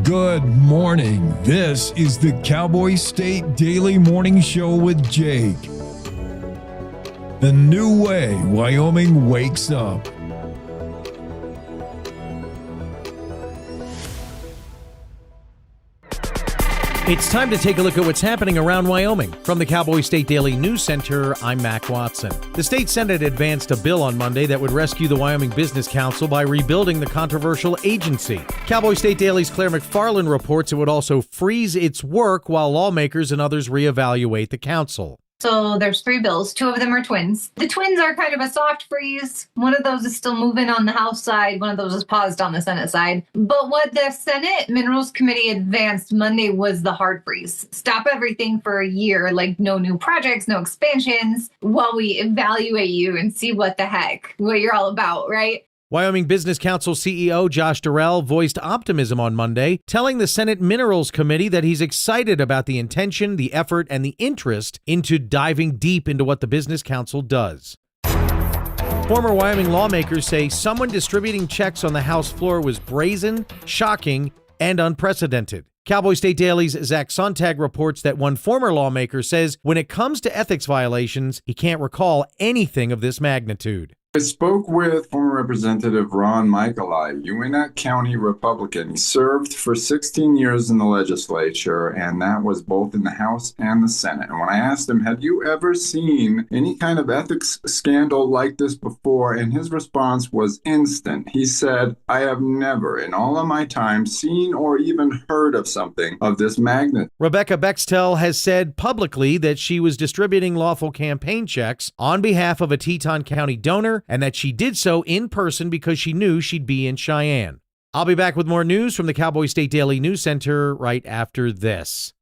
Good morning. This is the Cowboy State Daily Morning Show with Jake. The new way Wyoming wakes up. It's time to take a look at what's happening around Wyoming. From the Cowboy State Daily News Center, I'm Mac Watson. The state Senate advanced a bill on Monday that would rescue the Wyoming Business Council by rebuilding the controversial agency. Cowboy State Daily's Claire McFarland reports it would also freeze its work while lawmakers and others reevaluate the council. So there's 3 bills. 2 of them are twins. The twins are kind of a soft freeze. One of those is still moving on the House side. One of those is paused on the Senate side. But what the Senate Minerals Committee advanced Monday was the hard freeze. Stop everything for a year, like no new projects, no expansions, while we evaluate you and see what the heck, what you're all about, right? Wyoming Business Council CEO Josh Durrell voiced optimism on Monday, telling the Senate Minerals Committee that he's excited about the intention, the effort, and the interest into diving deep into what the Business Council does. Former Wyoming lawmakers say someone distributing checks on the House floor was brazen, shocking, and unprecedented. Cowboy State Daily's Zach Sontag reports that one former lawmaker says when it comes to ethics violations, he can't recall anything of this magnitude. I spoke with former Representative Ron Michaeli, Uinta County Republican. He served for 16 years in the legislature, and that was both in the House and the Senate. And when I asked him, have you ever seen any kind of ethics scandal like this before? And his response was instant. He said, I have never in all of my time seen or even heard of something of this magnitude. Rebecca Bextel has said publicly that she was distributing lawful campaign checks on behalf of a Teton County donor, and that she did so in person because she knew she'd be in Cheyenne. I'll be back with more news from the Cowboy State Daily News Center right after this.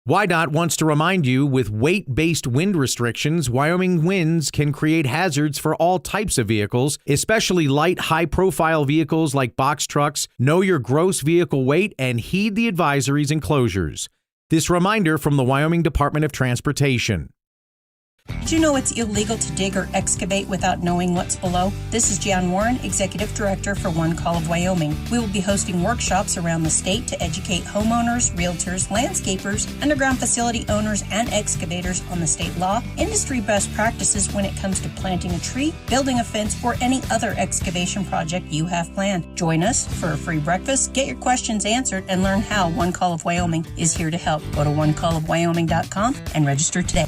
WYDOT wants to remind you, with weight-based wind restrictions, Wyoming winds can create hazards for all types of vehicles, especially light, high-profile vehicles like box trucks. Know your gross vehicle weight and heed the advisories and closures. This reminder from the Wyoming Department of Transportation. Did you know it's illegal to dig or excavate without knowing what's below? This is Jan Warren, Executive Director for One Call of Wyoming. We will be hosting workshops around the state to educate homeowners, realtors, landscapers, underground facility owners, and excavators on the state law, industry best practices when it comes to planting a tree, building a fence, or any other excavation project you have planned. Join us for a free breakfast, get your questions answered, and learn how One Call of Wyoming is here to help. Go to onecallofwyoming.com and register today.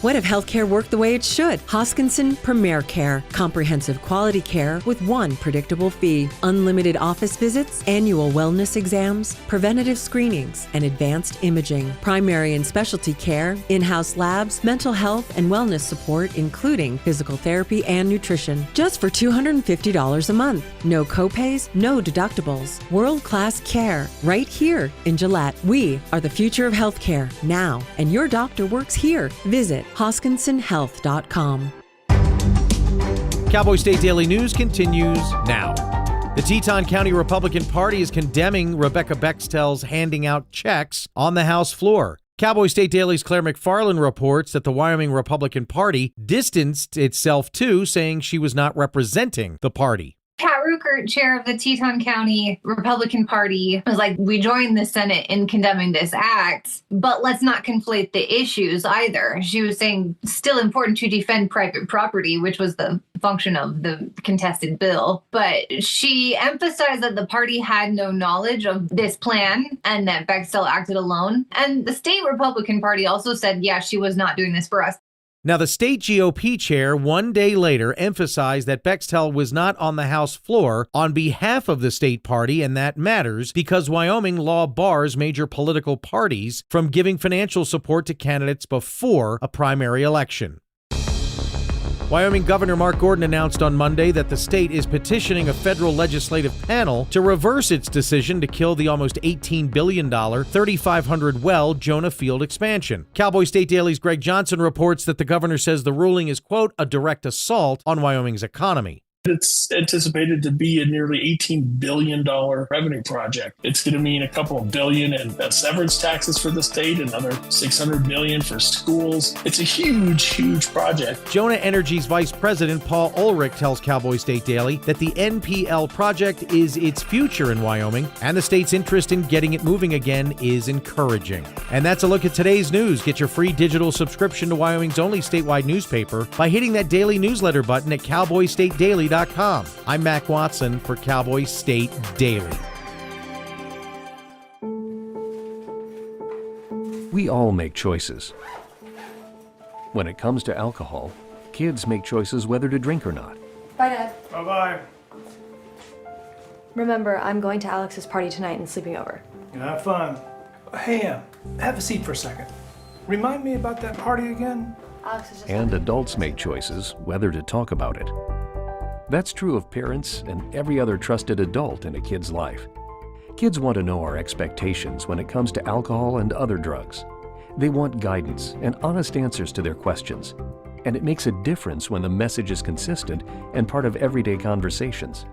What if healthcare worked the way it should? Hoskinson Premier Care. Comprehensive quality care with one predictable fee. Unlimited office visits, annual wellness exams, preventative screenings, and advanced imaging. Primary and specialty care, in-house labs, mental health and wellness support, including physical therapy and nutrition. Just for $250 a month. No copays, no deductibles. World-class care right here in Gillette. We are the future of healthcare now, and your doctor works here. Visit HoskinsonHealth.com. Cowboy State Daily News continues now. The Teton County Republican Party is condemning Rebecca Bextel's handing out checks on the House floor. Cowboy State Daily's Claire McFarland reports that the Wyoming Republican Party distanced itself too, saying she was not representing the party. Pat Ruckert, chair of the Teton County Republican Party, was like, we joined the Senate in condemning this act, but let's not conflate the issues either. She was saying still important to defend private property, which was the function of the contested bill. But she emphasized that the party had no knowledge of this plan and that Bextel acted alone. And the state Republican Party also said, yeah, she was not doing this for us. Now, the state GOP chair one day later emphasized that Bextel was not on the House floor on behalf of the state party, and that matters because Wyoming law bars major political parties from giving financial support to candidates before a primary election. Wyoming Governor Mark Gordon announced on Monday that the state is petitioning a federal legislative panel to reverse its decision to kill the almost $18 billion, 3,500 well Jonah Field expansion. Cowboy State Daily's Greg Johnson reports that the governor says the ruling is, quote, a direct assault on Wyoming's economy. It's anticipated to be a nearly $18 billion revenue project. It's going to mean a couple of billion in severance taxes for the state, another $600 million for schools. It's a huge, huge project. Jonah Energy's Vice President Paul Ulrich tells Cowboy State Daily that the NPL project is its future in Wyoming, and the state's interest in getting it moving again is encouraging. And that's a look at today's news. Get your free digital subscription to Wyoming's only statewide newspaper by hitting that daily newsletter button at cowboystatedaily.com. I'm Mac Watson for Cowboy State Daily. We all make choices. When it comes to alcohol, kids make choices whether to drink or not. Bye, Dad. Bye-bye. Remember, I'm going to Alex's party tonight and sleeping over. Have fun. Hey, have a seat for a second. Remind me about that party again? Alex is just... And adults make choices whether to talk about it. That's true of parents and every other trusted adult in a kid's life. Kids want to know our expectations when it comes to alcohol and other drugs. They want guidance and honest answers to their questions. And it makes a difference when the message is consistent and part of everyday conversations.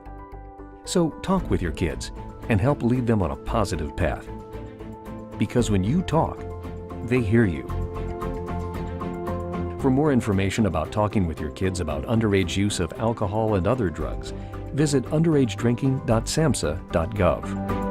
So talk with your kids and help lead them on a positive path. Because when you talk, they hear you. For more information about talking with your kids about underage use of alcohol and other drugs, visit underagedrinking.samhsa.gov.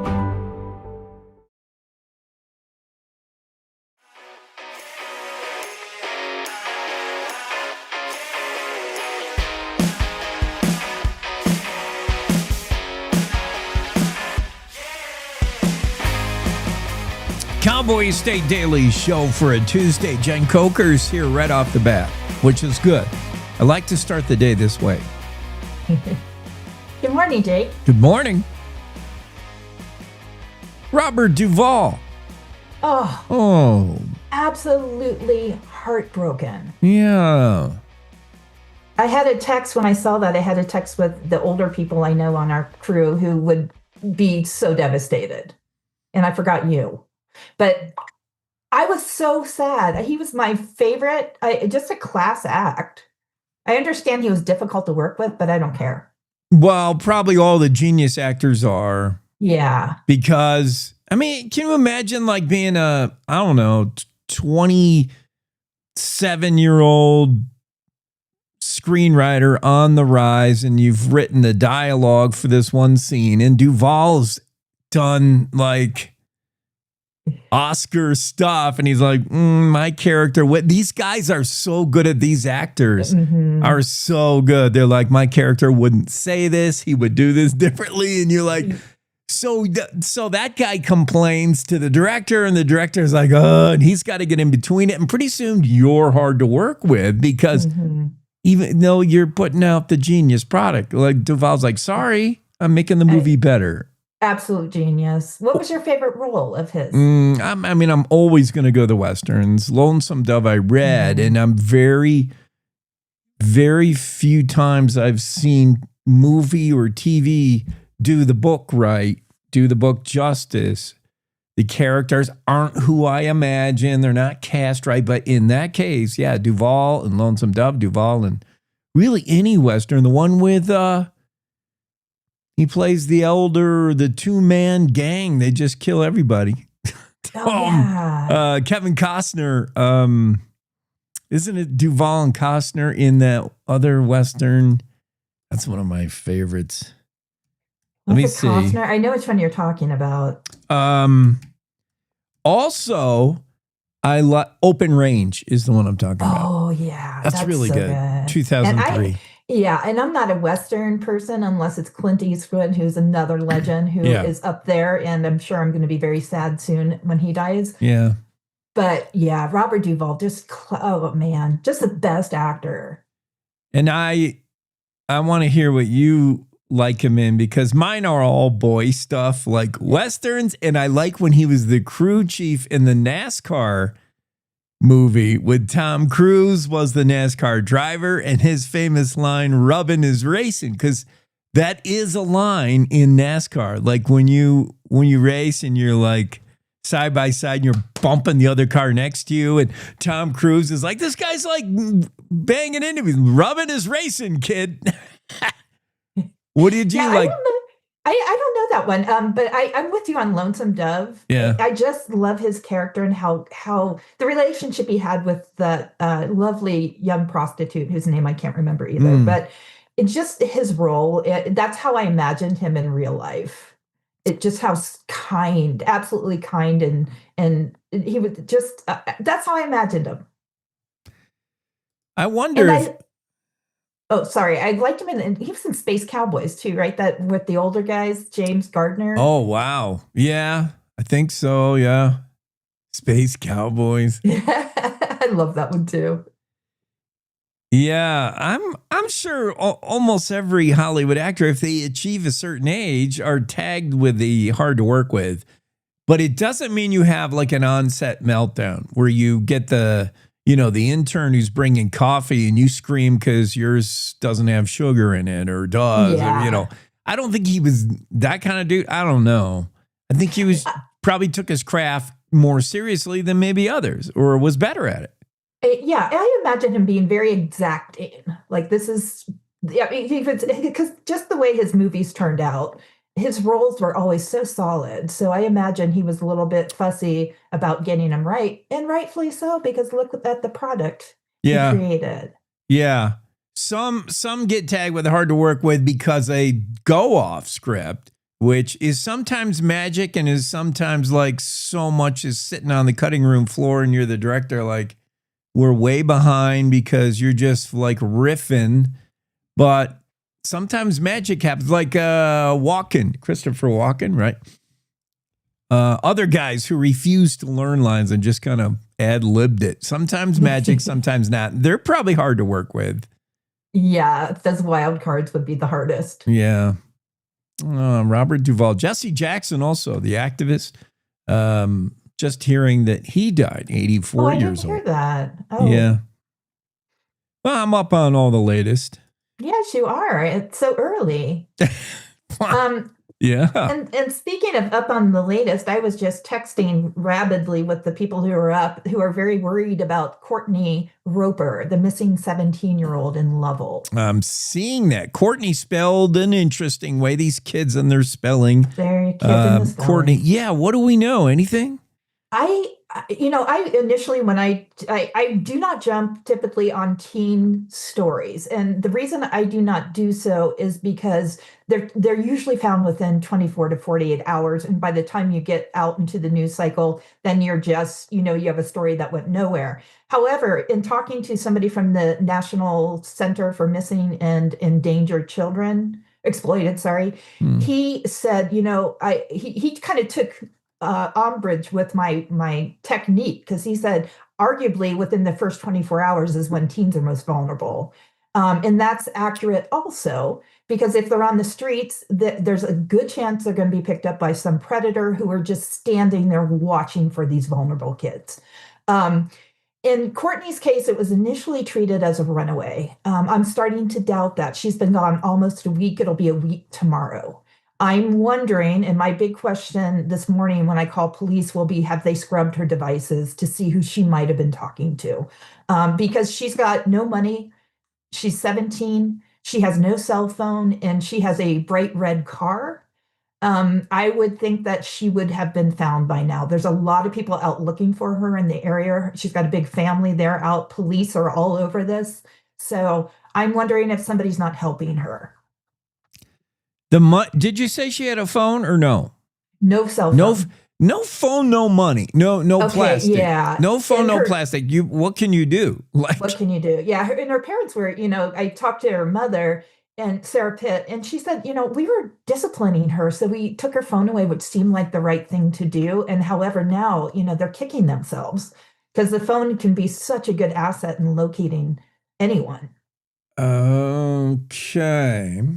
Cowboy State Daily Show for a Tuesday. Jen Coker's here right off the bat, which is good. I like to start the day this way. Good morning, Jake. Good morning. Robert Duvall. Oh, absolutely heartbroken. Yeah. I had a text when I saw that. I had a text with the older people I know on our crew who would be so devastated. And I forgot you. But I was so sad. He was my favorite. Just a class act. I understand he was difficult to work with, but I don't care. Well, probably all the genius actors are. Yeah. Because, I mean, can you imagine like being a, 27-year-old screenwriter on the rise, and you've written the dialogue for this one scene, and Duvall's done like Oscar stuff, and he's like, my character, these guys are so good at, these actors are so good. They're like, my character wouldn't say this, he would do this differently. And you're like, so that guy complains to the director, and the director's like, and he's got to get in between it. And pretty soon you're hard to work with, because even though you're putting out the genius product, like Duvall's like, sorry, I'm making the movie better. Absolute genius. What was your favorite role of his? I'm always going to go the Westerns. Lonesome Dove I read, and I'm very, very few times I've seen movie or TV do the book right, do the book justice. The characters aren't who I imagine. They're not cast right. But in that case, yeah, Duvall and Lonesome Dove, Duvall and really any Western, the one with... he plays the elder, the two-man gang. They just kill everybody. Kevin Costner. Isn't it Duvall and Costner in that other Western? That's one of my favorites. Let me see. Costner? I know which one you're talking about. Also, I like Open Range is the one I'm talking about. Oh, yeah. That's really so good. 2003. And I'm not a Western person unless it's Clint Eastwood, who's another legend who is up there. And I'm sure I'm going to be very sad soon when he dies. Yeah. But yeah, Robert Duvall, just the best actor. And I want to hear what you like him in, because mine are all boy stuff, like Westerns. And I like when he was the crew chief in the NASCAR movie with Tom Cruise, was the NASCAR driver, and his famous line, rubbing is racing, because that is a line in NASCAR. Like when you race and you're like side by side and you're bumping the other car next to you, and Tom Cruise is like, this guy's like banging into me, rubbing is racing, kid. What did you like? I don't know that one, but I'm with you on Lonesome Dove. Yeah. I just love his character and how the relationship he had with the lovely young prostitute whose name I can't remember either. But it's just his role. That's how I imagined him in real life. It just how kind, absolutely kind, and he was just. That's how I imagined him. I wonder. Oh, sorry. I liked him he was in Space Cowboys too, right? That with the older guys, James Gardner. Oh, wow. Yeah, I think so. Yeah. Space Cowboys. I love that one too. Yeah, I'm sure almost every Hollywood actor, if they achieve a certain age, are tagged with the hard to work with. But it doesn't mean you have like an on-set meltdown where you get the intern who's bringing coffee and you scream because yours doesn't have sugar in it or does. Yeah. Or, I don't think he was that kind of dude. I don't know. I think he was probably took his craft more seriously than maybe others or was better at it. Yeah, I imagine him being very exacting. Like this is, because just the way his movies turned out, his roles were always so solid. So I imagine he was a little bit fussy about getting them right, and rightfully so, because look at the product he created. Yeah. Some get tagged with hard to work with because they go off script, which is sometimes magic and is sometimes like so much is sitting on the cutting room floor and you're the director, like we're way behind because you're just like riffing. But sometimes magic happens, like Christopher Walken, right? Other guys who refuse to learn lines and just kind of ad-libbed it. Sometimes magic, sometimes not. They're probably hard to work with. Yeah, those wild cards would be the hardest. Yeah. Robert Duvall. Jesse Jackson also, the activist. Just hearing that he died, 84 years old. I didn't hear that. Oh. Yeah. Well, I'm up on all the latest. Yes, you are. It's so early. Yeah. And speaking of up on the latest, I was just texting rabidly with the people who are up, who are very worried about Courtney Roper, the missing 17-year-old in Lovell. I'm seeing that. Courtney spelled an interesting way. These kids and their spelling. Very kids in the spelling. Courtney. Yeah. What do we know? Anything? I initially, when I do not jump typically on teen stories. And the reason I do not do so is because they're usually found within 24 to 48 hours. And by the time you get out into the news cycle, then you're just, you have a story that went nowhere. However, in talking to somebody from the National Center for Missing and Endangered Children, he said, he kind of took umbrage with my technique, because he said arguably within the first 24 hours is when teens are most vulnerable. And that's accurate also, because if they're on the streets, there's a good chance they're going to be picked up by some predator who are just standing there watching for these vulnerable kids. In Courtney's case, it was initially treated as a runaway. I'm starting to doubt that. She's been gone almost a week. It'll be a week tomorrow. I'm wondering, and my big question this morning when I call police will be, have they scrubbed her devices to see who she might have been talking to? Because she's got no money. She's 17. She has no cell phone, and she has a bright red car. I would think that she would have been found by now. There's a lot of people out looking for her in the area. She's got a big family there out. Police are all over this. So I'm wondering if somebody's not helping her. Did you say she had a phone or no? No cell phone. No phone, no money. No plastic. Yeah. No phone, no plastic. What can you do? What can you do? Yeah. And her parents were, I talked to her mother, and Sarah Pitt, and she said, we were disciplining her. So we took her phone away, which seemed like the right thing to do. And however, now, they're kicking themselves, because the phone can be such a good asset in locating anyone. Okay.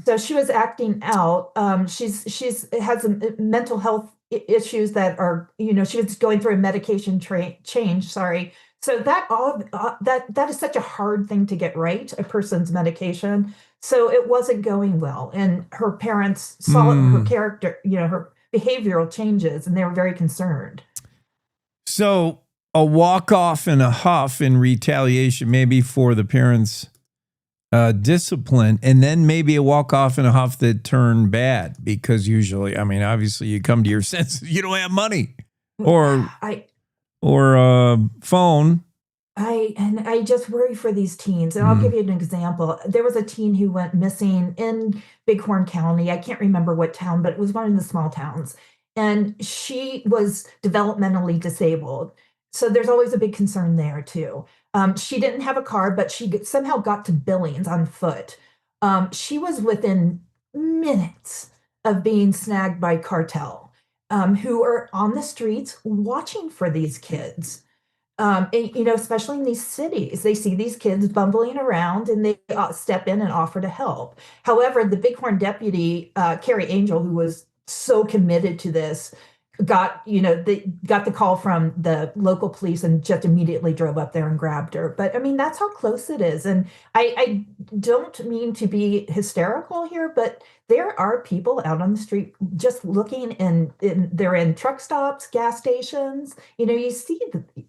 So she was acting out. She's has some mental health issues that are, she was going through a medication change. Sorry. So that is such a hard thing to get right, a person's medication. So it wasn't going well, and her parents saw her character, her behavioral changes, and they were very concerned. So a walk off in a huff in retaliation, maybe for the parents discipline, and then maybe a walk off in a huff that turned bad, because usually, I mean, obviously you come to your senses, you don't have money or phone. I just worry for these teens. And I'll give you an example. There was a teen who went missing in Bighorn County. I can't remember what town, but it was one of the small towns. And she was developmentally disabled. So there's always a big concern there too. She didn't have a car, but she somehow got to Billings on foot. She was within minutes of being snagged by cartel, who are on the streets watching for these kids. And, especially in these cities, they see these kids bumbling around and they step in and offer to help. However, the Bighorn deputy, Carrie Angel, who was so committed to this, got the call from the local police and just immediately drove up there and grabbed her. But I mean, that's how close it is. And I don't mean to be hysterical here, but there are people out on the street just looking, and they're in truck stops, gas stations. You see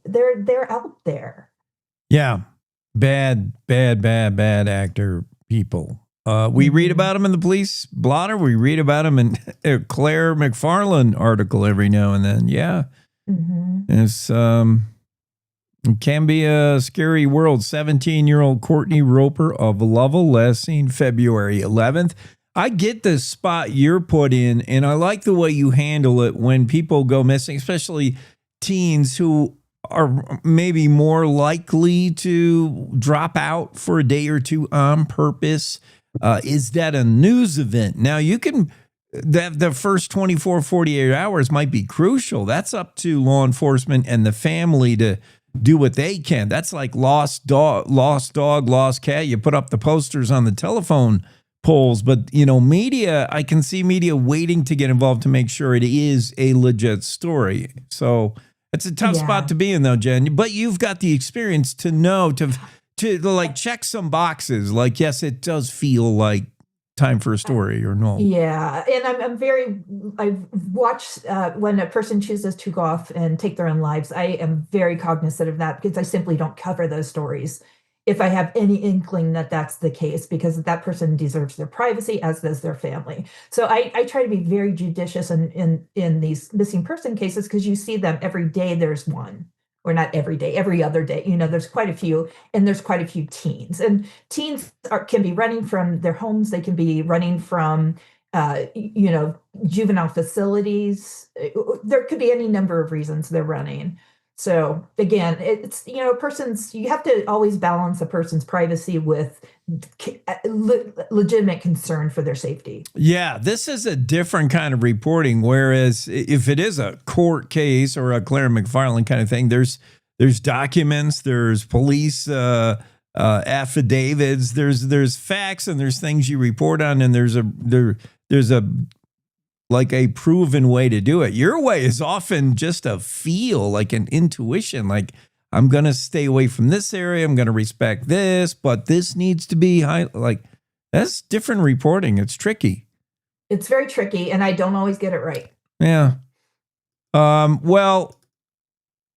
they're out there. Yeah. Bad actor people. We read about them in the police blotter. We read about them in a Claire McFarland article every now and then. Yeah. It's, it can be a scary world. 17-year-old Courtney Roper of Lovell, last seen February 11th. I get the spot you're put in, and I like the way you handle it when people go missing, especially teens who are maybe more likely to drop out for a day or two on purpose. Is that a news event? Now, you can, the first 24, 48 hours might be crucial. That's up to law enforcement and the family to do what they can. That's like lost dog, lost cat. You put up the posters on the telephone poles, but media, I can see media waiting to get involved to make sure it is a legit story. So it's a tough spot to be in, though, Jen, but you've got the experience to know, to like check some boxes. Like, yes, it does feel like time for a story, or no. Yeah. And I've watched when a person chooses to go off and take their own lives, I am very cognizant of that, because I simply don't cover those stories if I have any inkling that that's the case, because that person deserves their privacy, as does their family. So I try to be very judicious in these missing person cases, because you see them every day. There's one. Or not every day, every other day. There's quite a few, and there's quite a few teens. And teens can be running from their homes. They can be running from, juvenile facilities. There could be any number of reasons they're running. So again, it's, you have to always balance a person's privacy with legitimate concern for their safety. Yeah, this is a different kind of reporting. Whereas if it is a court case or a Claire McFarland kind of thing, there's documents, there's police affidavits, there's facts, and there's things you report on, and there's a like a proven way to do it. Your way is often just a feel, like an intuition, like, I'm going to stay away from this area. I'm going to respect this, but this needs to be high. Like, that's different reporting. It's tricky. It's very tricky, and I don't always get it right. Yeah. Well,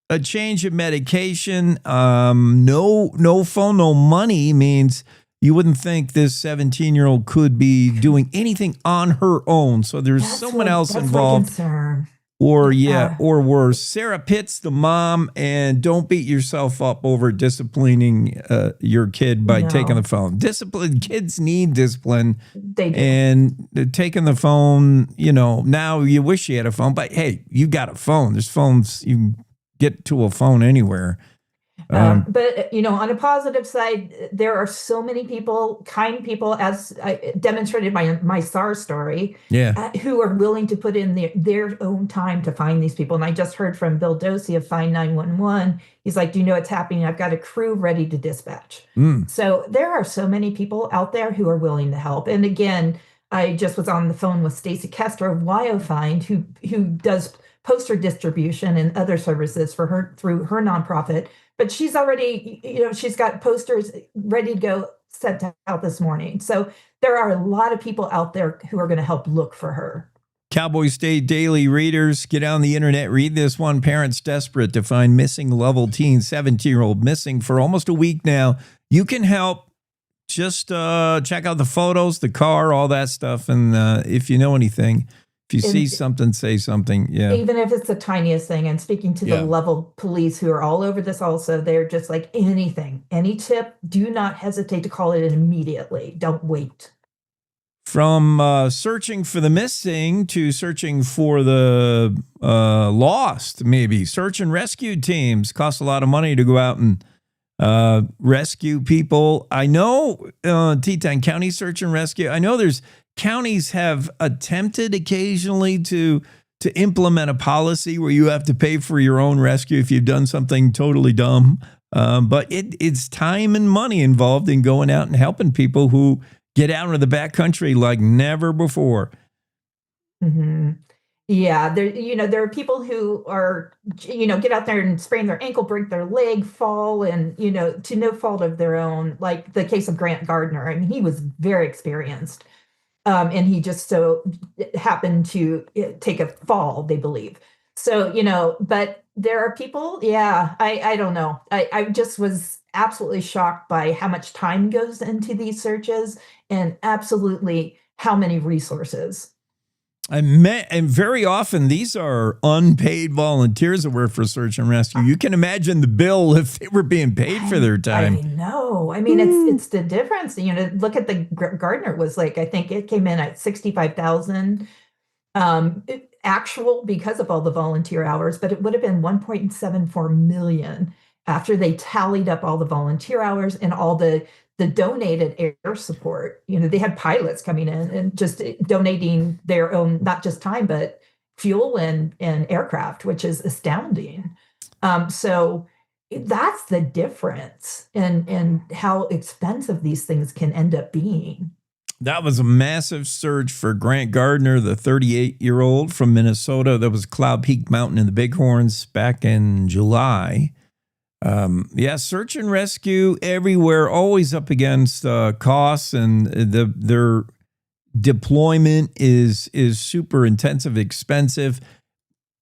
a change of medication, no phone, no money means you wouldn't think this 17-year-old could be doing anything on her own. So there's someone else involved. Or or worse. Sarah Pitt's the mom, and don't beat yourself up over disciplining your kid by taking the phone. Kids need discipline. They do. And taking the phone, now you wish you had a phone, but hey, you got a phone. There's phones, you can get to a phone anywhere. But, on a positive side, there are so many people, kind people, as I demonstrated by my SARS story, who are willing to put in their own time to find these people. And I just heard from Bill Dosey of Find 911. He's like, do you know what's happening? I've got a crew ready to dispatch. So there are so many people out there who are willing to help. And again, I just was on the phone with Stacy Kester of WyoFind, who does poster distribution and other services for her through her nonprofit. But she's already, she's got posters ready to go sent out this morning. So there are a lot of people out there who are going to help look for her. Cowboy State Daily readers, get on the internet, read this one. Parents desperate to find missing Lovell teen, 17-year-old missing for almost a week now. You can help just check out the photos, the car, all that stuff. And if you know anything, if you see something, say something. Yeah. Even if it's the tiniest thing. And speaking to the level police who are all over this also, they're just like anything, any tip, do not hesitate to call it in immediately. Don't wait. From searching for the missing to searching for the lost, maybe. Search and rescue teams cost a lot of money to go out and rescue people. I know Teton County Search and Rescue. I know there's counties have attempted occasionally to implement a policy where you have to pay for your own rescue if you've done something totally dumb. But it's time and money involved in going out and helping people who get out into the backcountry like never before. Mm-hmm. Yeah, there are people who are, get out there and sprain their ankle, break their leg, fall, and, to no fault of their own, like the case of Grant Gardner. I mean, he was very experienced. And he just so happened to take a fall, they believe. So, but there are people, I don't know. I just was absolutely shocked by how much time goes into these searches and absolutely how many resources. And very often these are unpaid volunteers that work for search and rescue. You can imagine the bill if they were being paid for their time. I know. I mean, it's the difference. Look at the Gardner was like, I think it came in at 65,000 actual because of all the volunteer hours, but it would have been 1.74 million after they tallied up all the volunteer hours and all the donated air support. They had pilots coming in and just donating their own, not just time, but fuel and aircraft, which is astounding. So that's the difference and how expensive these things can end up being. That was a massive search for Grant Gardner, the 38-year-old from Minnesota. That was Cloud Peak Mountain in the Bighorns back in July. Search and rescue everywhere, always up against costs, and their deployment is super intensive, expensive.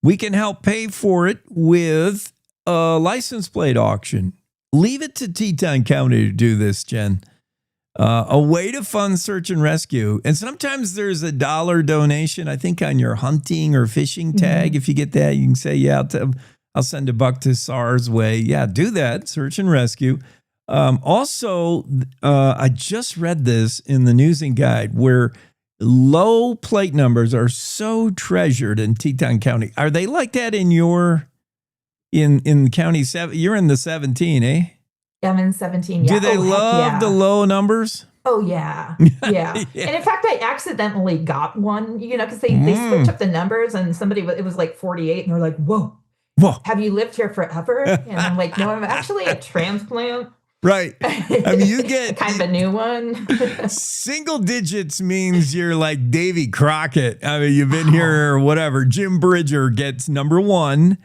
We can help pay for it with a license plate auction. Leave it to Teton County to do this, Jen. A way to fund search and rescue. And sometimes there's a $1 donation, I think, on your hunting or fishing tag. If you get that, you can say, I'll send $1 to SAR's way. Yeah, do that. Search and rescue. Also, I just read this in the News and Guide where low plate numbers are so treasured in Teton County. Are they like that in in County 7? You're in the 17, eh? I'm in 17. Yeah. Do they love the low numbers? Oh, yeah. Yeah. And in fact, I accidentally got one, because they switch up the numbers and it was like 48 and they're like, whoa. Have you lived here forever? And I'm like, no, I'm actually a transplant. Right. I mean, you get kind of a new one. Single digits means you're like Davy Crockett. I mean, you've been here or whatever. Jim Bridger gets number 1.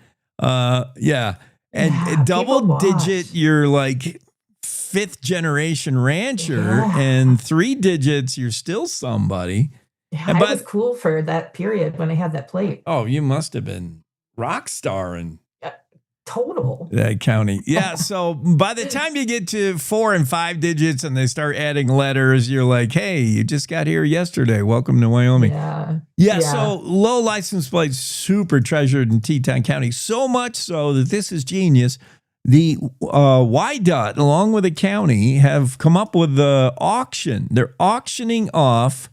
And double digit, you're like 5th generation rancher, and 3 digits, you're still somebody. Yeah, I was cool for that period when I had that plate. Oh, you must have been rock star in total that county. Yeah. So by the time you get to 4 and 5 digits and they start adding letters, you're like, hey, you just got here yesterday. Welcome to Wyoming. Yeah. So low license plates, super treasured in Teton County. So much so that this is genius. The YDOT, along with the county, have come up with the auction. They're auctioning off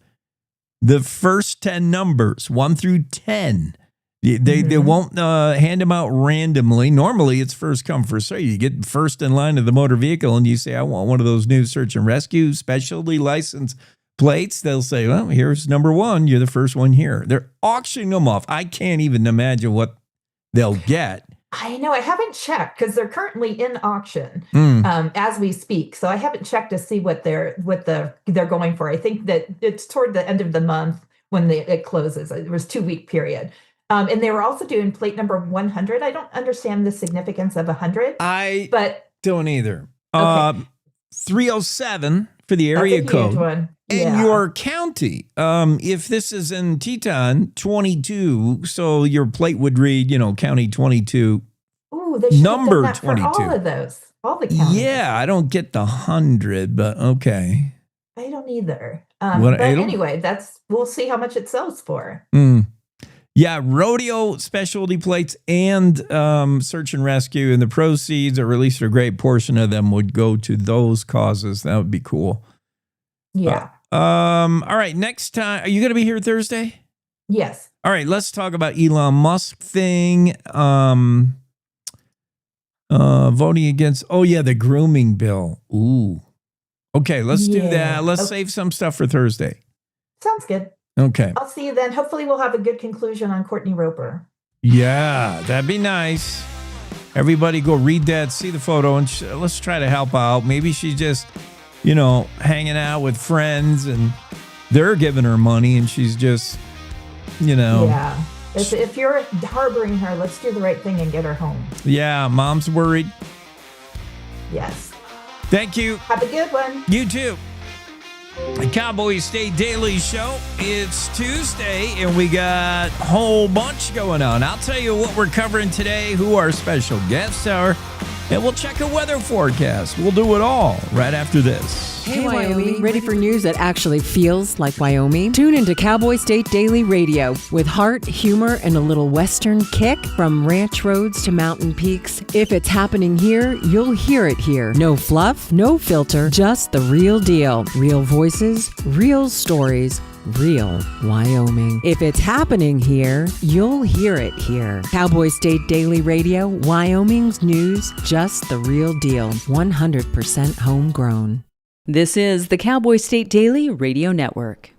the first 10 numbers, 1 through 10. They won't hand them out randomly. Normally, it's first come, first serve. You get first in line of the motor vehicle, and you say, I want one of those new search and rescue specialty license plates. They'll say, well, here's number 1. You're the first one here. They're auctioning them off. I can't even imagine what they'll get. I know. I haven't checked because they're currently in auction as we speak. So I haven't checked to see what they're going for. I think that it's toward the end of the month when it closes. It was 2-week period. And they were also doing plate number 100. I don't understand the significance of 100. But don't either. Okay. 307 for the area code. One. In your county. If this is in Teton, 22. So your plate would read, county 22. Ooh, they should number have done that 22. for all of those. All the counties. Yeah, I don't get the 100, but okay. I don't either. What, but anyway, we'll see how much it sells for. Yeah, rodeo specialty plates and search and rescue, and the proceeds, or at least a great portion of them, would go to those causes. That would be cool. Yeah. All right, next time, are you going to be here Thursday? Yes. All right, let's talk about Elon Musk thing. Voting against, the grooming bill. Ooh. Okay, let's do that. Let's save some stuff for Thursday. Sounds good. Okay. I'll see you then. Hopefully we'll have a good conclusion on Courtney Roper. Yeah, that'd be nice. Everybody go read that, see the photo, and let's try to help out. Maybe she's just, hanging out with friends and they're giving her money and she's just, Yeah. If you're harboring her, let's do the right thing and get her home. Yeah, mom's worried. Yes. Thank you. Have a good one. You too. The Cowboy State Daily Show. It's Tuesday, and we got a whole bunch going on. I'll tell you what we're covering today, who our special guests are, and we'll check a weather forecast. We'll do it all right after this. Hey, Wyoming. Ready for news that actually feels like Wyoming? Tune into Cowboy State Daily Radio with heart, humor, and a little Western kick. From ranch roads to mountain peaks. If it's happening here, you'll hear it here. No fluff, no filter, just the real deal. Real voices, real stories, real Wyoming. If it's happening here, you'll hear it here. Cowboy State Daily Radio, Wyoming's news, just the real deal. 100% homegrown. This is the Cowboy State Daily Radio Network.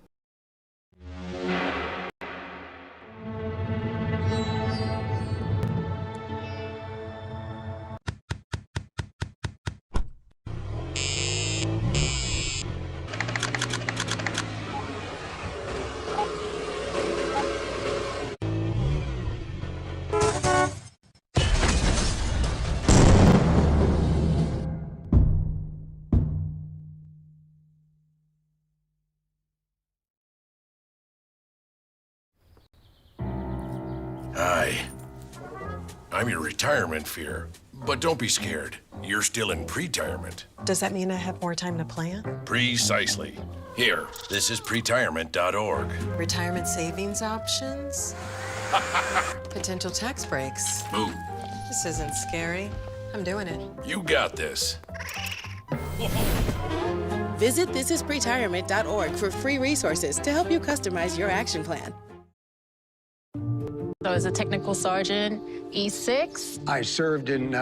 Hi. I'm your retirement fear, but don't be scared. You're still in pre-retirement. Does that mean I have more time to plan? Precisely. Here, this is pretirement.org. Retirement savings options? Potential tax breaks. Move. This isn't scary. I'm doing it. You got this. Visit thisispretirement.org for free resources to help you customize your action plan. So as a technical sergeant, E6. I served in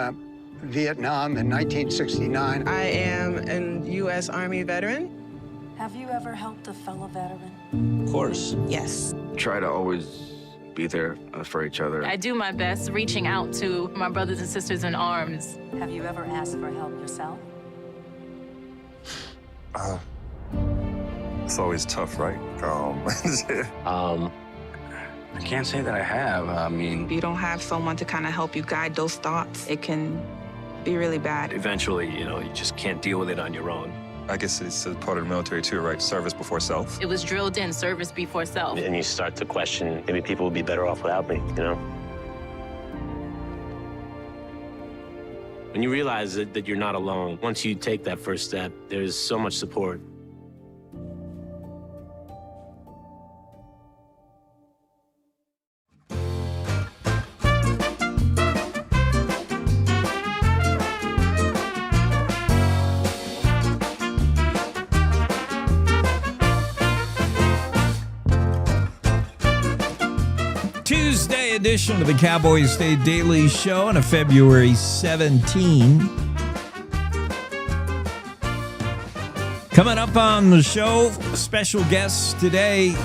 Vietnam in 1969. I am a U.S. Army veteran. Have you ever helped a fellow veteran? Of course. Yes. Try to always be there for each other. I do my best reaching out to my brothers and sisters in arms. Have you ever asked for help yourself? It's always tough, right? I can't say that I have. If you don't have someone to kind of help you guide those thoughts, it can be really bad. Eventually, you just can't deal with it on your own. I guess it's a part of the military too, right? Service before self. It was drilled in, service before self. And you start to question, maybe people would be better off without me, When you realize that you're not alone, once you take that first step, there's so much support. Tuesday edition of the Cowboy State Daily Show on a February 17. Coming up on the show, special guest today,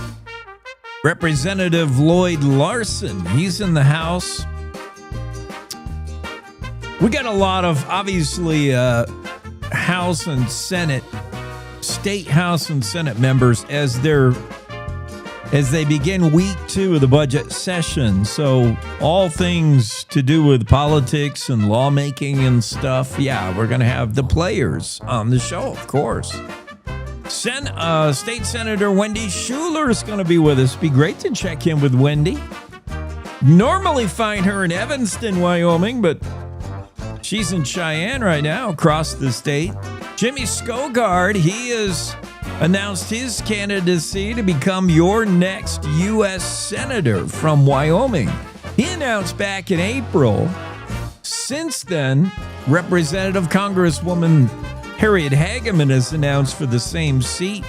Representative Lloyd Larsen. He's in the House. We got a lot of, obviously, House and Senate, State House and Senate members as they begin week 2 of the budget session. So all things to do with politics and lawmaking and stuff. Yeah, we're going to have the players on the show, of course. State Senator Wendy Schuler is going to be with us. Be great to check in with Wendy. Normally find her in Evanston, Wyoming, but She's in Cheyenne right now, across the state. Jimmy Skovgard, he has announced his candidacy to become your next U.S. Senator from Wyoming. He announced back in April. Since then, Representative Congresswoman Harriet Hageman has announced for the same seat.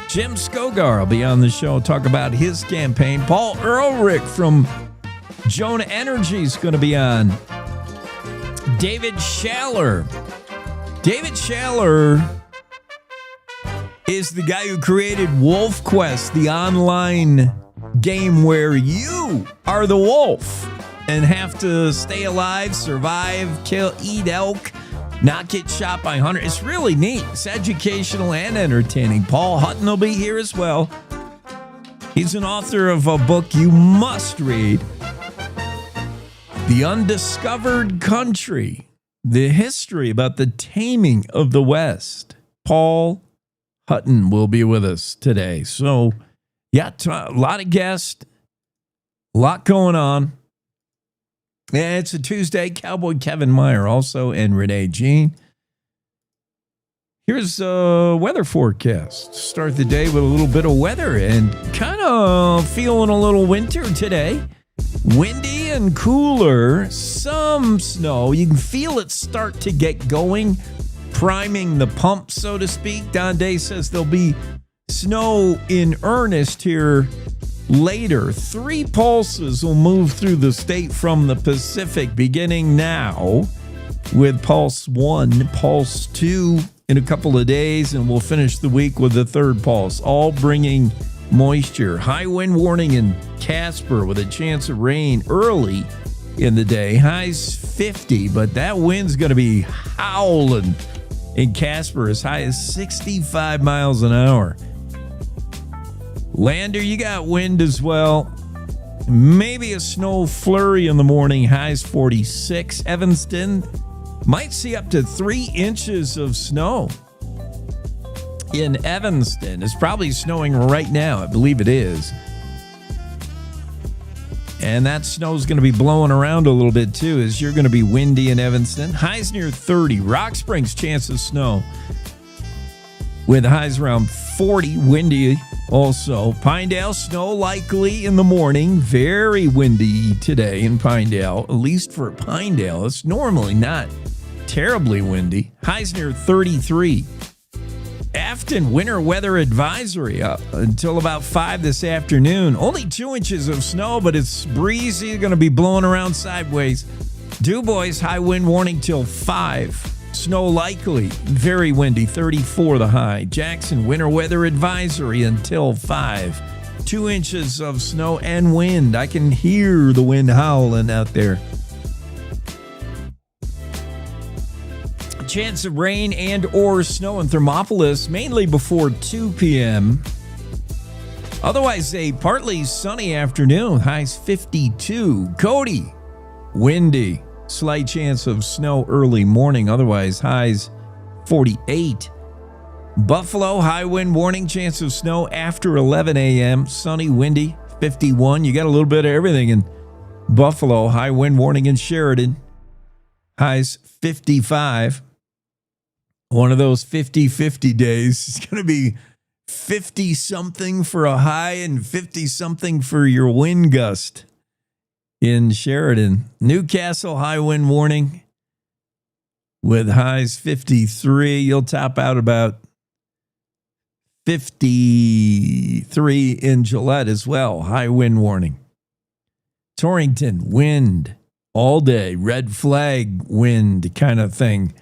Jim Skovgard will be on the show, talk about his campaign. Paul Ulrich from Jonah Energy is going to be on. David Schuler. David Schuler is the guy who created WolfQuest, the online game where you are the wolf and have to stay alive, survive, kill, eat elk, not get shot by hunters. It's really neat. It's educational and entertaining. Paul Hutton will be here as well. He's an author of a book you must read, The Undiscovered Country, the history about the taming of the West. Paul Hutton will be with us today. So, yeah, a lot of guests, a lot going on. Yeah, it's a Tuesday. Cowboy Kevin Meyer also, and Renee Jean. Here's a weather forecast. Start the day with a little bit of weather and kind of feeling a little winter today. Windy and cooler, some snow. You can feel it start to get going, priming the pump, so to speak. Don Day says there'll be snow in earnest here later. 3 pulses will move through the state from the Pacific beginning now with Pulse 1, Pulse 2 in a couple of days, and we'll finish the week with the 3rd pulse, all bringing moisture. High wind warning in Casper with a chance of rain early in the day. Highs 50, but that wind's going to be howling in Casper as high as 65 miles an hour. Lander, you got wind as well. Maybe a snow flurry in the morning, highs 46. Evanston might see up to 3 inches of snow. In Evanston, it's probably snowing right now. I believe it is. And that snow's going to be blowing around a little bit too, as you're going to be windy in Evanston. Highs near 30. Rock Springs, chance of snow with highs around 40. Windy also. Pinedale, snow likely in the morning. Very windy today in Pinedale, at least for Pinedale. It's normally not terribly windy. Highs near 33. Afton, winter weather advisory up until about 5 this afternoon. Only 2 inches of snow, but it's breezy. Going to be blowing around sideways. DuBois, high wind warning till 5. Snow likely, very windy, 34 the high. Jackson, winter weather advisory until 5. 2 inches of snow and wind. I can hear the wind howling out there. Chance of rain and or snow in Thermopolis, mainly before 2 p.m. Otherwise, a partly sunny afternoon, highs 52. Cody, windy. Slight chance of snow early morning, otherwise highs 48. Buffalo, high wind warning, chance of snow after 11 a.m. Sunny, windy, 51. You got a little bit of everything in Buffalo. High wind warning in Sheridan. Highs 55. One of those 50-50 days. It's going to be 50-something for a high and 50-something for your wind gust in Sheridan. Newcastle, high wind warning with highs 53. You'll top out about 53 in Gillette as well. High wind warning. Torrington, wind all day. Red flag wind kind of thing.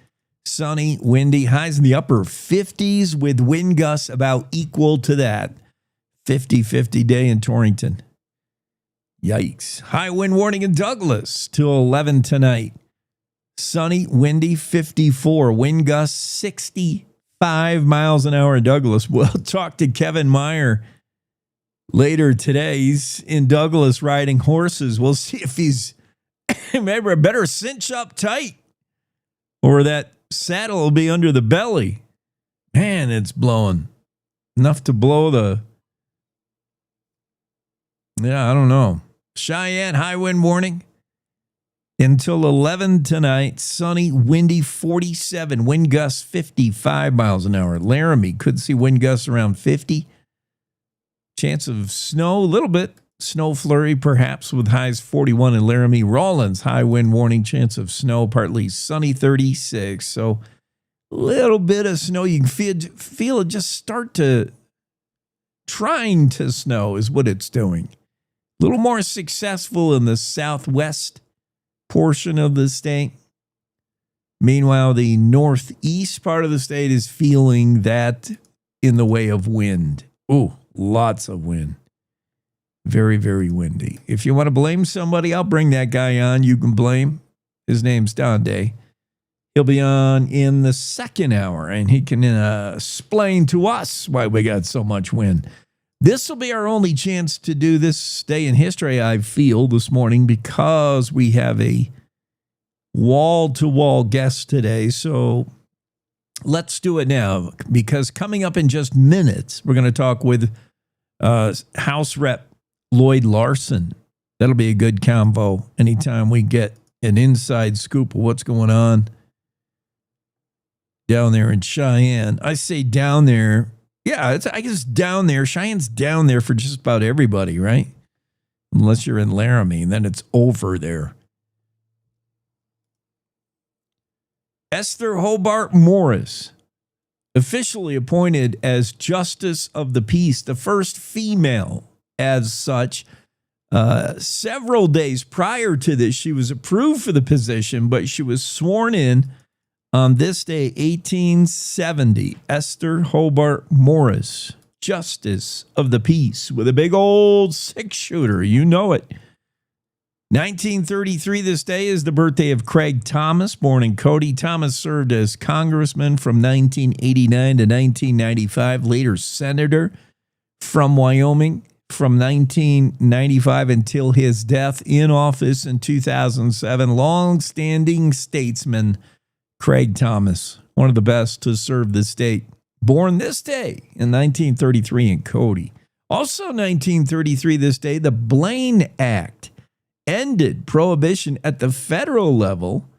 Sunny, windy, highs in the upper 50s with wind gusts about equal to that. 50-50 day in Torrington. Yikes. High wind warning in Douglas till 11 tonight. Sunny, windy, 54. Wind gusts 65 miles an hour in Douglas. We'll talk to Kevin Meyer later today. He's in Douglas riding horses. We'll see if he's maybe better cinch up tight or that saddle will be under the belly. Man, it's blowing. Enough to blow the... Yeah, I don't know. Cheyenne, high wind warning Until 11 tonight, sunny, windy, 47, wind gusts 55 miles an hour. Laramie could see wind gusts around 50. Chance of snow, a little bit. Snow flurry, perhaps, with highs 41 in Laramie. Rawlins, high wind warning, chance of snow, partly sunny, 36. So a little bit of snow. You can feel it just start to, trying to snow is what it's doing. A little more successful in the southwest portion of the state. Meanwhile, the northeast part of the state is feeling that in the way of wind. Ooh, lots of wind. Very, very windy. If you want to blame somebody, I'll bring that guy on. You can blame. His name's Don Day. He'll be on in the second hour, and he can explain to us why we got so much wind. This will be our only chance to do this day in history, I feel, this morning, because we have a wall-to-wall guest today. So let's do it now, because coming up in just minutes, we're going to talk with House Rep Lloyd Larsen. That'll be a good convo anytime we get an inside scoop of what's going on down there in Cheyenne. I say down there. Yeah, I guess down there. Cheyenne's down there for just about everybody, right? Unless you're in Laramie, then it's over there. Esther Hobart Morris, officially appointed as Justice of the Peace, the first female as such. Several days prior to this, she was approved for the position, but she was sworn in on this day, 1870. Esther Hobart Morris, Justice of the Peace, with a big old six-shooter. You know it. 1933, this day is the birthday of Craig Thomas, born in Cody. Thomas served as congressman from 1989 to 1995, later senator from Wyoming from 1995 until his death in office in 2007. Long-standing statesman Craig Thomas, one of the best to serve the state. Born this day in 1933 in Cody. Also 1933, this day, the Blaine Act ended prohibition at the federal level.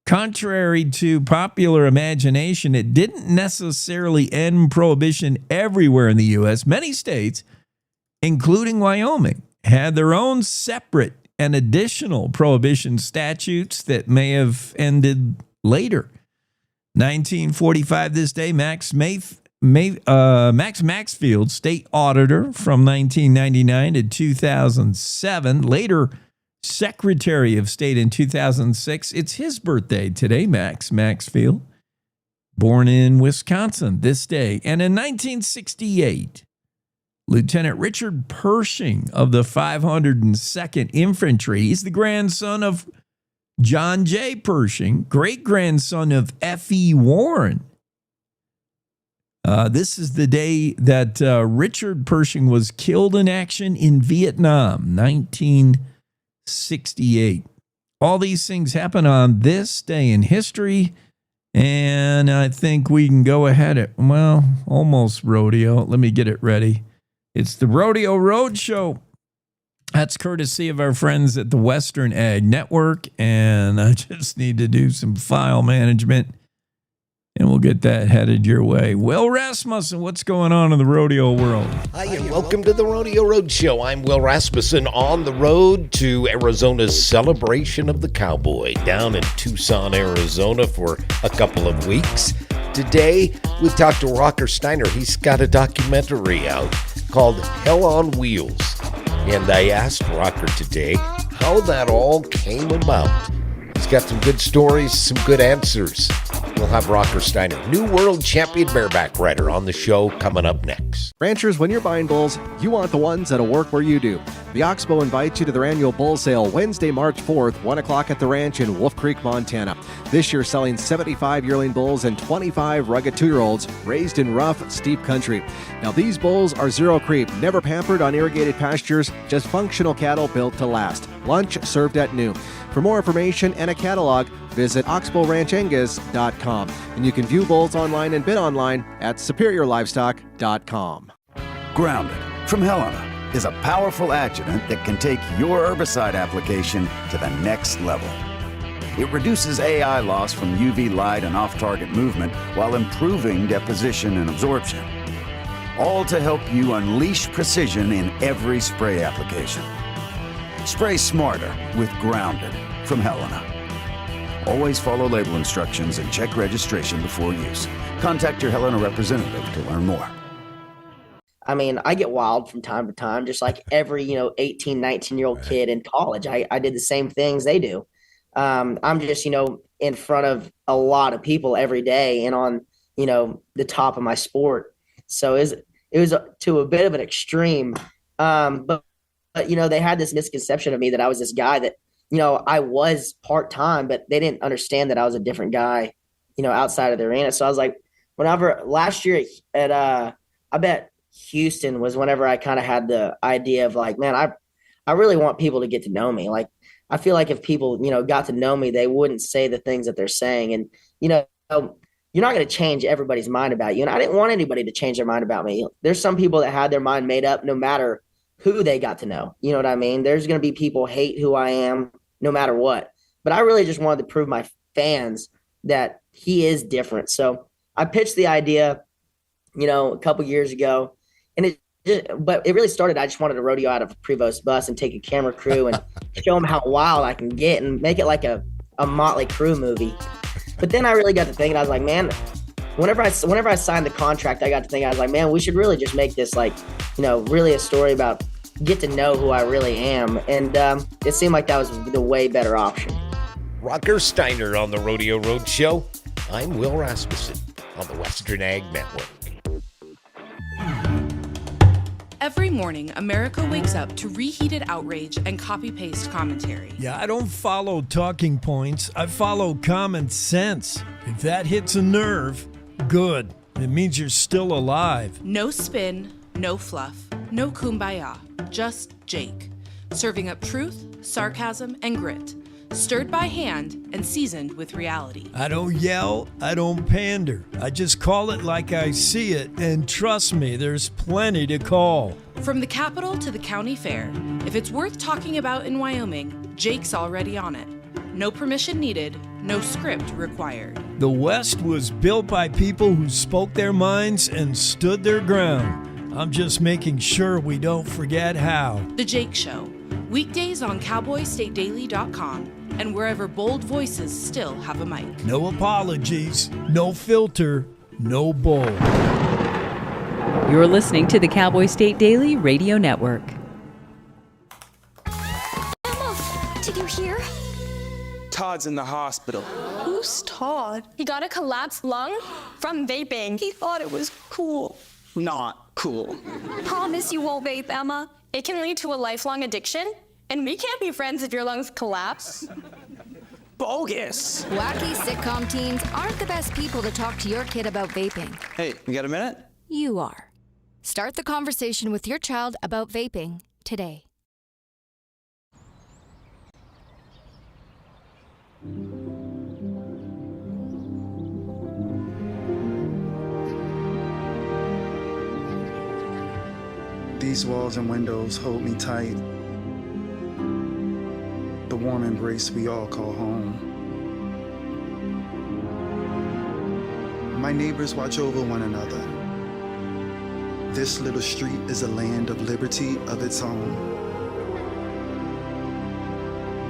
Contrary to popular imagination, it didn't necessarily end prohibition everywhere in the U.S. Many states, including Wyoming, had their own separate and additional prohibition statutes that may have ended later. 1945, this day, Max Maxfield, state auditor from 1999 to 2007, later Secretary of State in 2006. It's his birthday today, Max Maxfield, born in Wisconsin this day. And in 1968, Lieutenant Richard Pershing of the 502nd Infantry, he's the grandson of John J. Pershing, great-grandson of F.E. Warren. This is the day that Richard Pershing was killed in action in Vietnam, 1968. All these things happen on this day in history, and I think we can go ahead at, well, almost rodeo. Let me get it ready. It's the Rodeo Roadshow. That's courtesy of our friends at the Western Ag Network, and I just need to do some file management, and we'll get that headed your way. Will Rasmussen, what's going on in the rodeo world? Hi, and welcome to the Rodeo Roadshow. I'm Will Rasmussen on the road to Arizona's celebration of the cowboy down in Tucson, Arizona for a couple of weeks. Today, we talked to Rocker Steiner. He's got a documentary out called Hell on Wheels. And I asked Rocker today how that all came about. He's got some good stories, some good answers. We'll have Rocker Steiner, new world champion bareback rider, on the show coming up next. Ranchers, when you're buying bulls, you want the ones that'll work where you do. The Oxbow invites you to their annual bull sale Wednesday, March 4th, 1 o'clock at the ranch in Wolf Creek, Montana. This year selling 75 yearling bulls and 25 rugged 2-year-olds raised in rough, steep country. Now these bulls are zero creep, never pampered on irrigated pastures, just functional cattle built to last. Lunch served at noon. For more information and a catalog, visit oxbowranchangus.com. And you can view bulls online and bid online at superiorlivestock.com. Grounded from Helena. is a powerful adjuvant that can take your herbicide application to the next level. It reduces AI loss from UV light and off-target movement while improving deposition and absorption. All to help you unleash precision in every spray application. Spray smarter with Grounded from Helena. Always follow label instructions and check registration before use. Contact your Helena representative to learn more. I mean, I get wild from time to time, just like every, 18, 19-year-old kid in college. I did the same things they do. I'm just, in front of a lot of people every day and on, the top of my sport. So it was to a bit of an extreme. But they had this misconception of me that I was this guy that, I was part-time, but they didn't understand that I was a different guy, outside of the arena. So I was like, last year at I bet Houston was whenever I kind of had the idea of like, man, I really want people to get to know me. Like, I feel like if people, got to know me, they wouldn't say the things that they're saying. And, you're not going to change everybody's mind about you. And I didn't want anybody to change their mind about me. There's some people that had their mind made up no matter who they got to know. You know what I mean? There's going to be people hate who I am no matter what. But I really just wanted to prove my fans that he is different. So I pitched the idea, a couple years ago. And but it really started, I just wanted to rodeo out of a Prevost bus and take a camera crew and show them how wild I can get and make it like a Motley Crue movie. But then I really got to thinking, I was like, man, whenever I signed the contract, I got to thinking, I was like, man, we should really just make this like, really a story about get to know who I really am. And it seemed like that was the way better option. Rocker Steiner on the Rodeo Road Show. I'm Will Rasmussen on the Western Ag Network. Every morning, America wakes up to reheated outrage and copy-paste commentary. Yeah, I don't follow talking points. I follow common sense. If that hits a nerve, good. It means you're still alive. No spin, no fluff, no kumbaya. Just Jake. Serving up truth, sarcasm, and grit. Stirred by hand and seasoned with reality. I don't yell, I don't pander. I just call it like I see it, and trust me, there's plenty to call. From the capital to the county fair, if it's worth talking about in Wyoming, Jake's already on it. No permission needed, no script required. The West was built by people who spoke their minds and stood their ground. I'm just making sure we don't forget how. The Jake Show. Weekdays on CowboyStateDaily.com and wherever bold voices still have a mic. No apologies, no filter, no bull. You're listening to the Cowboy State Daily Radio Network. Emma, did you hear? Todd's in the hospital. Who's Todd? He got a collapsed lung from vaping. He thought it was cool. Not cool. Promise you won't vape, Emma. It can lead to a lifelong addiction, and we can't be friends if your lungs collapse. Bogus. Wacky sitcom teens aren't the best people to talk to your kid about vaping. Hey, you got a minute? You are. Start the conversation with your child about vaping today. These walls and windows hold me tight. The warm embrace we all call home. My neighbors watch over one another. This little street is a land of liberty of its own,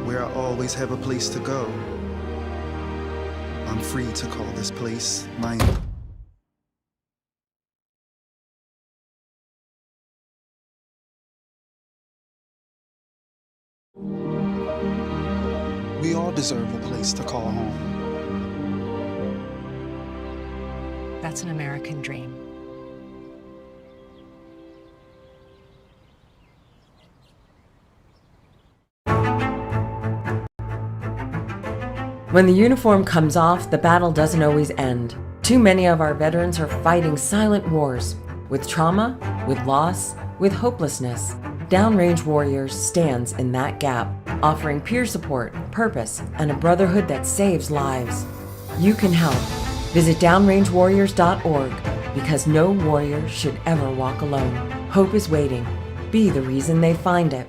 where I always have a place to go. I'm free to call this place my own. We all deserve a place to call home. That's an American dream. When the uniform comes off, the battle doesn't always end. Too many of our veterans are fighting silent wars, with trauma, with loss, with hopelessness. Downrange Warriors stands in that gap, offering peer support, purpose, and a brotherhood that saves lives. You can help. Visit downrangewarriors.org, because no warrior should ever walk alone. Hope is waiting. be the reason they find it.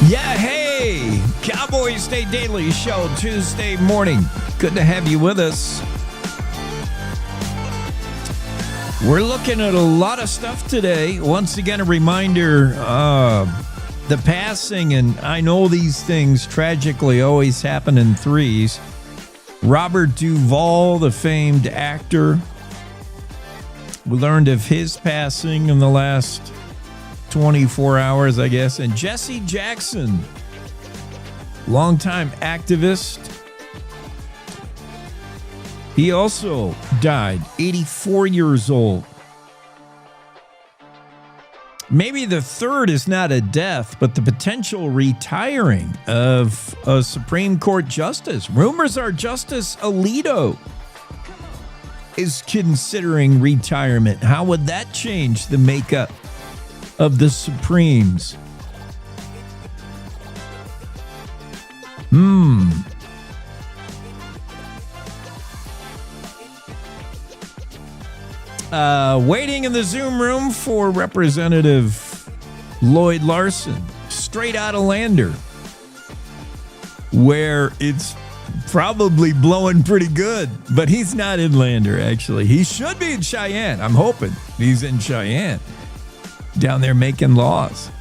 Yeah, hey, Cowboy State Daily Show, Tuesday morning. Good to have you with us. We're looking at a lot of stuff today. Once again, a reminder, the passing, and I know these things tragically always happen in threes. Robert Duvall, the famed actor. We learned of his passing in the last 24 hours, I guess. And Jesse Jackson, longtime activist. He also died, 84 years old. Maybe the third is not a death, but the potential retiring of a Supreme Court justice. Rumors are Justice Alito is considering retirement. How would that change the makeup of the Supremes? Waiting in the Zoom room for Representative Lloyd Larsen, straight out of Lander, where it's probably blowing pretty good, but he's not in Lander, actually. He should be in Cheyenne. I'm hoping he's in Cheyenne, down there making laws.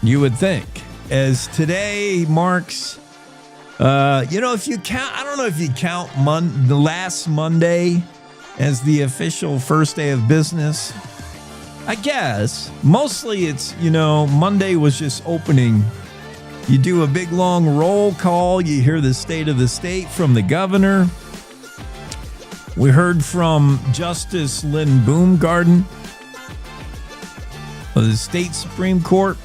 You would think, as today marks, if you count, I don't know if you count the last Monday as the official first day of business. I guess mostly it's, Monday was just opening. You do a big long roll call. You hear the state of the state from the governor. We heard from Justice Lynn Baumgarten of the state Supreme Court.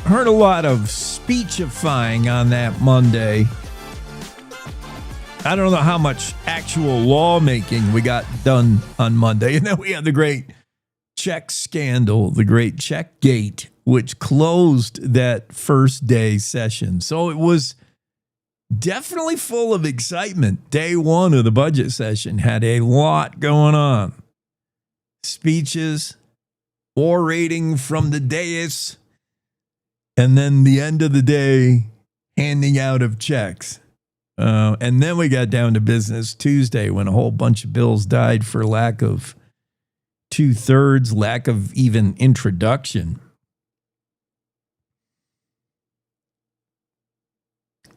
Heard a lot of speechifying on that Monday. I don't know how much actual lawmaking we got done on Monday. And then we had the great check scandal, the great check gate, which closed that first day session. So it was definitely full of excitement. Day one of the budget session had a lot going on. Speeches, orating from the dais, and then the end of the day, handing out of checks. And then we got down to business Tuesday when a whole bunch of bills died for lack of 2/3, lack of even introduction.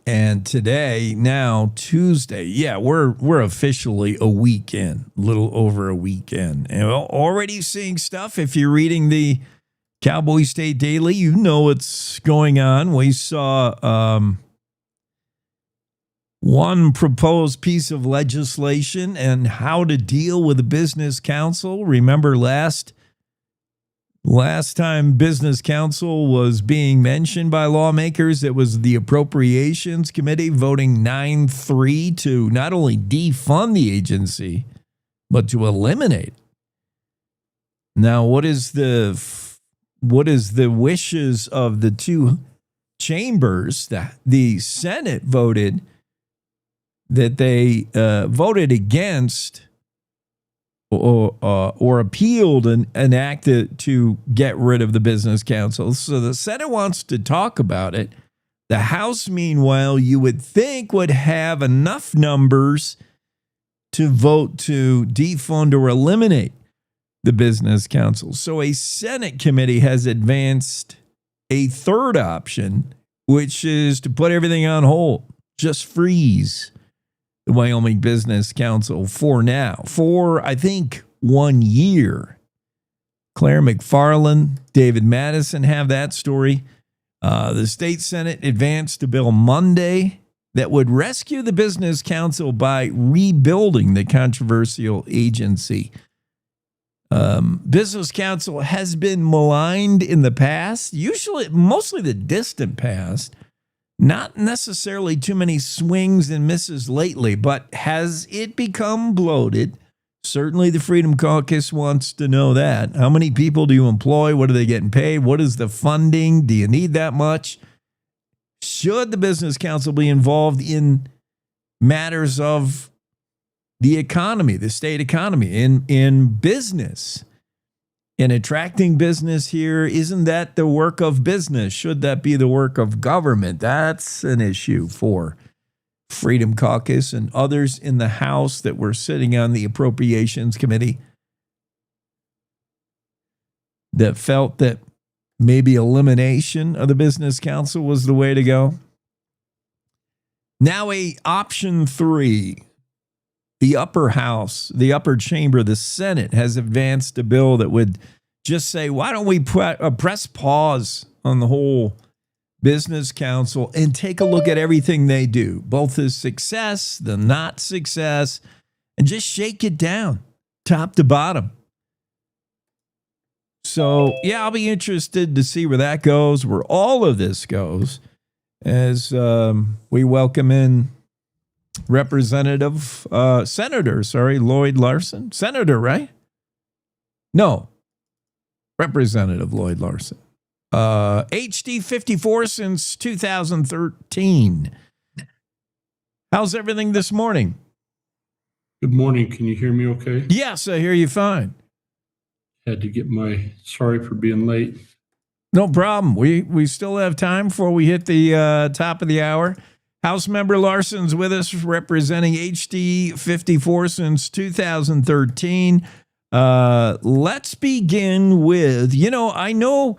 And today, now Tuesday, we're officially a week in, a little over a week in. And already seeing stuff. If you're reading the Cowboy State Daily, you know what's going on. We saw one proposed piece of legislation and how to deal with a business council. Remember last time business council was being mentioned by lawmakers, it was the Appropriations Committee voting 9-3 to not only defund the agency, but to eliminate it. Now, what is the wishes of the two chambers? That the Senate voted that they voted against or appealed and enacted to get rid of the business council. So the Senate wants to talk about it. The House, meanwhile, you would think would have enough numbers to vote to defund or eliminate the business council. So a Senate committee has advanced a third option, which is to put everything on hold, just freeze the Wyoming Business Council for now, for I think 1 year. Claire McFarland, David Madison have that story. The state Senate advanced a bill Monday that would rescue the Business Council by rebuilding the controversial agency. Business Council has been maligned in the past, mostly the distant past. Not necessarily too many swings and misses lately, but has it become bloated, Certainly the Freedom Caucus wants to know that. How many people do you employ? What are they getting paid? What is the funding? Do you need that much? Should the Business Council be involved in matters of the economy, the state economy, in business, in attracting business here? Isn't that the work of business? Should that be the work of government? That's an issue for Freedom Caucus and others in the House that were sitting on the Appropriations Committee that felt that maybe elimination of the Business Council was the way to go. Now option 3, the upper house, the upper chamber, the Senate has advanced a bill that would just say, why don't we press pause on the whole Business Council and take a look at everything they do, both the success, the not success, and just shake it down top to bottom. So, yeah, I'll be interested to see where that goes, where all of this goes, as we welcome in Senator Lloyd Larsen. Senator, right? No, Representative Lloyd Larsen. HD 54 since 2013. How's everything this morning? Good morning. Can you hear me okay? Yes, I hear you fine. Had to get sorry for being late. No problem. We still have time before we hit the top of the hour. House Member Larsen's with us, representing HD 54 since 2013. Let's begin with, I know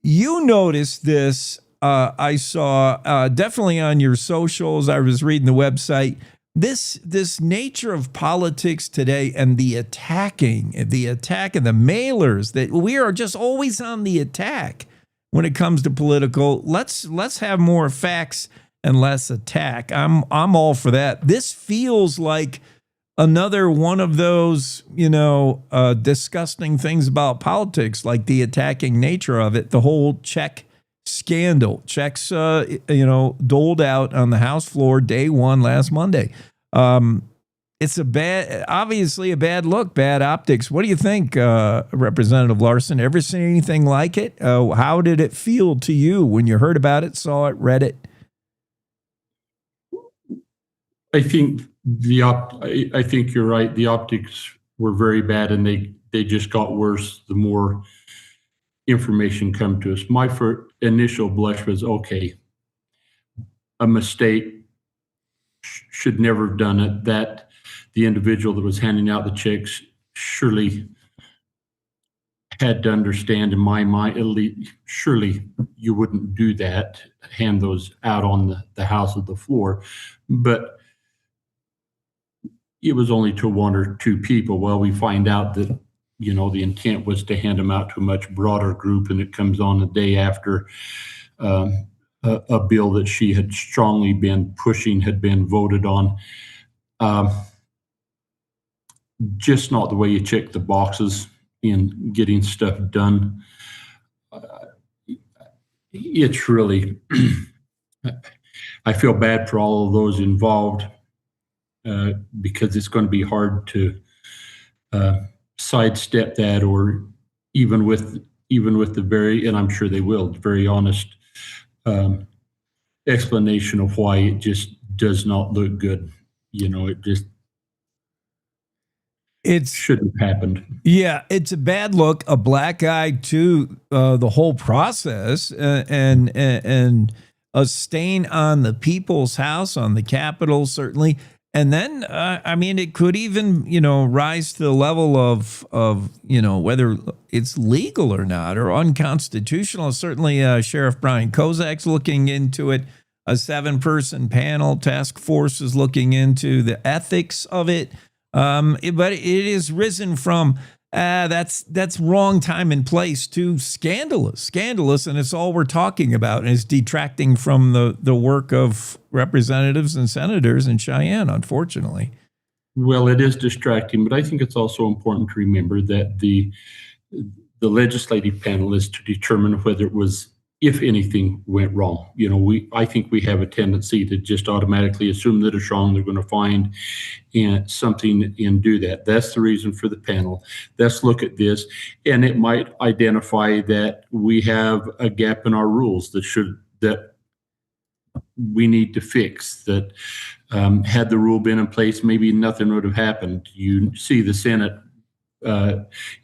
you noticed this. I saw definitely on your socials. I was reading the website. This nature of politics today and the attack and the mailers, that we are just always on the attack when it comes to political. Let's have more facts and less attack. I'm all for that. This feels like another one of those, disgusting things about politics, like the attacking nature of it. The whole check scandal. Checks, doled out on the House floor day one last Monday. It's obviously a bad look, bad optics. What do you think, Representative Larsen? Ever seen anything like it? How did it feel to you when you heard about it, saw it, read it? I think I think you're right. The optics were very bad, and they just got worse the more information come to us. My first initial blush was, okay, a mistake, should never have done it. That the individual that was handing out the checks surely had to understand, in my mind, at least, surely you wouldn't do that, hand those out on the House of the floor. But it was only to one or two people. Well, we find out that, the intent was to hand them out to a much broader group, and it comes on the day after a bill that she had strongly been pushing had been voted on. Just not the way you check the boxes in getting stuff done. It's really, I feel bad for all of those involved, because it's going to be hard to sidestep that, or even with the very, and I'm sure they will, very honest explanation of why it just does not look good. It shouldn't have happened. Yeah, it's a bad look, a black eye to the whole process, and a stain on the People's House, on the Capitol, certainly. And then, it could even, rise to the level of whether it's legal or not, or unconstitutional. Certainly, Sheriff Brian Kozak's looking into it. A 7-person panel task force is looking into the ethics of it. But it is risen from that's wrong time and place to scandalous, and it's all we're talking about, and it's detracting from the work of representatives and senators in Cheyenne, unfortunately. Well, it is distracting, but I think it's also important to remember that the legislative panel is to determine whether it was if anything went wrong. I think we have a tendency to just automatically assume that it's wrong. They're going to find something and do that. That's the reason for the panel. Let's look at this, and it might identify that we have a gap in our rules that we need to fix. That had the rule been in place, maybe nothing would have happened. You see the Senate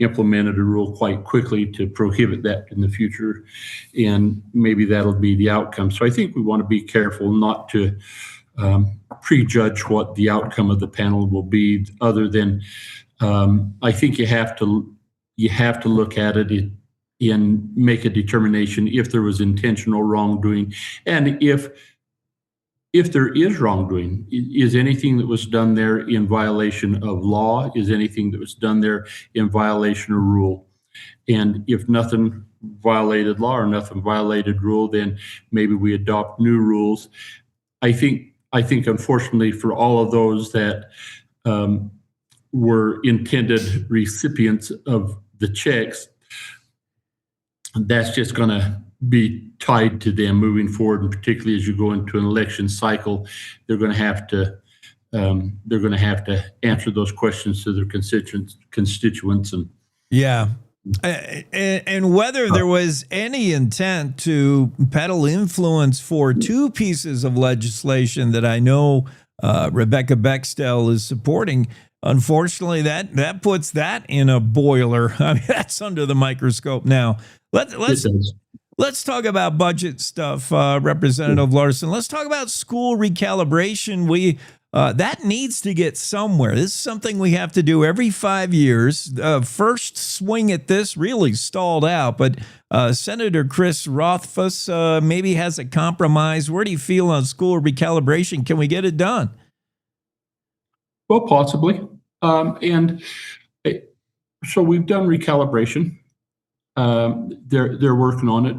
implemented a rule quite quickly to prohibit that in the future, and maybe that'll be the outcome. So I think we want to be careful not to prejudge what the outcome of the panel will be, other than I think you have to look at it and make a determination if there was intentional wrongdoing, and if there is wrongdoing, is anything that was done there in violation of law? Is anything that was done there in violation of rule? And if nothing violated law or nothing violated rule, then maybe we adopt new rules. I think unfortunately for all of those that were intended recipients of the checks, that's just going to be tied to them moving forward, and particularly as you go into an election cycle, they're going to have to answer those questions to their constituents. And yeah, and whether there was any intent to peddle influence for two pieces of legislation that I know Rebecca Bextel is supporting. Unfortunately, that puts that in a boiler. I mean, that's under the microscope now. Let's talk about budget stuff, Representative Larsen. Let's talk about school recalibration. That needs to get somewhere. This is something we have to do every 5 years. First swing at this really stalled out, but Senator Chris Rothfuss maybe has a compromise. Where do you feel on school recalibration? Can we get it done? Well, possibly. And so we've done recalibration. They're working on it.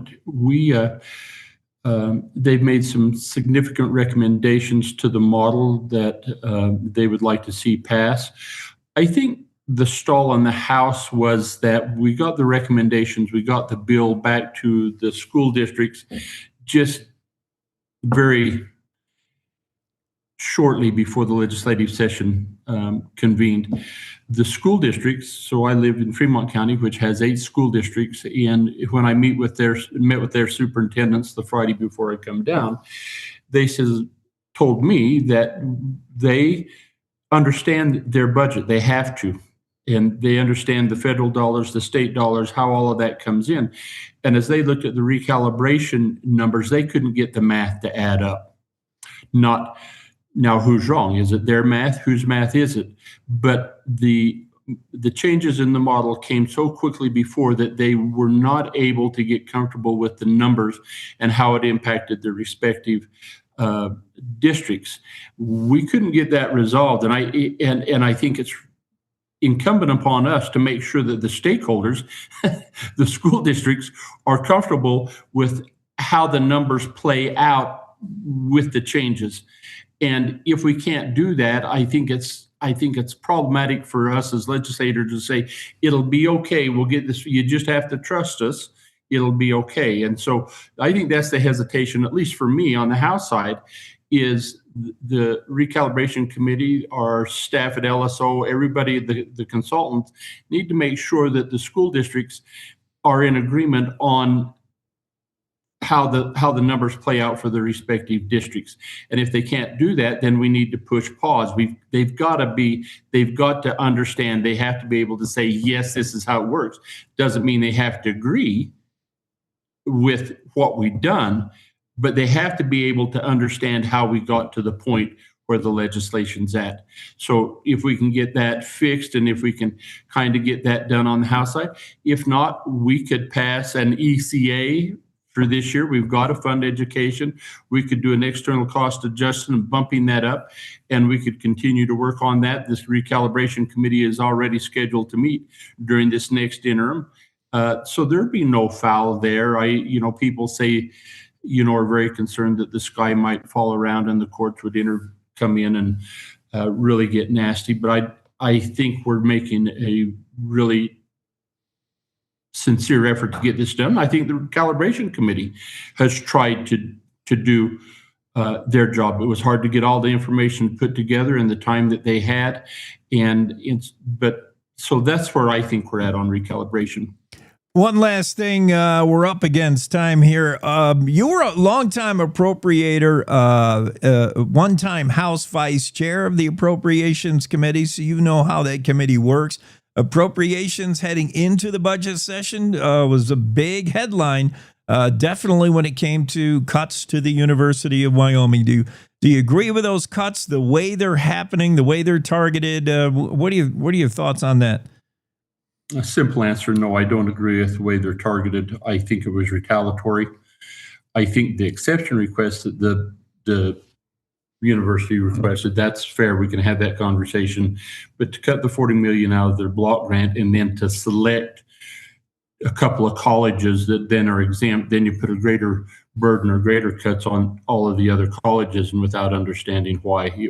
They've made some significant recommendations to the model that they would like to see pass. I think the stall on the House was that we got the recommendations, we got the bill back to the school districts just very shortly before the legislative session convened. The school districts, so I live in Fremont County, which has 8 school districts, and when I met with their superintendents the Friday before I come down, they told me that they understand their budget. They have to, and they understand the federal dollars, the state dollars, how all of that comes in. And as they looked at the recalibration numbers, they couldn't get the math to add up. Not now, who's wrong? Is it their math? Whose math is it? But the changes in the model came so quickly before that they were not able to get comfortable with the numbers and how it impacted their respective districts. We couldn't get that resolved, and I think it's incumbent upon us to make sure that the stakeholders, the school districts, are comfortable with how the numbers play out with the changes. And if we can't do that, I think it's problematic for us as legislators to say, it'll be okay, we'll get this, you just have to trust us, it'll be okay. And so I think that's the hesitation, at least for me on the House side, is the recalibration committee, our staff at LSO, everybody, the consultants need to make sure that the school districts are in agreement on how the numbers play out for the respective districts. And if they can't do that, then we need to push pause. They've got to understand, they have to be able to say, yes, this is how it works. Doesn't mean they have to agree with what we've done, but they have to be able to understand how we got to the point where the legislation's at. So if we can get that fixed, and if we can kind of get that done on the House side, if not, we could pass an ECA for this year. We've got to fund education. We could do an external cost adjustment, bumping that up, and we could continue to work on that. This recalibration committee is already scheduled to meet during this next interim. So there'd be no foul there. People say, are very concerned that the sky might fall around and the courts would come in and really get nasty. But I think we're making a really sincere effort to get this done. I think the calibration committee has tried to do their job. It was hard to get all the information put together in the time that they had, so that's where I think we're at on recalibration. One last thing, we're up against time here. You were a longtime appropriator, one-time House Vice Chair of the Appropriations Committee, so you know how that committee works. Appropriations heading into the budget session was a big headline, definitely when it came to cuts to the University of Wyoming. Do you agree with those cuts, the way they're happening, the way they're targeted? What are your thoughts on that? A simple answer, no, I don't agree with the way they're targeted. I think it was retaliatory. I think the exception request that the university requested, that's fair. We can have that conversation. But to cut the $40 million out of their block grant and then to select a couple of colleges that then are exempt, then you put a greater burden or greater cuts on all of the other colleges, and without understanding why.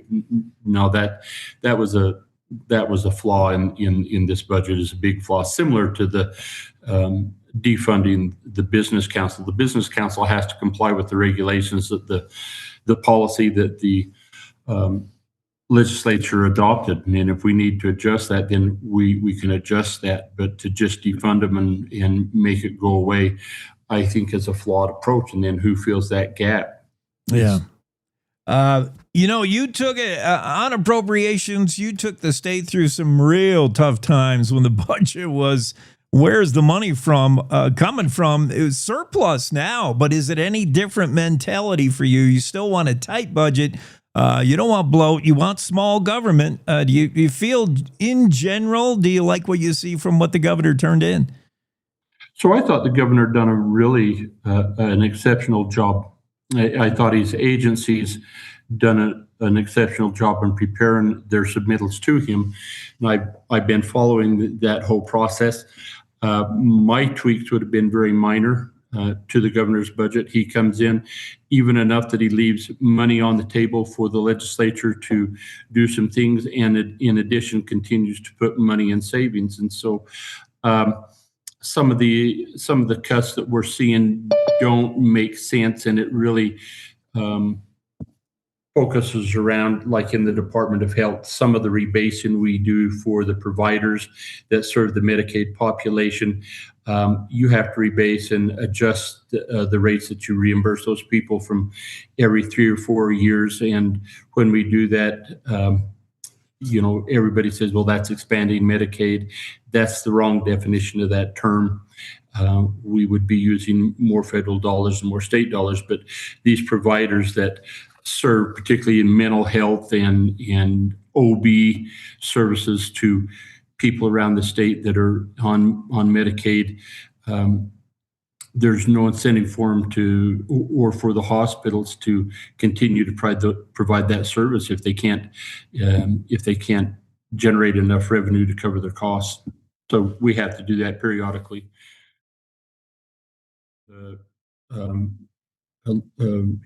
No, that was a flaw in this budget, is a big flaw, similar to the defunding the business council. The business council has to comply with the regulations that the policy that the legislature adopted. And if we need to adjust that, then we can adjust that. But to just defund them and make it go away, I think is a flawed approach. And then who fills that gap? Yeah. You took it on appropriations. You took the state through some real tough times when the budget was, where's the money coming from? It was surplus now, but is it any different mentality for you? You still want a tight budget. You don't want bloat. You want small government. Do you feel, in general, do you like what you see from what the governor turned in? So I thought the governor done a really an exceptional job. I thought his agencies done an exceptional job in preparing their submittals to him. And I've been following that whole process. My tweaks would have been very minor to the governor's budget. He comes in even enough that he leaves money on the table for the legislature to do some things, and in addition continues to put money in savings. And so some of the cuts that we're seeing don't make sense, and it really focuses around, like in the Department of Health, some of the rebasing we do for the providers that serve the Medicaid population. You have to rebase and adjust the rates that you reimburse those people from every 3 or 4 years. And when we do that, everybody says, well, that's expanding Medicaid. That's the wrong definition of that term. We would be using more federal dollars and more state dollars, but these providers that serve particularly in mental health and OB services to people around the state that are on Medicaid, there's no incentive for them to, or for the hospitals to continue to provide that service if they can't generate enough revenue to cover their costs. So we have to do that periodically.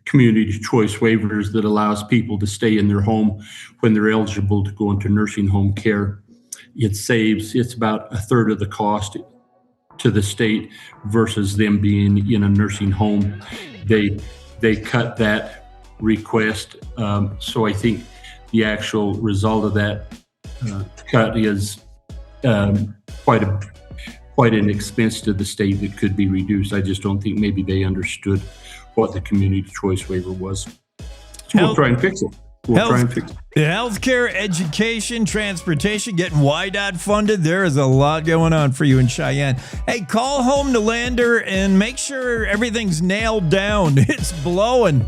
Community choice waivers that allows people to stay in their home when they're eligible to go into nursing home care. It's about a third of the cost to the state versus them being in a nursing home. They cut that request. So I think the actual result of that cut is quite an expense to the state that could be reduced. I just don't think maybe they understood what the community choice waiver was. So we'll try and fix it. Healthcare, education, transportation, getting YDOT funded. There is a lot going on for you in Cheyenne. Hey, call home to Lander and make sure everything's nailed down. It's blowing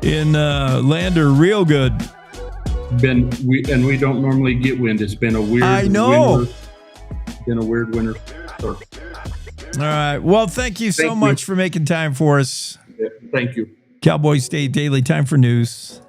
in Lander real good. We don't normally get wind. It's been a weird winter. It's been a weird winter. All right. Well, thank you so much for making time for us. Yeah, thank you. Cowboy State Daily, time for news.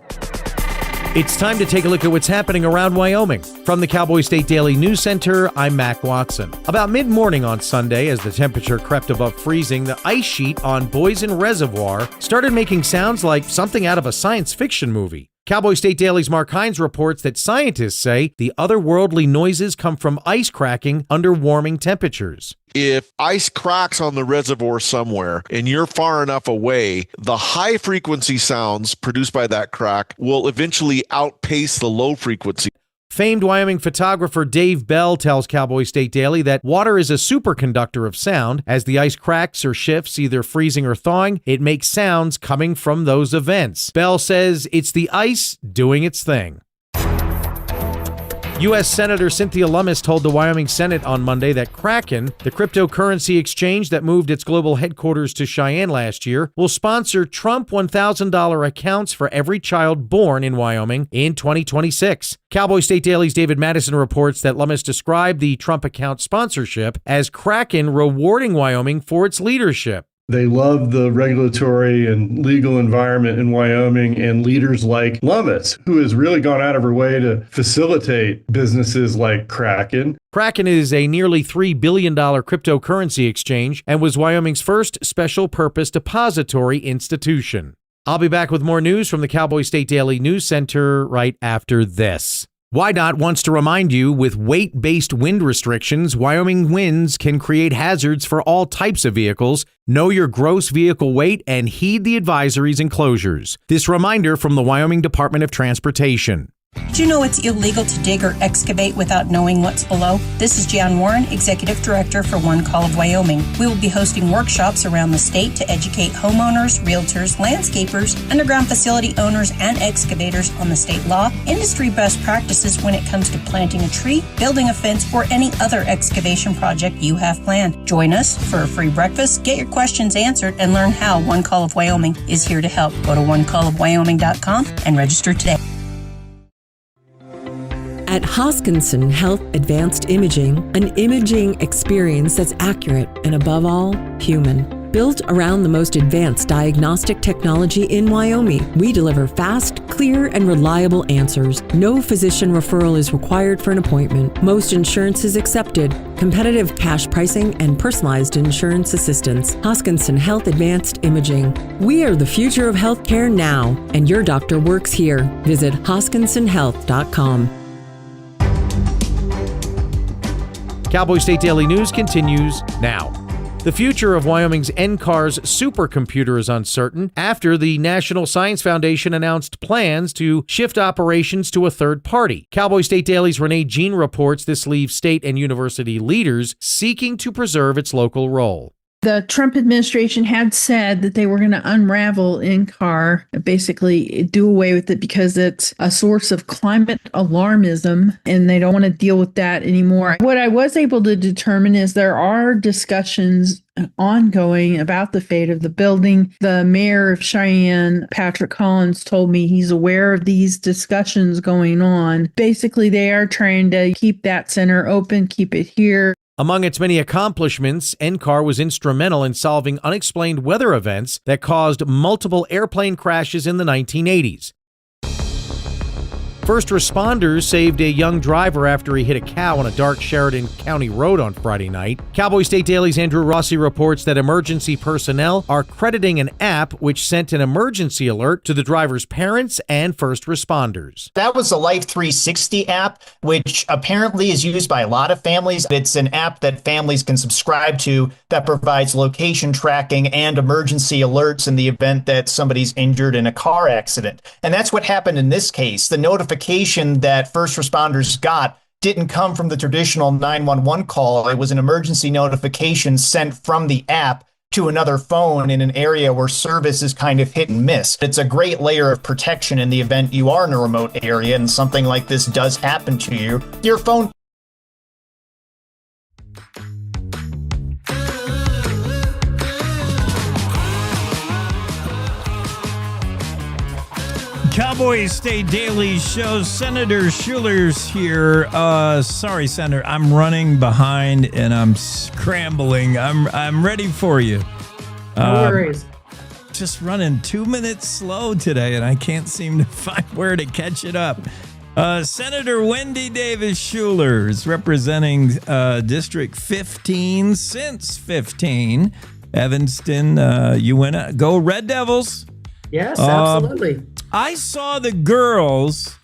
It's time to take a look at what's happening around Wyoming. From the Cowboy State Daily News Center, I'm Mac Watson. About mid-morning on Sunday, as the temperature crept above freezing, the ice sheet on Boysen Reservoir started making sounds like something out of a science fiction movie. Cowboy State Daily's Mark Hines reports that scientists say the otherworldly noises come from ice cracking under warming temperatures. If ice cracks on the reservoir somewhere and you're far enough away, the high frequency sounds produced by that crack will eventually outpace the low frequency. Famed Wyoming photographer Dave Bell tells Cowboy State Daily that water is a superconductor of sound. As the ice cracks or shifts, either freezing or thawing, it makes sounds coming from those events. Bell says it's the ice doing its thing. U.S. Senator Cynthia Lummis told the Wyoming Senate on Monday that Kraken, the cryptocurrency exchange that moved its global headquarters to Cheyenne last year, will sponsor Trump $1,000 accounts for every child born in Wyoming in 2026. Cowboy State Daily's David Madison reports that Lummis described the Trump account sponsorship as Kraken rewarding Wyoming for its leadership. They love the regulatory and legal environment in Wyoming and leaders like Lummis, who has really gone out of her way to facilitate businesses like Kraken. Kraken is a nearly $3 billion cryptocurrency exchange and was Wyoming's first special purpose depository institution. I'll be back with more news from the Cowboy State Daily News Center right after this. WYDOT wants to remind you, with weight-based wind restrictions, Wyoming winds can create hazards for all types of vehicles. Know your gross vehicle weight and heed the advisories and closures. This reminder from the Wyoming Department of Transportation. Do you know it's illegal to dig or excavate without knowing what's below? This is Jan Warren, Executive Director for One Call of Wyoming. We will be hosting workshops around the state to educate homeowners, realtors, landscapers, underground facility owners, and excavators on the state law, industry best practices when it comes to planting a tree, building a fence, or any other excavation project you have planned. Join us for a free breakfast, get your questions answered, and learn how One Call of Wyoming is here to help. Go to onecallofwyoming.com and register today. At Hoskinson Health Advanced Imaging, an imaging experience that's accurate and, above all, human. Built around the most advanced diagnostic technology in Wyoming, we deliver fast, clear, and reliable answers. No physician referral is required for an appointment. Most insurance is accepted. Competitive cash pricing and personalized insurance assistance. Hoskinson Health Advanced Imaging. We are the future of healthcare now, and your doctor works here. Visit hoskinsonhealth.com. Cowboy State Daily News continues now. The future of Wyoming's NCAR's supercomputer is uncertain after the National Science Foundation announced plans to shift operations to a third party. Cowboy State Daily's Renee Jean reports this leaves state and university leaders seeking to preserve its local role. The Trump administration had said that they were going to unravel NCAR, basically do away with it because it's a source of climate alarmism and they don't want to deal with that anymore. What I was able to determine is there are discussions ongoing about the fate of the building. The mayor of Cheyenne, Patrick Collins, told me he's aware of these discussions going on. Basically, they are trying to keep that center open, keep it here. Among its many accomplishments, NCAR was instrumental in solving unexplained weather events that caused multiple airplane crashes in the 1980s. First responders saved a young driver after he hit a cow on a dark Sheridan County road on Friday night. Cowboy State Daily's Andrew Rossi reports that emergency personnel are crediting an app which sent an emergency alert to the driver's parents and first responders. That was the Life 360 app, which apparently is used by a lot of families. It's an app that families can subscribe to that provides location tracking and emergency alerts in the event that somebody's injured in a car accident. And that's what happened in this case. The notification that first responders got didn't come from the traditional 911 call. It was an emergency notification sent from the app to another phone in an area where service is kind of hit and miss. It's a great layer of protection in the event you are in a remote area and something like this does happen to you. Your phone. Cowboy State Daily Show. Senator Schuler's here. Sorry, Senator, I'm running behind and I'm scrambling. I'm ready for you. No worries. Just running 2 minutes slow today, and I can't seem to find where to catch it up. Senator Wendy Davis Schuler is representing District 15 since 15. Evanston, you win. Go Red Devils. Yes, absolutely. I saw the girls.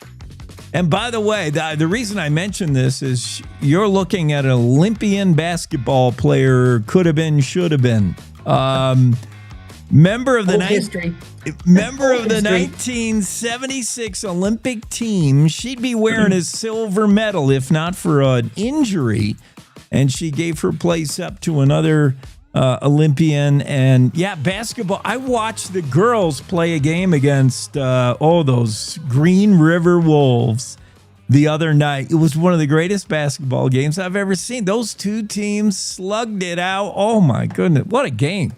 And by the way, the reason I mention this is you're looking at an Olympian basketball player, could have been, should have been. Member of the 1976 Olympic team. She'd be wearing a silver medal if not for an injury. And she gave her place up to another Olympian. And yeah, basketball. I watched the girls play a game against those Green River Wolves the other night. It was one of the greatest basketball games I've ever seen. Those two teams slugged it out. Oh my goodness, what a game.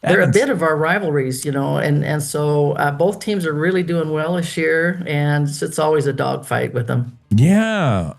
They're a bit of our rivalries, and so both teams are really doing well this year, and it's always a dogfight with them. Yeah.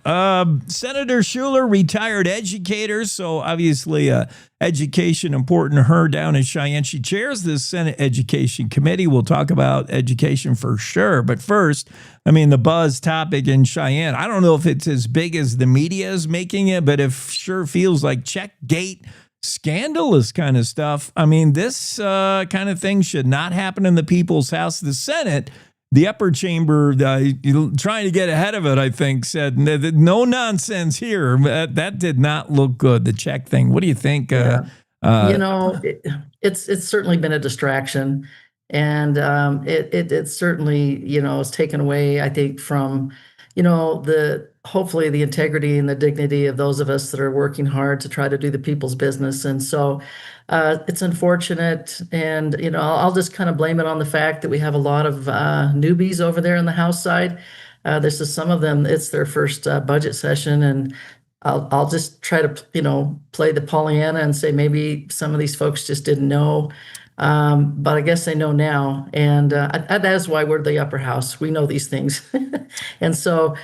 Senator Schuler, retired educator, so obviously education important to her down in Cheyenne. She chairs the Senate Education Committee. We'll talk about education for sure. But first, the buzz topic in Cheyenne, I don't know if it's as big as the media is making it, but it sure feels like Checkgate, scandalous kind of stuff. This kind of thing should not happen in the people's house. The Senate, the upper chamber, trying to get ahead of it, I think, said no nonsense here. That did not look good, the check thing. What do you think? It's certainly been a distraction, and it certainly, is taken away, I think, from, hopefully the integrity and the dignity of those of us that are working hard to try to do the people's business. And so it's unfortunate. And, I'll just kind of blame it on the fact that we have a lot of newbies over there on the House side. This is some of them, it's their first budget session. And I'll just try to, play the Pollyanna and say maybe some of these folks just didn't know. But I guess they know now, and that is why we're the upper house. We know these things, and so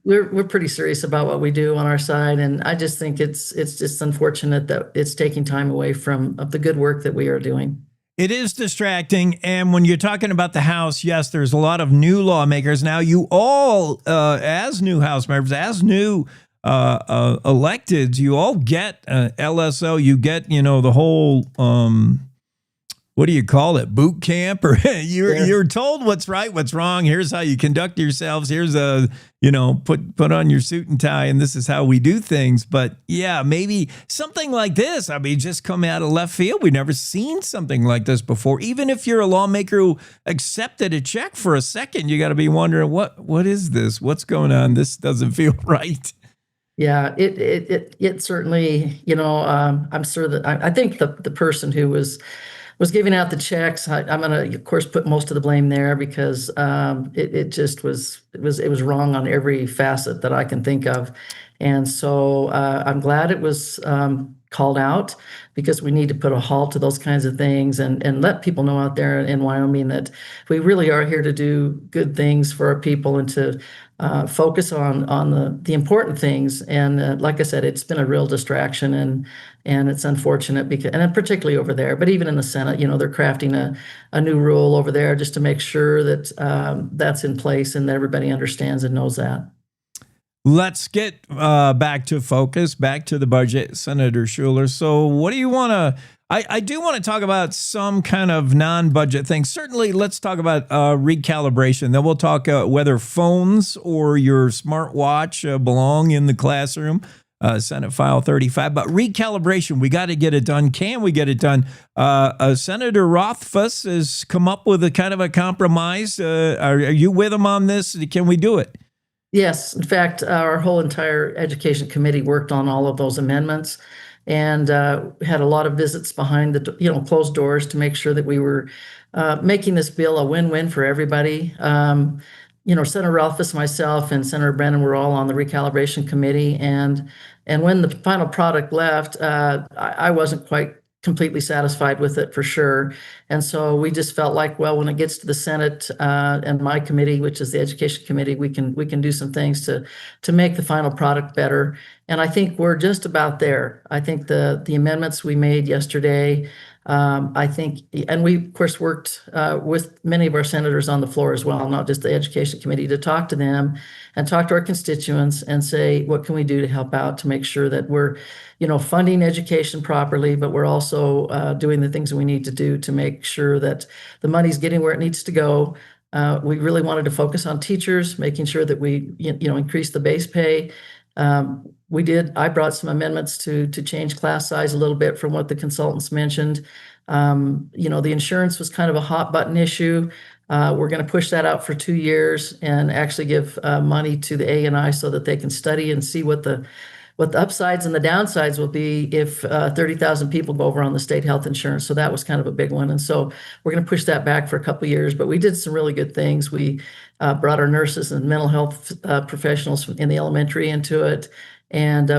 we're pretty serious about what we do on our side. And I just think it's just unfortunate that it's taking time away from the good work that we are doing. It is distracting, and when you're talking about the House, yes, there's a lot of new lawmakers now. You all, as new House members, as new electeds, you all get LSO. You get the whole. What do you call it? Boot camp, or you're told what's right, what's wrong. Here's how you conduct yourselves. Here's put on your suit and tie, and this is how we do things. But yeah, maybe something like this. Just come out of left field. We've never seen something like this before. Even if you're a lawmaker who accepted a check for a second, you got to be wondering what is this? What's going on? This doesn't feel right. Yeah, it certainly. I'm sure that I think the person who was giving out the checks. I'm going to, of course, put most of the blame there because it just was wrong on every facet that I can think of. And so I'm glad it was called out, because we need to put a halt to those kinds of things and let people know out there in Wyoming that we really are here to do good things for our people and to focus on the important things. And like I said, it's been a real distraction, and it's unfortunate because, and particularly over there, but even in the Senate, they're crafting a new rule over there just to make sure that that's in place and that everybody understands and knows that. Let's get back to focus, back to the budget, Senator Schuler. So what do you want to, I do want to talk about some kind of non-budget things. Certainly, let's talk about recalibration. Then we'll talk whether phones or your smartwatch belong in the classroom, Senate File 35. But recalibration, we got to get it done. Can we get it done? Senator Rothfuss has come up with a kind of a compromise. Are you with him on this? Can we do it? Yes. In fact, our whole entire education committee worked on all of those amendments and had a lot of visits behind the closed doors to make sure that we were making this bill a win-win for everybody. Senator Rothfuss, myself, and Senator Brennan were all on the recalibration committee. And when the final product left, I wasn't quite completely satisfied with it for sure. And so we just felt like, well, when it gets to the Senate and my committee, which is the Education Committee, we can do some things to make the final product better. And I think we're just about there. I think the amendments we made yesterday, I think, and we of course worked with many of our senators on the floor as well, not just the Education Committee, to talk to them and talk to our constituents and say, what can we do to help out to make sure that we're funding education properly, but we're also doing the things that we need to do to make sure that the money's getting where it needs to go. We really wanted to focus on teachers, making sure that we, increase the base pay. I brought some amendments to change class size a little bit from what the consultants mentioned. The insurance was kind of a hot button issue. We're going to push that out for 2 years and actually give money to the A&I so that they can study and see what the upsides and the downsides will be if 30,000 people go over on the state health insurance. So that was kind of a big one. And so we're going to push that back for a couple of years. But we did some really good things. We brought our nurses and mental health professionals in the elementary into it. And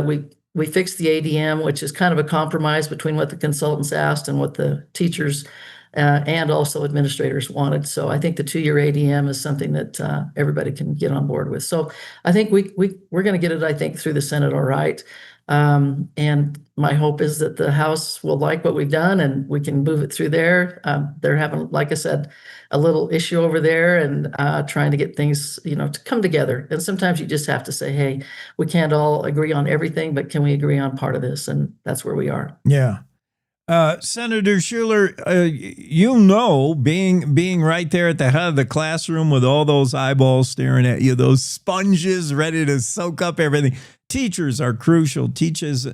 we fixed the ADM, which is kind of a compromise between what the consultants asked and what the teachers and also administrators wanted. So I think the 2-year ADM is something that everybody can get on board with. So I think we're going to get it, I think, through the Senate all right. And my hope is that the House will like what we've done and we can move it through there. They're having, like I said, a little issue over there and trying to get things, to come together. And sometimes you just have to say, hey, we can't all agree on everything, but can we agree on part of this? And that's where we are. Yeah. Senator Schuler, being right there at the head of the classroom with all those eyeballs staring at you, those sponges ready to soak up everything. Teachers are crucial. Teachers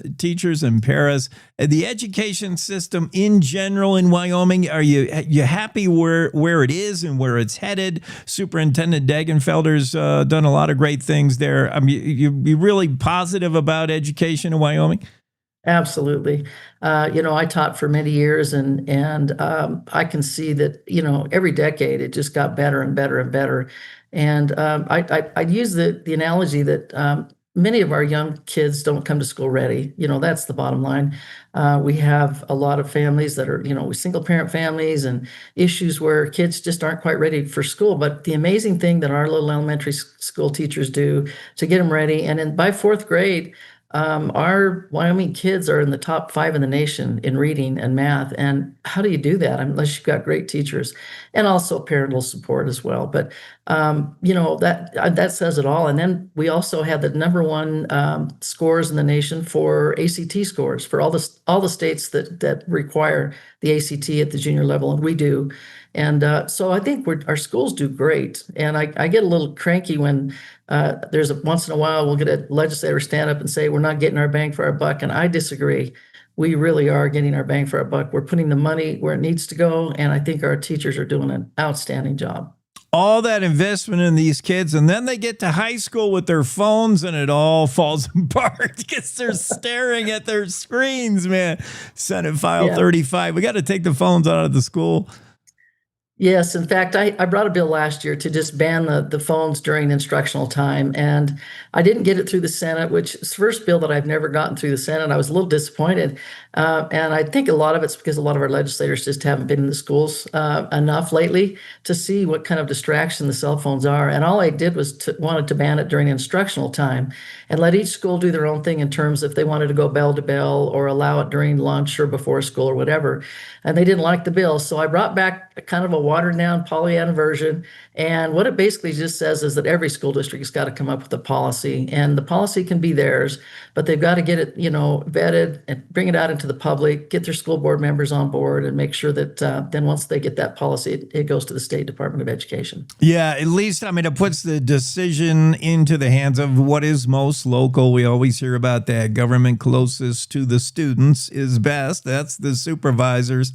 and paras. The education system in general in Wyoming, are you happy where it is and where it's headed? Superintendent Dagenfelder's done a lot of great things there. I mean, you really positive about education in Wyoming? Absolutely. I taught for many years and I can see that, every decade it just got better and better and better. And I use the analogy that many of our young kids don't come to school ready. That's the bottom line. We have a lot of families that are, single parent families and issues where kids just aren't quite ready for school. But the amazing thing that our little elementary school teachers do to get them ready, and then by 4th grade, our Wyoming kids are in the top 5 in the nation in reading and math. And how do you do that unless you've got great teachers and also parental support as well? But, that says it all. And then we also have the #1 scores in the nation for ACT scores for all the states that require the ACT at the junior level, and we do. And so I think our schools do great. And I get a little cranky when there's once in a while we'll get a legislator stand up and say, we're not getting our bang for our buck. And I disagree. We really are getting our bang for our buck. We're putting the money where it needs to go. And I think our teachers are doing an outstanding job. All that investment in these kids, and then they get to high school with their phones and it all falls apart because they're staring at their screens, man. Senate File 35. We got to take the phones out of the school. Yes. In fact, I brought a bill last year to just ban the phones during instructional time. And I didn't get it through the Senate, which is the first bill that I've never gotten through the Senate. I was a little disappointed. And I think a lot of it's because a lot of our legislators just haven't been in the schools enough lately to see what kind of distraction the cell phones are. And all I did was wanted to ban it during instructional time and let each school do their own thing in terms if they wanted to go bell to bell or allow it during lunch or before school or whatever. And they didn't like the bill. So I brought back a kind of a watered down Pollyanna version. And what it basically just says is that every school district has got to come up with a policy, and the policy can be theirs, but they've got to get it, vetted and bring it out into the public, get their school board members on board, and make sure that then once they get that policy, it goes to the State Department of Education. Yeah, at least, it puts the decision into the hands of what is most local. We always hear about that. Government closest to the students is best. That's the supervisors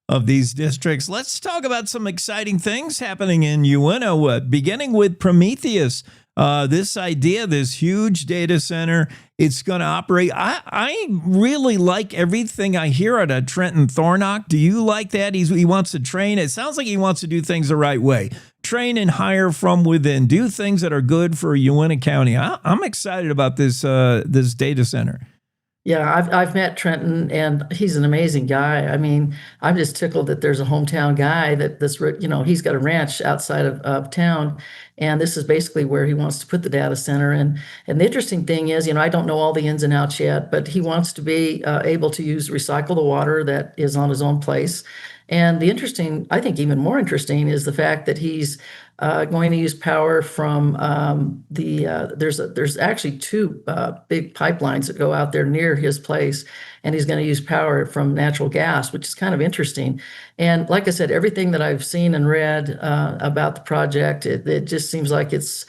of these districts. Let's talk about some exciting things happening in Uinta, beginning with Prometheus. This idea, this huge data center, it's going to operate. I really like everything I hear out of Trenton Thornock. Do you like that? He wants to train. It sounds like he wants to do things the right way. Train and hire from within. Do things that are good for Uinta County. I'm excited about this data center. Yeah, I've met Trenton, and he's an amazing guy. I'm just tickled that there's a hometown guy he's got a ranch outside of town, and this is basically where he wants to put the data center. And the interesting thing is, I don't know all the ins and outs yet, but he wants to be able to recycle the water that is on his own place. And I think even more interesting is the fact that he's going to use power from there's actually two big pipelines that go out there near his place, and he's going to use power from natural gas, which is kind of interesting. And like I said, everything that I've seen and read about the project, it just seems like it's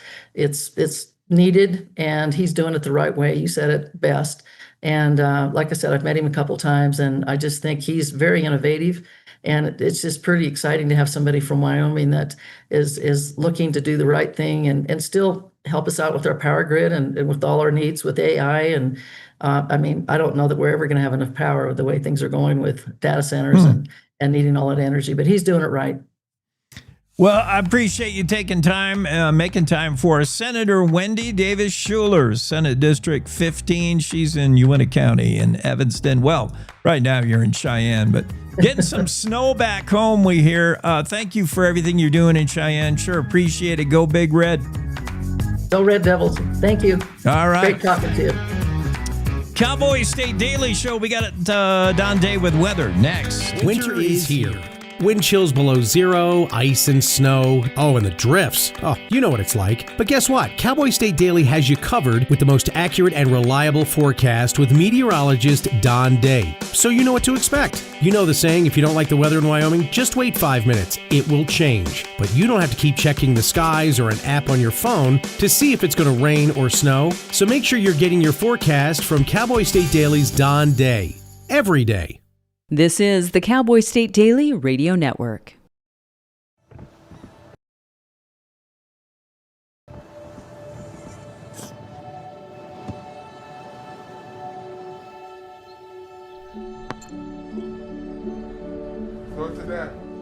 needed, and he's doing it the right way. You said it best. And like I said, I've met him a couple times, and I just think he's very innovative. And it's just pretty exciting to have somebody from Wyoming that is looking to do the right thing and still help us out with our power grid and with all our needs with AI. And I mean, I don't know that we're ever going to have enough power with the way things are going with data centers and needing all that energy, but he's doing it right. Well, I appreciate you taking time, making time for us. Senator Wendy Davis Schuler, Senate District 15. She's in Uintah County in Evanston. Well, right now you're in Cheyenne, but getting some snow back home, we hear. Thank you for everything you're doing in Cheyenne. Sure appreciate it. Go Big Red. Go Red Devils. Thank you. All right. Great talking to you. Cowboy State Daily Show. We got Don Day with weather next. Winter is here. Wind chills below zero, ice and snow. Oh, and the drifts. Oh, you know what it's like. But guess what? Cowboy State Daily has you covered with the most accurate and reliable forecast with meteorologist Don Day. So you know what to expect. You know the saying, if you don't like the weather in Wyoming, just wait 5 minutes. It will change. But you don't have to keep checking the skies or an app on your phone to see if it's going to rain or snow. So make sure you're getting your forecast from Cowboy State Daily's Don Day. Every day. This is the Cowboy State Daily Radio Network.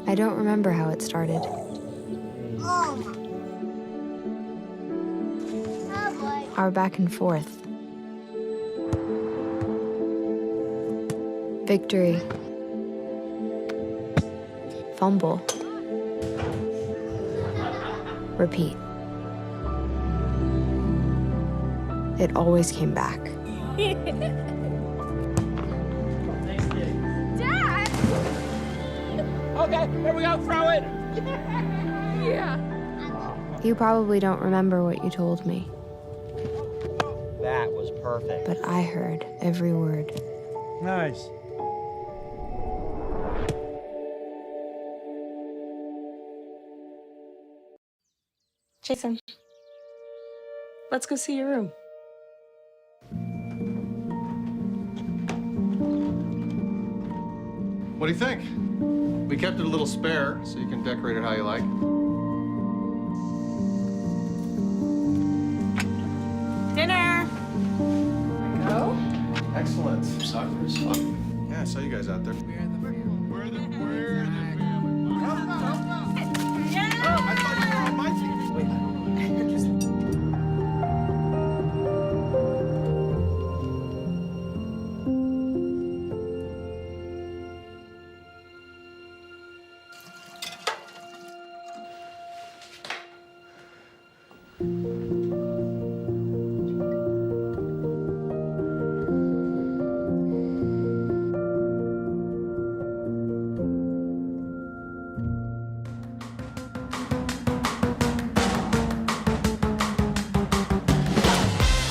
I don't remember how it started. Our back and forth. Victory. Fumble. Repeat. It always came back. Dad! Okay, here we go, throw it! Yeah. You probably don't remember what you told me. That was perfect. But I heard every word. Nice. Jason, let's go see your room. What do you think? We kept it a little spare, so you can decorate it how you like. Dinner! Go? Excellent. Soccer is fun. Yeah, I saw you guys out there. We're the family. Yeah! Oh, I thought you were on my team.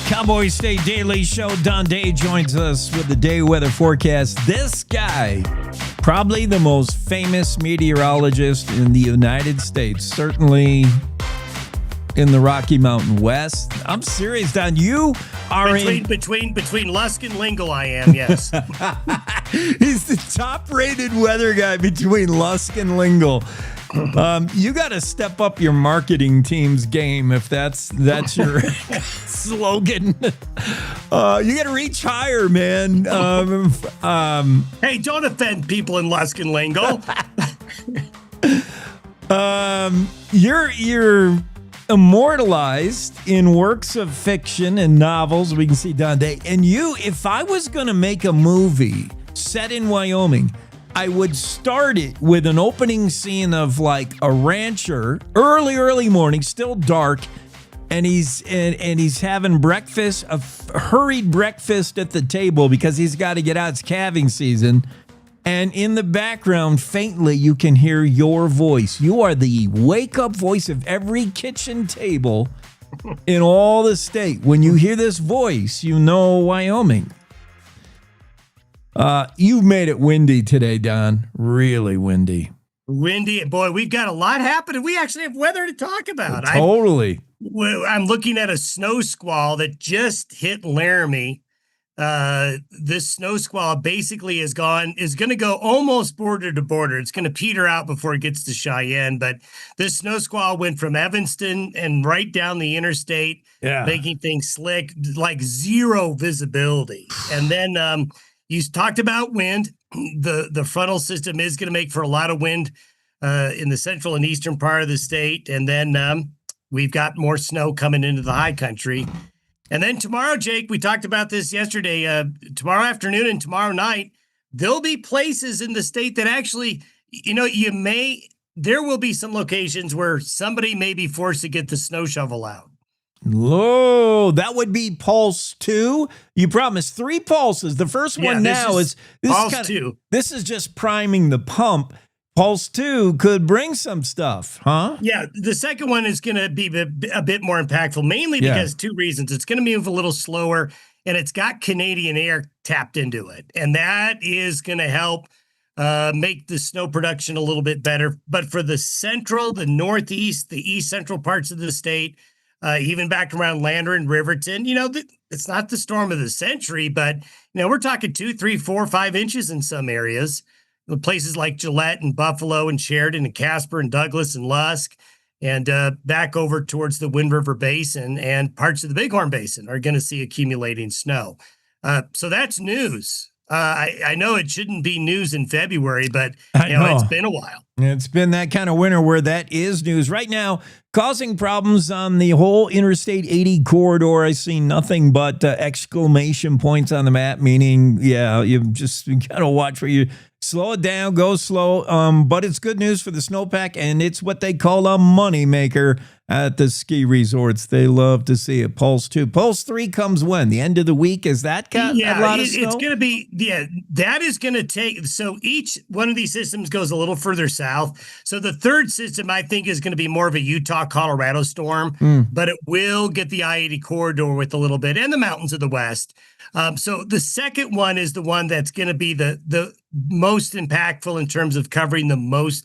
Cowboy State Daily Show. Don Day joins us with the day weather forecast. This guy, probably the most famous meteorologist in the United States, certainly in the Rocky Mountain West. I'm serious, Don. You are between Lusk and Lingle. I am, yes. He's the top-rated weather guy between Lusk and Lingle. You got to step up your marketing team's game if that's your slogan. You got to reach higher, man. Hey, don't offend people in Lusk and Lingle. You're immortalized in works of fiction and novels. We can see Don Day. And if I was going to make a movie set in Wyoming, I would start it with an opening scene of like a rancher, early morning, still dark, and he's having breakfast, a hurried breakfast at the table because he's got to get out. It's calving season, And in the background, faintly, you can hear your voice. You are the wake-up voice of every kitchen table in all the state. When you hear this voice, you know Wyoming. You made it windy today, Don. Really windy. Windy. Boy, we've got a lot happening. We actually have weather to talk about. Totally. I'm looking at a snow squall that just hit Laramie. This snow squall basically is going to go almost border to border. It's going to peter out before it gets to Cheyenne, but this snow squall went from Evanston and right down the interstate, making things slick, like zero visibility. And then you talked about wind. The frontal system is going to make for a lot of wind in the central and eastern part of the state. And then we've got more snow coming into the high country. And then tomorrow, Jake, we talked about this yesterday, tomorrow afternoon and tomorrow night, there'll be places in the state that actually, there will be some locations where somebody may be forced to get the snow shovel out. Whoa, that would be Pulse 2. You promised 3 pulses. The first one now is Pulse 2. This is just priming the pump. Pulse 2 could bring some stuff, huh? Yeah, the second one is going to be a bit more impactful, mainly because 2 reasons. It's going to move a little slower, and it's got Canadian air tapped into it. And that is going to help make the snow production a little bit better. But for the central, the northeast, the east central parts of the state, even back around Lander and Riverton, it's not the storm of the century, but, we're talking 2, 3, 4, 5 inches in some areas. Places like Gillette and Buffalo and Sheridan and Casper and Douglas and Lusk and back over towards the Wind River Basin and parts of the Bighorn Basin are going to see accumulating snow. So that's news. I know it shouldn't be news in February, but it's been a while. It's been that kind of winter where that is news. Right now, causing problems on the whole Interstate 80 corridor. I see nothing but exclamation points on the map, meaning, you got to watch where you slow it down, go slow. But it's good news for the snowpack, and it's what they call a money maker at the ski resorts. They love to see it. Pulse 2. Pulse 3 comes when? The end of the week? Is that got a lot of snow? It's going to be, that is going to take, so each one of these systems goes a little further south. So the third system, I think, is going to be more of a Utah-Colorado storm, but it will get the I-80 corridor with a little bit and the mountains of the west. So the second one is the one that's going to be the most impactful in terms of covering the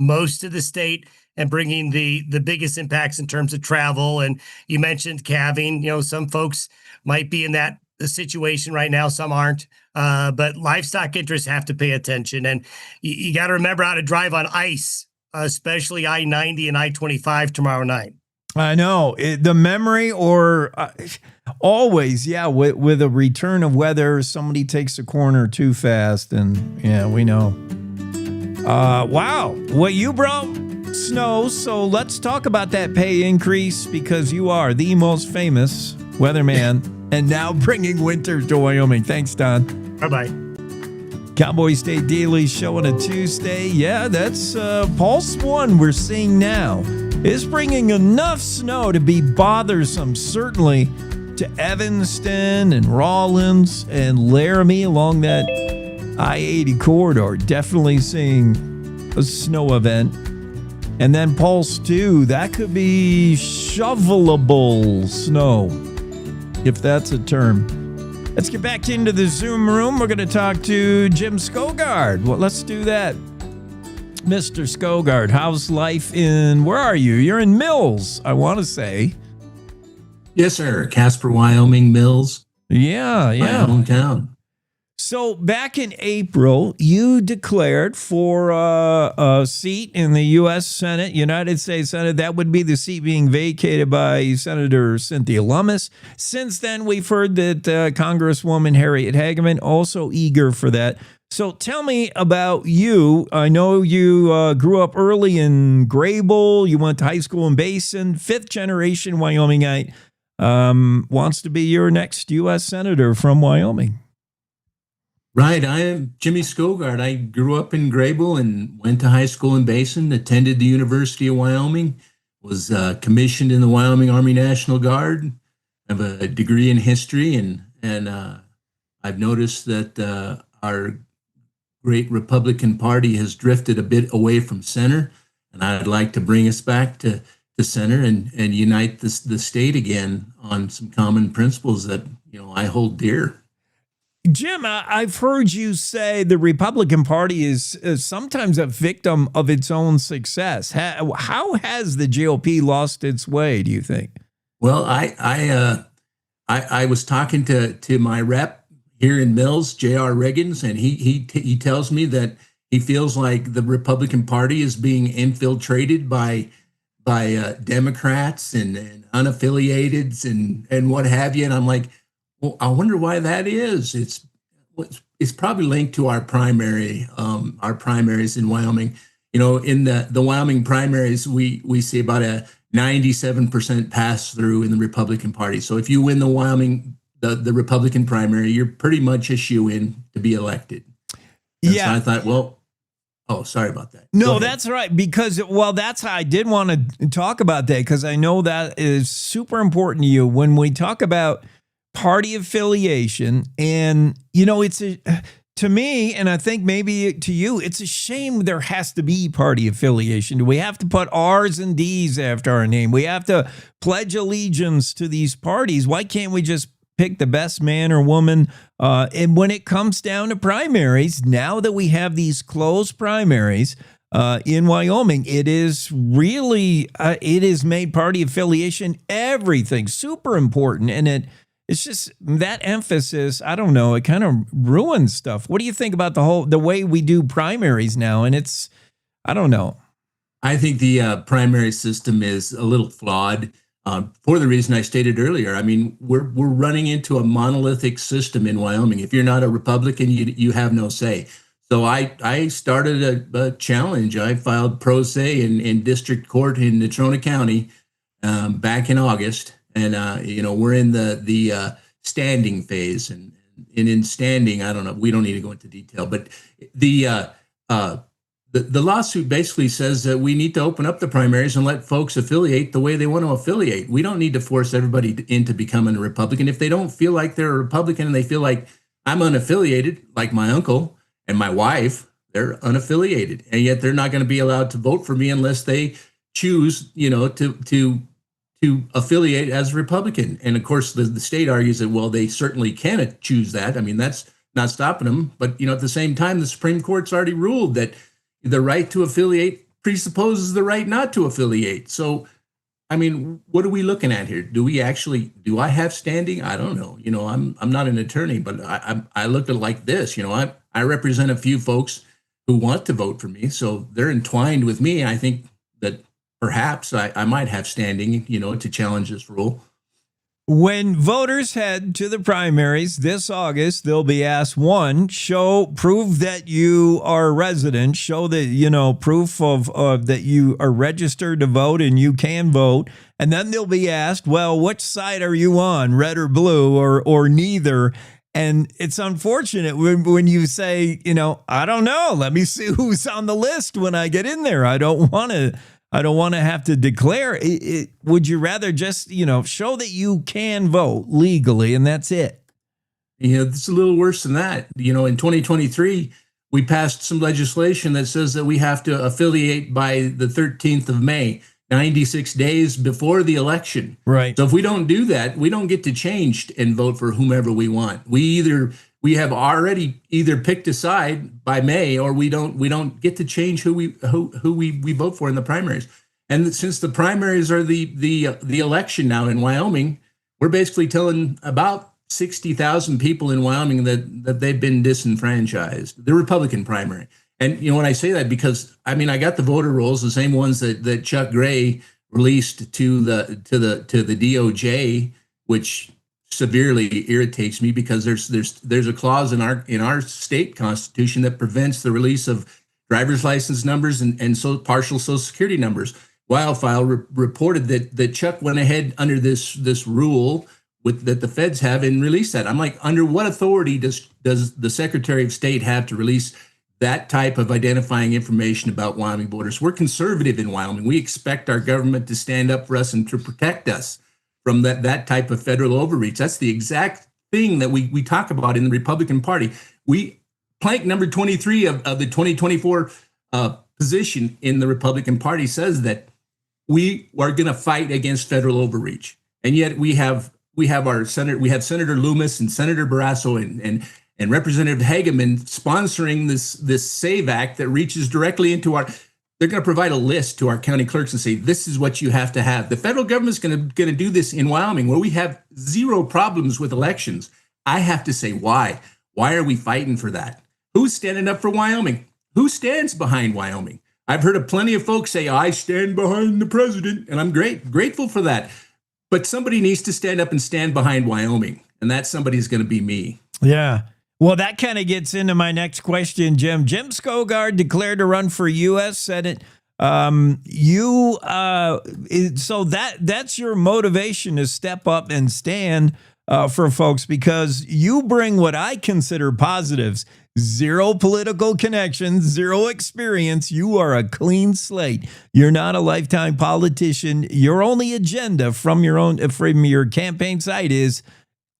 most of the state and bringing the biggest impacts in terms of travel. And you mentioned calving. Some folks might be in that situation right now, some aren't. But livestock interests have to pay attention. And you got to remember how to drive on ice, especially I-90 and I-25 tomorrow night. I know. The memory always, with a return of weather, somebody takes a corner too fast. And we know. Wow. What you brought? Snow. So let's talk about that pay increase because you are the most famous weatherman and now bringing winter to Wyoming. Thanks, Don. Bye-bye. Cowboy State Daily Show on a Tuesday. Yeah, that's Pulse 1 we're seeing now is bringing enough snow to be bothersome, certainly to Evanston and Rawlins and Laramie along that I-80 corridor. Definitely seeing a snow event. And then Pulse 2, that could be shovelable snow, if that's a term. Let's get back into the Zoom room. We're going to talk to Jim Skovgard. Well, let's do that. Mr. Skovgard, how's life where are you? You're in Mills, I want to say. Yes, sir. Casper, Wyoming, Mills. Yeah. My hometown. So back in April, you declared for a seat in the U.S. Senate, United States Senate. That would be the seat being vacated by Senator Cynthia Lummis. Since then, we've heard that Congresswoman Harriet Hageman also eager for that. So tell me about you. I know you grew up early in Grable. You went to high school in Basin. 5th generation Wyomingite. Wants to be your next U.S. Senator from Wyoming. Right. I am Jimmy Skovgard. I grew up in Grable and went to high school in Basin, attended the University of Wyoming, was commissioned in the Wyoming Army National Guard. I have a degree in history, and I've noticed that our great Republican Party has drifted a bit away from center, and I'd like to bring us back to center and unite the state again on some common principles that I hold dear. Jim, I've heard you say the Republican Party is sometimes a victim of its own success. How has the GOP lost its way, do you think? Well, I was talking to my rep here in Mills, J.R. Riggins, and he tells me that he feels like the Republican Party is being infiltrated by Democrats and unaffiliateds and what have you. And I'm like, well, I wonder why that is. It's probably linked to our primaries in Wyoming. In the Wyoming primaries, we see about a 97% pass through in the Republican Party. So if you win the Wyoming, the Republican primary, you're pretty much a shoo-in to be elected. And so I thought, well, sorry about that. No, that's right. Because, that's how I did want to talk about that, because I know that is super important to you when we talk about party affiliation. And, it's to me, and I think maybe to you, it's a shame there has to be party affiliation. Do we have to put R's and D's after our name? We have to pledge allegiance to these parties. Why can't we just pick the best man or woman? And when it comes down to primaries, now that we have these closed primaries in Wyoming, it is really, it has made party affiliation everything super important. And it's just that emphasis, I don't know, it kind of ruins stuff. What do you think about the way we do primaries now? And I don't know. I think the primary system is a little flawed for the reason I stated earlier. I mean, we're running into a monolithic system in Wyoming. If you're not a Republican, you have no say. So I started a challenge. I filed pro se in district court in Natrona County back in August. And, we're in the standing phase, and in standing, I don't know, we don't need to go into detail, but the lawsuit basically says that we need to open up the primaries and let folks affiliate the way they want to affiliate. We don't need to force everybody into becoming a Republican. If they don't feel like they're a Republican and they feel like I'm unaffiliated, like my uncle and my wife, they're unaffiliated, and yet they're not going to be allowed to vote for me unless they choose, to affiliate as a Republican. And of course, the state argues that, well, they certainly can choose that. I mean, that's not stopping them. But, at the same time, the Supreme Court's already ruled that the right to affiliate presupposes the right not to affiliate. So, I mean, what are we looking at here? Do I have standing? I don't know. I'm not an attorney, but I look at it like this. I represent a few folks who want to vote for me. So they're entwined with me. I think that perhaps I might have standing, to challenge this rule. When voters head to the primaries this August, they'll be asked, one, prove that you are a resident, show that, proof of that you are registered to vote and you can vote. And then they'll be asked, well, which side are you on, red or blue or neither? And it's unfortunate when you say, I don't know, let me see who's on the list when I get in there. I don't want to have to declare it. Would you rather just, show that you can vote legally and that's it? It's a little worse than that. In 2023, we passed some legislation that says that we have to affiliate by the 13th of May, 96 days before the election. Right. So if we don't do that, we don't get to change and vote for whomever we want. We have already either picked a side by May, or we don't get to change who we vote for in the primaries. And since the primaries are the election now in Wyoming, we're basically telling about 60,000 people in Wyoming that they've been disenfranchised, the Republican primary. And when I say that, because I got the voter rolls, the same ones that Chuck Gray released to the DOJ, which severely irritates me because there's a clause in our state constitution that prevents the release of driver's license numbers and so partial Social Security numbers. Wildfile reported that Chuck went ahead under this rule that the feds have and released that. I'm like, under what authority does the Secretary of State have to release that type of identifying information about Wyoming voters? We're conservative in Wyoming. We expect our government to stand up for us and to protect us from that type of federal overreach. That's the exact thing that we talk about in the Republican Party. We plank number 23 of the 2024 position in the Republican Party says that we are going to fight against federal overreach. And yet we have Senator Loomis and Senator Barrasso and Representative Hageman sponsoring this SAVE Act that reaches directly into they're going to provide a list to our county clerks and say, this is what you have to have. The federal government's going to do this in Wyoming, where we have zero problems with elections. I have to say, why? Why are we fighting for that? Who's standing up for Wyoming? Who stands behind Wyoming? I've heard of plenty of folks say, I stand behind the president, and I'm grateful for that. But somebody needs to stand up and stand behind Wyoming, and that somebody's going to be me. Yeah. Well, that kind of gets into my next question, Jim. Jim Skovgard declared to run for U.S. Senate. So that's your motivation to step up and stand for folks, because you bring what I consider positives: zero political connections, zero experience. You are a clean slate. You're not a lifetime politician. Your only agenda from your campaign site is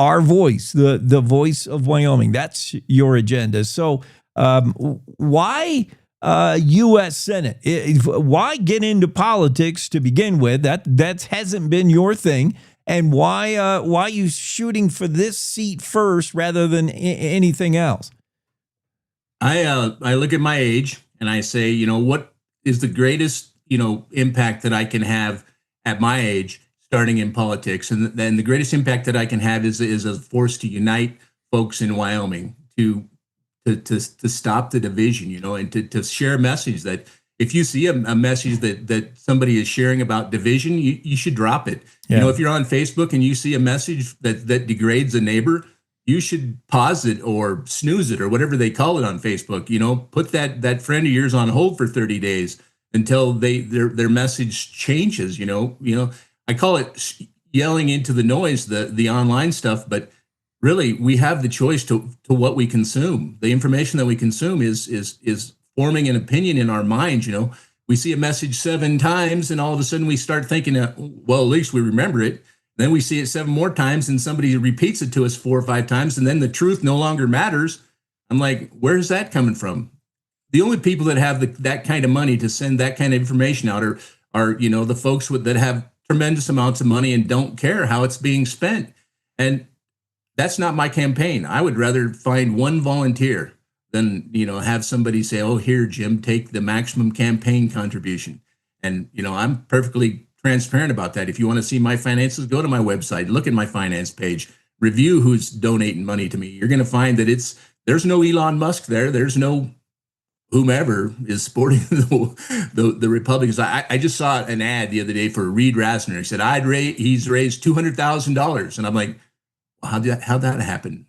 our voice, the voice of Wyoming. That's your agenda. So why U.S. Senate? Why get into politics to begin with? That hasn't been your thing. And why are you shooting for this seat first rather than anything else? I look at my age and I say, what is the greatest, impact that I can have at my age starting in politics? And then the greatest impact that I can have is a force to unite folks in Wyoming to stop the division, and to share a message that if you see a message that somebody is sharing about division, you should drop it. Yeah. If you're on Facebook and you see a message that degrades a neighbor, you should pause it or snooze it or whatever they call it on Facebook. Put that friend of yours on hold for 30 days until their message changes. I call it yelling into the noise, the online stuff, but really we have the choice to what we consume. The information that we consume is forming an opinion in our minds. We see a message 7 times and all of a sudden we start thinking, well, at least we remember it. Then we see it 7 more times and somebody repeats it to us 4 or 5 times, and then the truth no longer matters. I'm like, where's that coming from? The only people that have that kind of money to send that kind of information out are the folks that have tremendous amounts of money and don't care how it's being spent. And that's not my campaign. I would rather find one volunteer than, have somebody say, oh, here, Jim, take the maximum campaign contribution. And, I'm perfectly transparent about that. If you want to see my finances, go to my website, look at my finance page, review who's donating money to me. You're going to find that there's no Elon Musk there. There's no whomever is supporting the Republicans. I just saw an ad the other day for Reed Rassner. He said, he's raised $200,000. And I'm like, well, how'd that happen?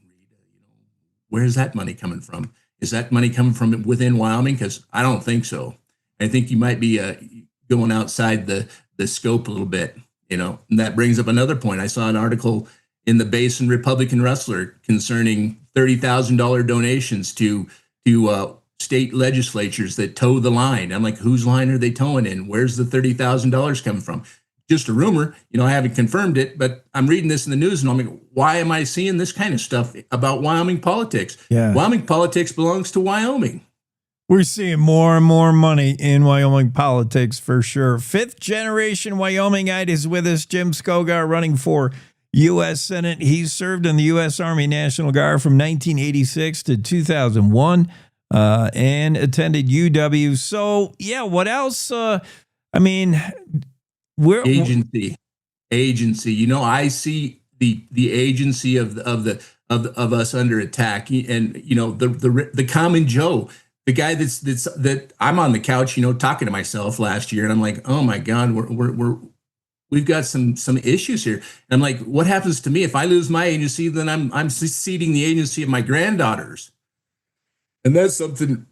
Where's that money coming from? Is that money coming from within Wyoming? Because I don't think so. I think you might be going outside the scope a little bit, and that brings up another point. I saw an article in the Basin Republican Wrestler concerning $30,000 donations to state legislatures that toe the line. I'm like, whose line are they towing in? Where's the $30,000 coming from? Just a rumor, I haven't confirmed it, but I'm reading this in the news and I'm like, why am I seeing this kind of stuff about Wyoming politics? Yeah. Wyoming politics belongs to Wyoming. We're seeing more and more money in Wyoming politics for sure. 5th generation Wyomingite is with us. Jim Skovgard, running for U.S. Senate. He served in the U.S. Army National Guard from 1986 to 2001 and attended UW. So, yeah, what else? Agency. I see the agency of us under attack, and the common Joe. The guy that I'm on the couch, talking to myself last year, and I'm like, oh my God, we've got some issues here. And I'm like, what happens to me if I lose my agency? Then I'm ceding the agency of my granddaughters, and that's something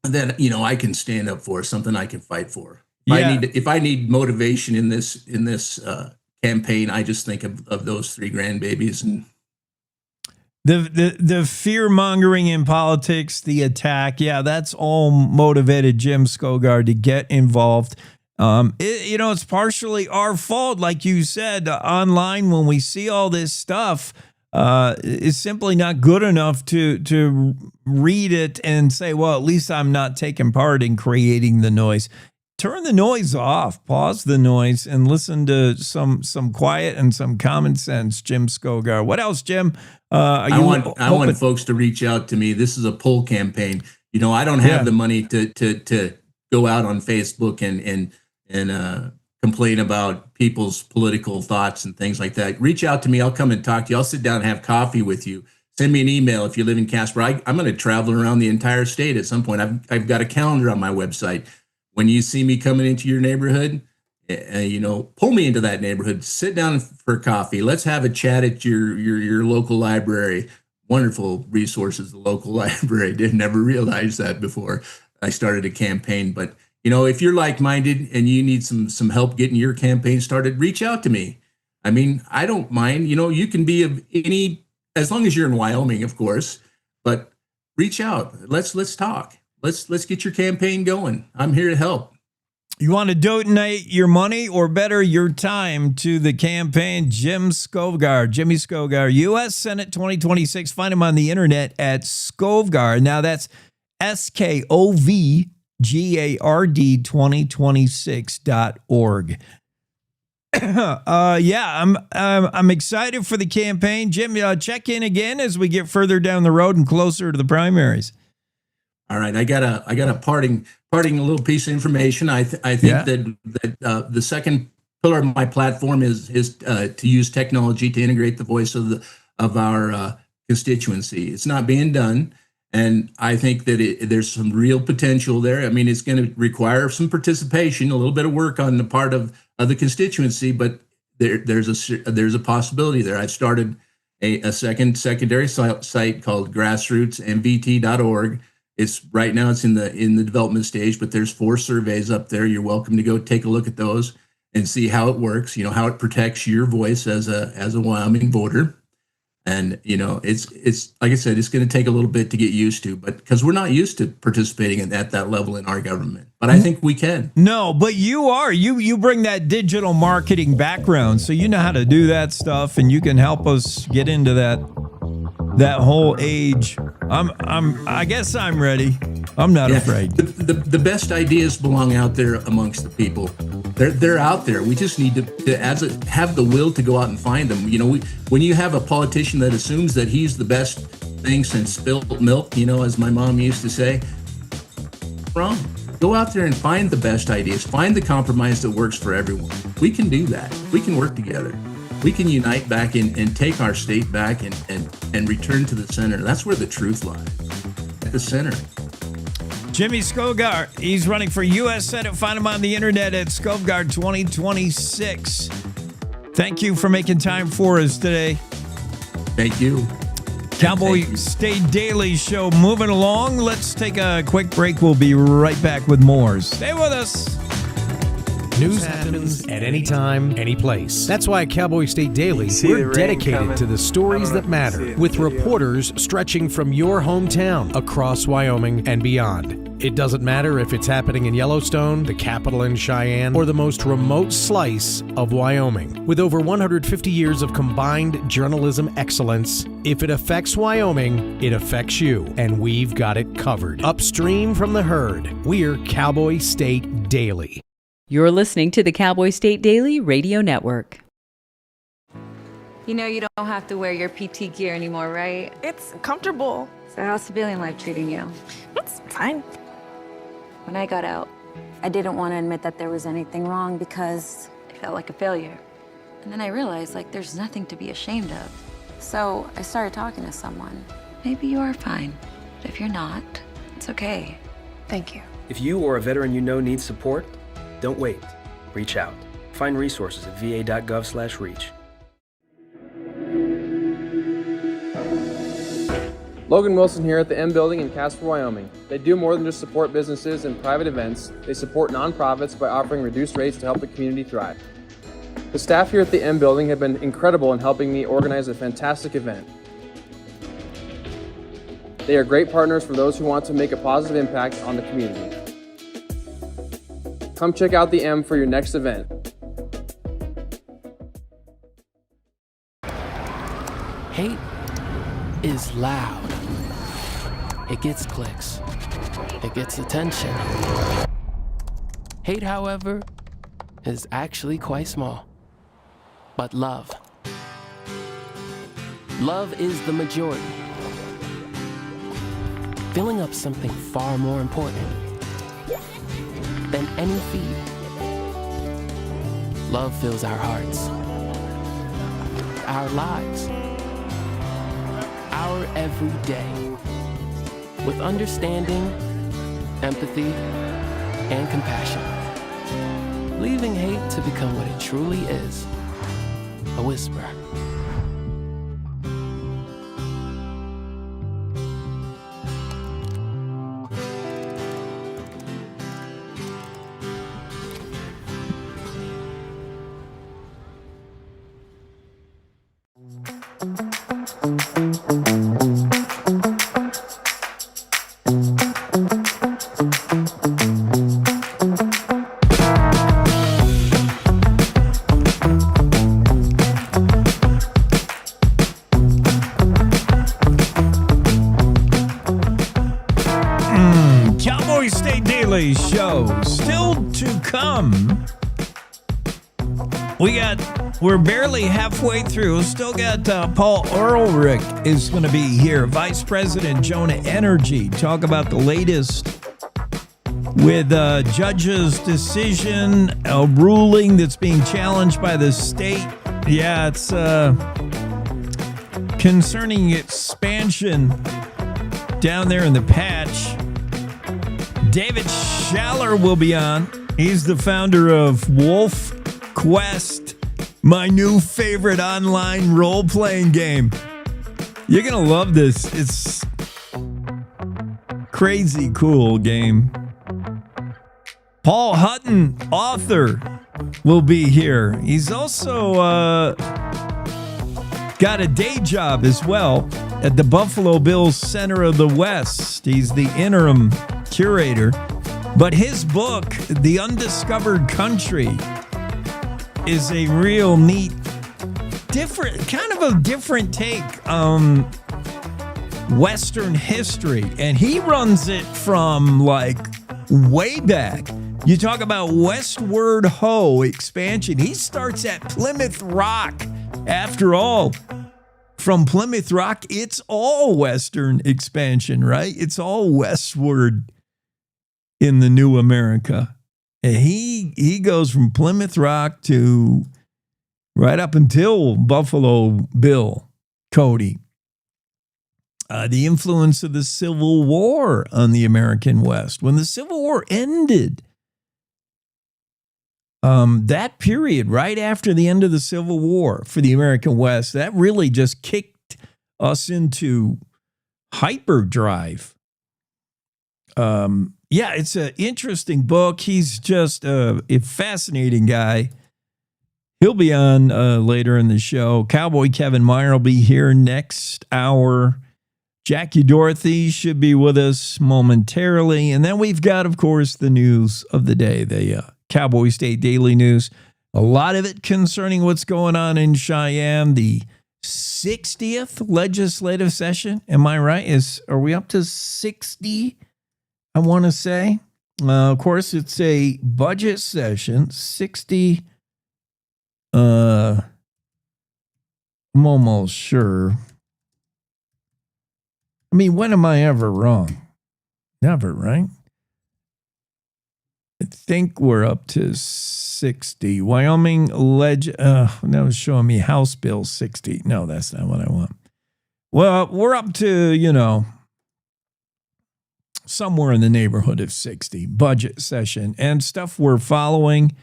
that I can stand up for, something I can fight for. If I need motivation in this campaign, I just think of those 3 grandbabies and. The fear mongering in politics, the attack, that's all motivated Jim Skovgard to get involved. It's partially our fault, like you said, online when we see all this stuff. is simply not good enough to read it and say, well, at least I'm not taking part in creating the noise. Turn the noise off, pause the noise, and listen to some quiet and some common sense. Jim Skovgard. What else, Jim? I want folks to reach out to me. This is a poll campaign. I don't have the money to go out on Facebook and complain about people's political thoughts and things like that. Reach out to me. I'll come and talk to you. I'll sit down and have coffee with you. Send me an email if you live in Casper. I'm going to travel around the entire state at some point. I've got a calendar on my website. When you see me coming into your neighborhood, pull me into that neighborhood. Sit down for coffee. Let's have a chat at your local library. Wonderful resources, the local library. Didn't ever realize that before I started a campaign. But if you're like-minded and you need some help getting your campaign started, reach out to me. I mean, I don't mind. You can be of any, as long as you're in Wyoming, of course. But reach out. Let's talk. Let's get your campaign going. I'm here to help. You want to donate your money or better your time to the campaign? Jimmy Skovgard, U.S. Senate 2026. Find him on the internet at Skovgard. Now that's Skovgard 2026.org. I'm excited for the campaign. Jim, check in again as we get further down the road and closer to the primaries. All right, I got a parting little piece of information. I think that the second pillar of my platform is to use technology to integrate the voice of our constituency. It's not being done, and I think that there's some real potential there. I mean, it's going to require some participation, a little bit of work on the part of the constituency, but there's a possibility there. I've started a secondary site called grassrootsmvt.org. It's right now it's in the development stage, but there's 4 surveys up there. You're welcome to go take a look at those and see how it works, how it protects your voice as a Wyoming voter. And, it's like I said, it's going to take a little bit to get used to, but because we're not used to participating at that level in our government, but I think we can. No, but you are, you bring that digital marketing background. So you know how to do that stuff, and you can help us get into that whole age. I guess I'm ready. I'm not afraid. The best ideas belong out there amongst the people. They're out there. We just need to have the will to go out and find them. When you have a politician that assumes that he's the best thing since spilled milk, as my mom used to say, wrong. Go out there and find the best ideas. Find the compromise that works for everyone. We can do that. We can work together. We can unite back and take our state back and return to the center. That's where the truth lies, at the center. Jimmy Skovgard, he's running for U.S. Senate. Find him on the internet at Skovgard 2026. Thank you for making time for us today. Thank you. Cowboy State Daily Show moving along. Let's take a quick break. We'll be right back with more. Stay with us. News happens at any time, any place. That's why at Cowboy State Daily, we're dedicated to the stories that matter, with reporters stretching from your hometown across Wyoming and beyond. It doesn't matter if it's happening in Yellowstone, the capital in Cheyenne, or the most remote slice of Wyoming. With over 150 years of combined journalism excellence, if it affects Wyoming, it affects you, and we've got it covered. Upstream from the herd, we're Cowboy State Daily. You're listening to the Cowboy State Daily Radio Network. You know you don't have to wear your PT gear anymore, right? It's comfortable. So how's civilian life treating you? It's fine. When I got out, I didn't want to admit that there was anything wrong because it felt like a failure. And then I realized, there's nothing to be ashamed of. So I started talking to someone. Maybe you are fine, but if you're not, it's okay. Thank you. If you or a veteran you know needs support, don't wait. Reach out. Find resources at va.gov/reach. Logan Wilson here at the M Building in Casper, Wyoming. They do more than just support businesses and private events. They support nonprofits by offering reduced rates to help the community thrive. The staff here at the M Building have been incredible in helping me organize a fantastic event. They are great partners for those who want to make a positive impact on the community. Come check out the M for your next event. Hate is loud. It gets clicks. It gets attention. Hate, however, is actually quite small. But love is the majority, filling up something far more important than any feed. Love fills our hearts, our lives, our everyday, with understanding, empathy, and compassion, leaving hate to become what it truly is, a whisper. Cowboy State Daily Show still to come. We're barely halfway through. Still got Paul Ulrich is going to be here. Vice President Jonah Energy. Talk about the latest with judge's decision, a ruling that's being challenged by the state. Yeah, it's concerning expansion down there in the patch. David Schaller will be on. He's the founder of WolfQuest, my new favorite online role-playing game. You're going to love this. It's crazy cool game. Paul Hutton, author, will be here. He's also got a day job as well at the Buffalo Bills Center of the West. He's the interim curator. But his book, The Undiscovered Country, is a real neat, kind of a different take on Western history. And he runs it from like way back. You talk about westward ho expansion. He starts at Plymouth Rock. After all, from Plymouth Rock, it's all Western expansion, right? It's all westward in the new America. And he goes from Plymouth Rock to right up until Buffalo Bill Cody. The influence of the Civil War on the American West. When the Civil War ended, that period right after the end of the Civil War for the American West, that really just kicked us into hyperdrive. Yeah, it's an interesting book. He's just a fascinating guy. He'll be on later in the show. Cowboy Kevin Meyer will be here next hour. Jackie Dorothy should be with us momentarily. And then we've got, of course, the news of the day, the Cowboy State Daily News. A lot of it concerning what's going on in Cheyenne. The 60th legislative session. Am I right? Are we up to 60? I want to say. Of course, it's a budget session. 60. I'm almost sure. I mean, when am I ever wrong? Never, right? I think we're up to 60. Wyoming that was showing me House Bill 60. No, that's not what I want. Well, we're up to, somewhere in the neighborhood of 60 budget session and stuff we're following.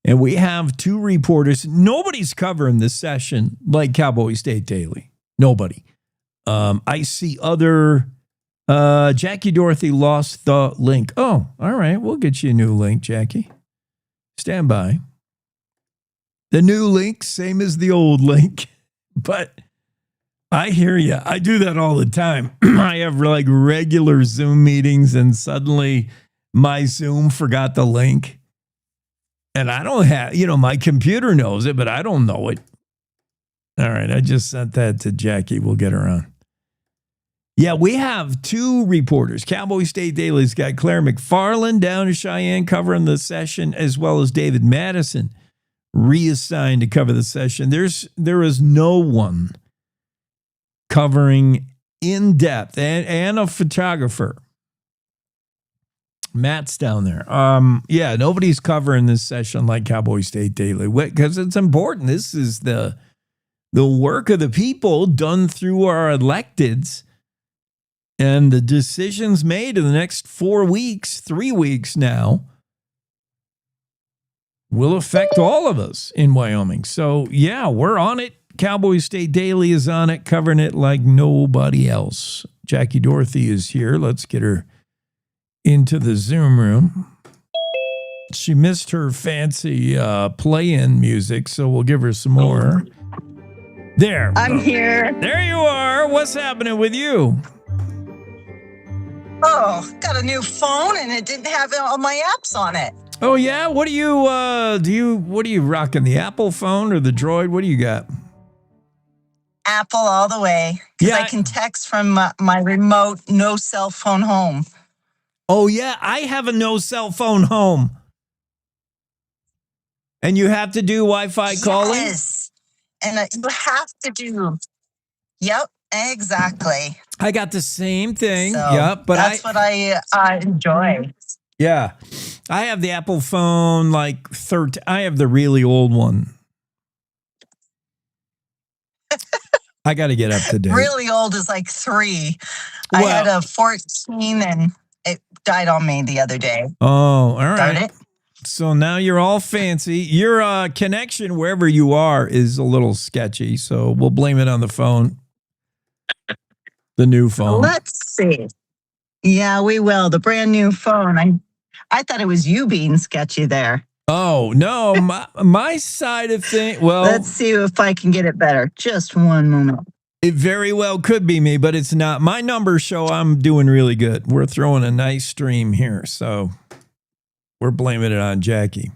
And we have two reporters. Nobody's covering this session like Cowboy State Daily. Nobody. I see other. Jackie Dorothy lost the link. Oh, all right. We'll get you a new link, Jackie. Stand by. The new link, same as the old link. But I hear you. I do that all the time. I have like regular Zoom meetings and suddenly my Zoom forgot the link. And I don't have, my computer knows it, but I don't know it. All right. I just sent that to Jackie. We'll get her on. Yeah, we have two reporters. Cowboy State Daily's got Claire McFarland down in Cheyenne covering the session, as well as David Madison reassigned to cover the session. There is no one covering in depth and a photographer. Matt's down there. Yeah, nobody's covering this session like Cowboy State Daily because it's important. This is the work of the people done through our electeds. And the decisions made in the next 4 weeks, 3 weeks now, will affect all of us in Wyoming. So, yeah, we're on it. Cowboy State Daily is on it, covering it like nobody else. Jackie Dorothy is here. Let's get her into the Zoom room. She missed her fancy play-in music, so we'll give her some more. There. I'm here. There you are. What's happening with you? Oh, got a new phone and it didn't have all my apps on it. Oh yeah, what do you rocking, the Apple phone or the Droid? What do you got? Apple all the way. Because I can text from my remote no cell phone home. Oh yeah, I have a no cell phone home. And you have to do Wi-Fi calling? Yes. And you have to do. Yep, exactly. I got the same thing. So yep, but that's what I enjoy. Yeah. I have the Apple phone like 13. I have the really old one. I got to get up to date. Really old is like 3. I had a 14 and it died on me the other day. Oh, all right. Darn it. So now you're all fancy. Your connection wherever you are is a little sketchy, so we'll blame it on the phone. The new phone. Let's see. Yeah, we will. The brand new phone. I thought it was you being sketchy there. Oh, no. My side of things. Well, let's see if I can get it better. Just one moment. It very well could be me, but it's not. My numbers show I'm doing really good. We're throwing a nice stream here, so we're blaming it on Jackie.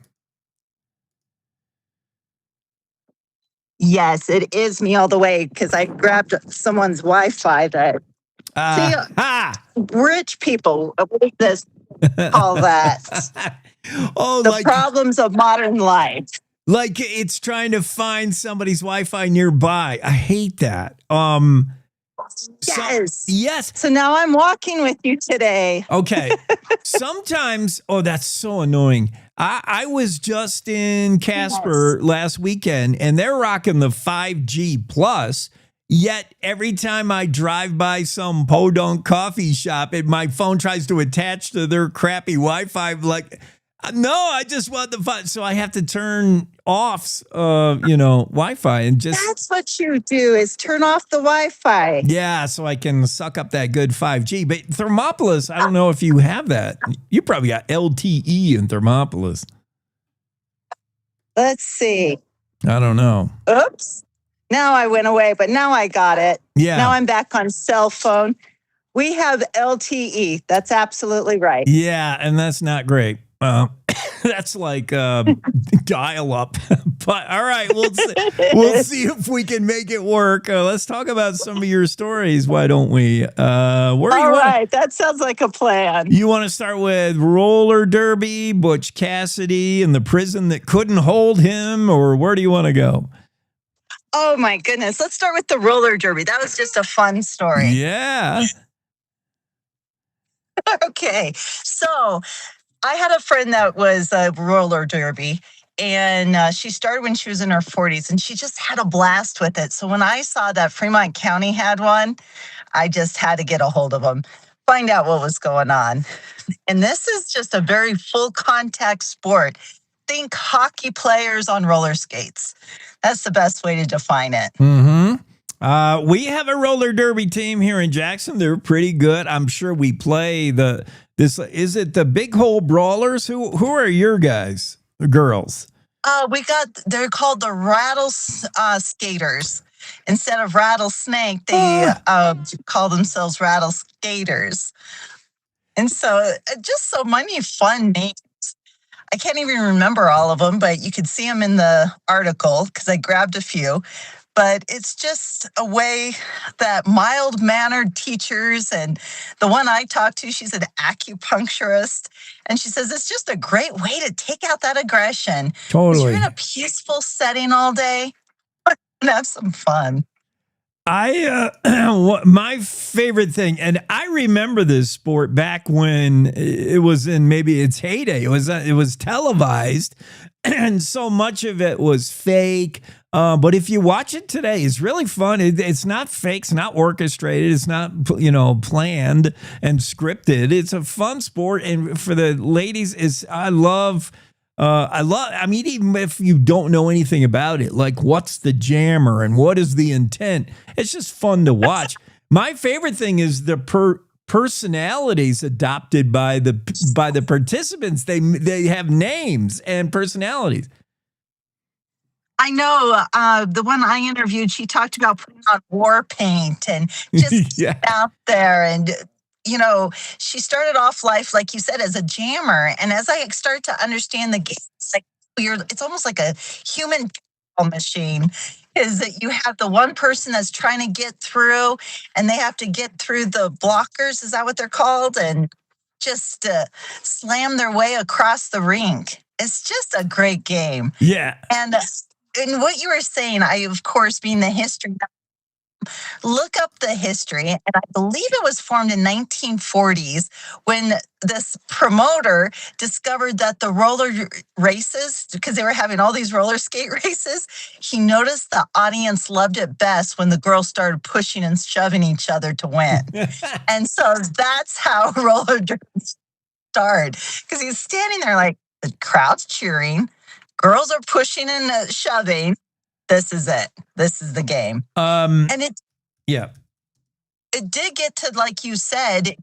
Yes, it is me all the way because I grabbed someone's Wi-Fi that. Rich people, what does this call that? The problems of modern life. Like it's trying to find somebody's Wi-Fi nearby. I hate that. Yes. Yes. So now I'm walking with you today. Okay. Sometimes, that's so annoying. I was just in Casper last weekend, and they're rocking the 5G plus. Yet every time I drive by some podunk coffee shop, my phone tries to attach to their crappy Wi-Fi. Like, no, I just want the fun. So I have to turn off, Wi-Fi and just. That's what you do is turn off the Wi-Fi. Yeah, so I can suck up that good 5G. But Thermopolis, I don't know if you have that. You probably got LTE in Thermopolis. Let's see. I don't know. Oops. Now I went away, but now I got it. Yeah. Now I'm back on cell phone. We have LTE. That's absolutely right. Yeah, and that's not great. That's like dial up. But all right, we'll see if we can make it work. Let's talk about some of your stories. Why don't we? That sounds like a plan. You want to start with roller derby, Butch Cassidy, and the prison that couldn't hold him, or where do you want to go? Oh my goodness. Let's start with the roller derby. That was just a fun story. Yeah. Okay. So I had a friend that was a roller derby, and she started when she was in her 40s, and she just had a blast with it. So when I saw that Fremont County had one, I just had to get a hold of them, find out what was going on. And this is just a very full contact sport. Think hockey players on roller skates. That's the best way to define it. Mm-hmm. We have a roller derby team here in Jackson. They're pretty good. I'm sure we play is it the Big Hole Brawlers? Who are your guys? The girls? They're called the Rattle Skaters. Instead of rattlesnake, they call themselves Rattle Skaters. And so just so many fun names. I can't even remember all of them, but you could see them in the article because I grabbed a few. But it's just a way that mild-mannered teachers, and the one I talked to, she's an acupuncturist, and she says it's just a great way to take out that aggression. Totally. You're in a peaceful setting all day, and have some fun. My favorite thing, and I remember this sport back when it was in maybe its heyday. It was televised, and so much of it was fake. But if you watch it today, it's really fun. It's not fake. It's not orchestrated. It's not, planned and scripted. It's a fun sport. And for the ladies, I mean, even if you don't know anything about it, like what's the jammer and what is the intent, it's just fun to watch. My favorite thing is the personalities adopted by the participants. They have names and personalities. I know the one I interviewed, she talked about putting on war paint and just out there. And, she started off life, like you said, as a jammer. And as I start to understand the game, it's almost like a human machine, is that you have the one person that's trying to get through, and they have to get through the blockers. Is that what they're called? And just slam their way across the rink. It's just a great game. Yeah. And what you were saying, I, of course, being the history, look up the history, and I believe it was formed in 1940s when this promoter discovered that the roller races, because they were having all these roller skate races, he noticed the audience loved it best when the girls started pushing and shoving each other to win. And so that's how roller derby started, because he's standing there like, the crowd's cheering, girls are pushing and shoving. This is it. This is the game. And it did get to, like you said,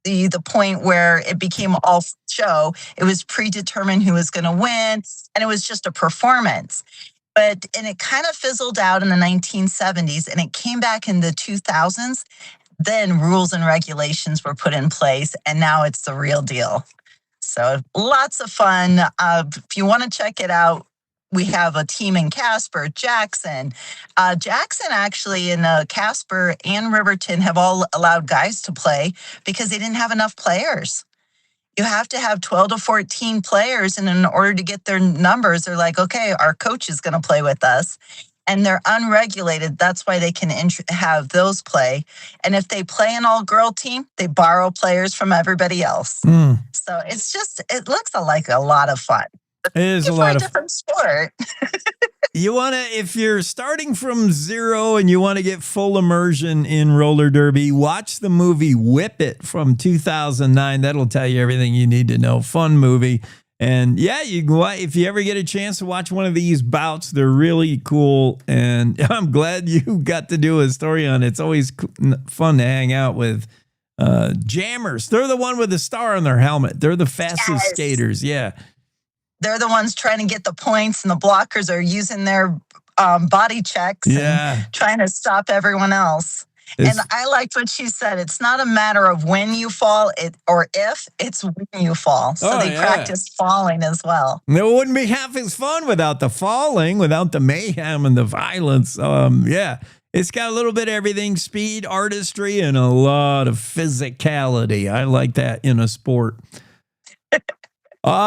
the point where it became all show. It was predetermined who was going to win, and it was just a performance. And it kind of fizzled out in the 1970s, and it came back in the 2000s. Then rules and regulations were put in place, and now it's the real deal. So lots of fun. If you want to check it out, we have a team in Casper, Jackson. Jackson actually in Casper and Riverton have all allowed guys to play because they didn't have enough players. You have to have 12 to 14 players, and in order to get their numbers, they're like, okay, our coach is going to play with us. And they're unregulated. That's why they can have those play. And if they play an all-girl team, they borrow players from everybody else. So it looks like a lot of fun. It is a lot of different sport. If you're starting from zero and you want to get full immersion in roller derby, watch the movie Whip It from 2009. That'll tell you everything you need to know. Fun movie. And if you ever get a chance to watch one of these bouts, they're really cool. And I'm glad you got to do a story on it. It's always fun to hang out with jammers. They're the one with the star on their helmet. They're the fastest skaters. Yeah. They're the ones trying to get the points, and the blockers are using their body checks and trying to stop everyone else. And I liked what she said. It's not a matter of when you fall or if, it's when you fall. So they practice falling as well. It wouldn't be half as fun without the falling, without the mayhem and the violence. It's got a little bit of everything, speed, artistry, and a lot of physicality. I like that in a sport.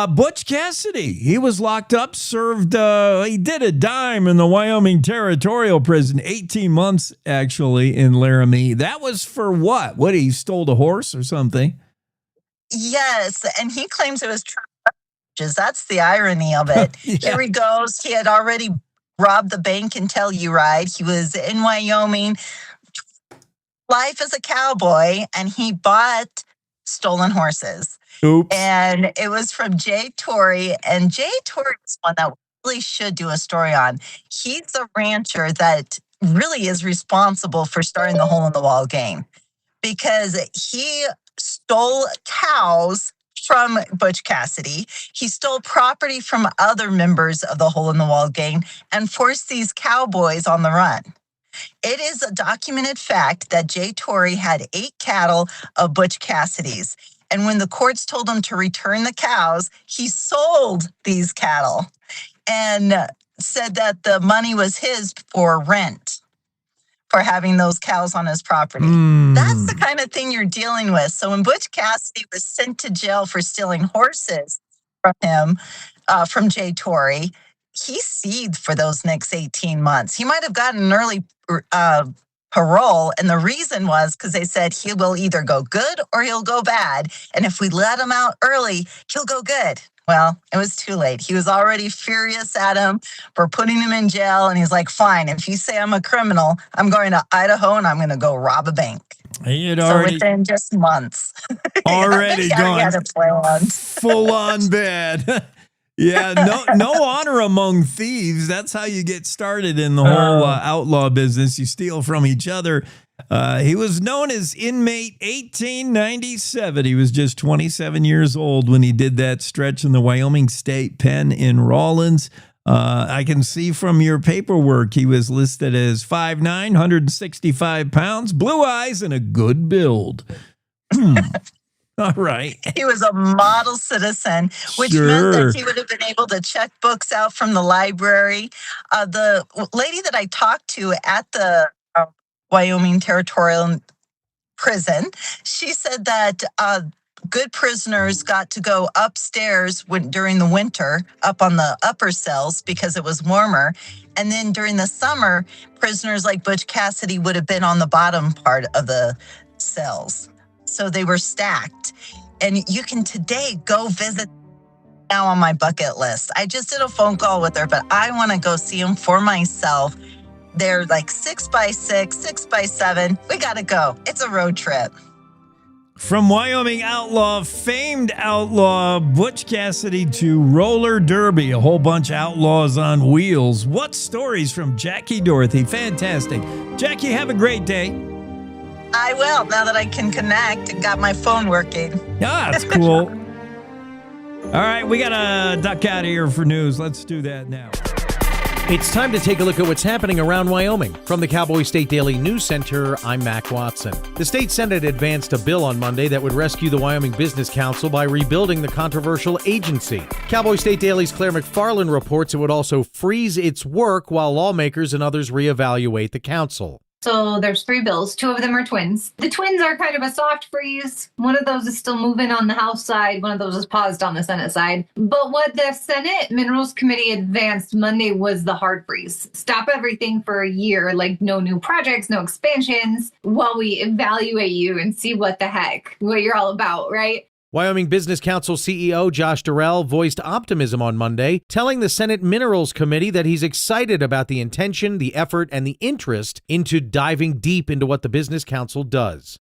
Butch Cassidy, he was locked up, served, he did a dime in the Wyoming Territorial Prison, 18 months actually in Laramie. That was for what? What, he stole a horse or something? Yes, and he claims it was charges. That's the irony of it. Here he goes. He had already robbed the bank in Telluride. He was in Wyoming, life as a cowboy, and he bought stolen horses. Oops. And it was from Jay Torrey. And Jay Torrey is one that we really should do a story on. He's a rancher that really is responsible for starting the hole in the wall game, because he stole cows from Butch Cassidy. He stole property from other members of the hole in the wall gang and forced these cowboys on the run. It is a documented fact that Jay Torrey had 8 cattle of Butch Cassidy's. And when the courts told him to return the cows, he sold these cattle and said that the money was his for rent. for having those cows on his property. That's the kind of thing you're dealing with. So when Butch Cassidy was sent to jail for stealing horses from him, from Jay Torrey, he seethed for those next 18 months. He might have gotten an early parole, and the reason was because they said he will either go good or he'll go bad. And if we let him out early, he'll go good. Well, it was too late. He was already furious at him for putting him in jail. And he's like, fine, if you say I'm a criminal, I'm going to Idaho and I'm going to go rob a bank. He had So already within just months. already gone on. full on bad. Yeah, no honor among thieves. That's how you get started in the whole outlaw business. You steal from each other. He was known as Inmate 1897. He was just 27 years old when he did that stretch in the Wyoming State Pen in Rawlins. I can see from your paperwork he was listed as 5'9", 165 pounds, blue eyes, and a good build. All right. He was a model citizen, which meant that he would have been able to check books out from the library. The lady that I talked to at the Wyoming Territorial Prison, she said that good prisoners got to go upstairs during the winter, up on the upper cells because it was warmer. And then during the summer, prisoners like Butch Cassidy would have been on the bottom part of the cells. So they were stacked. And you can today go visit now on my bucket list. I just did a phone call with her, but I want to go see them for myself. They're like 6x6, 6x7. We got to go. It's a road trip. From Wyoming outlaw, famed outlaw Butch Cassidy to roller derby, a whole bunch of outlaws on wheels. What stories from Jackie Dorothy? Fantastic. Jackie, have a great day. I will, now that I can connect and got my phone working. Ah, that's cool. All right, we got to duck out of here for news. Let's do that now. It's time to take a look at what's happening around Wyoming. From the Cowboy State Daily News Center, I'm Mac Watson. The state Senate advanced a bill on Monday that would rescue the Wyoming Business Council by rebuilding the controversial agency. Cowboy State Daily's Claire McFarland reports it would also freeze its work while lawmakers and others reevaluate the council. So there's 3 bills. 2 of them are twins. The twins are kind of a soft freeze. One of those is still moving on the House side. One of those is paused on the Senate side. But what the Senate Minerals Committee advanced Monday was the hard freeze. Stop everything for a year, like no new projects, no expansions, while we evaluate you and see what the heck, what you're all about, right? Wyoming Business Council CEO Josh Durrell voiced optimism on Monday, telling the Senate Minerals Committee that he's excited about the intention, the effort, and the interest into diving deep into what the Business Council does.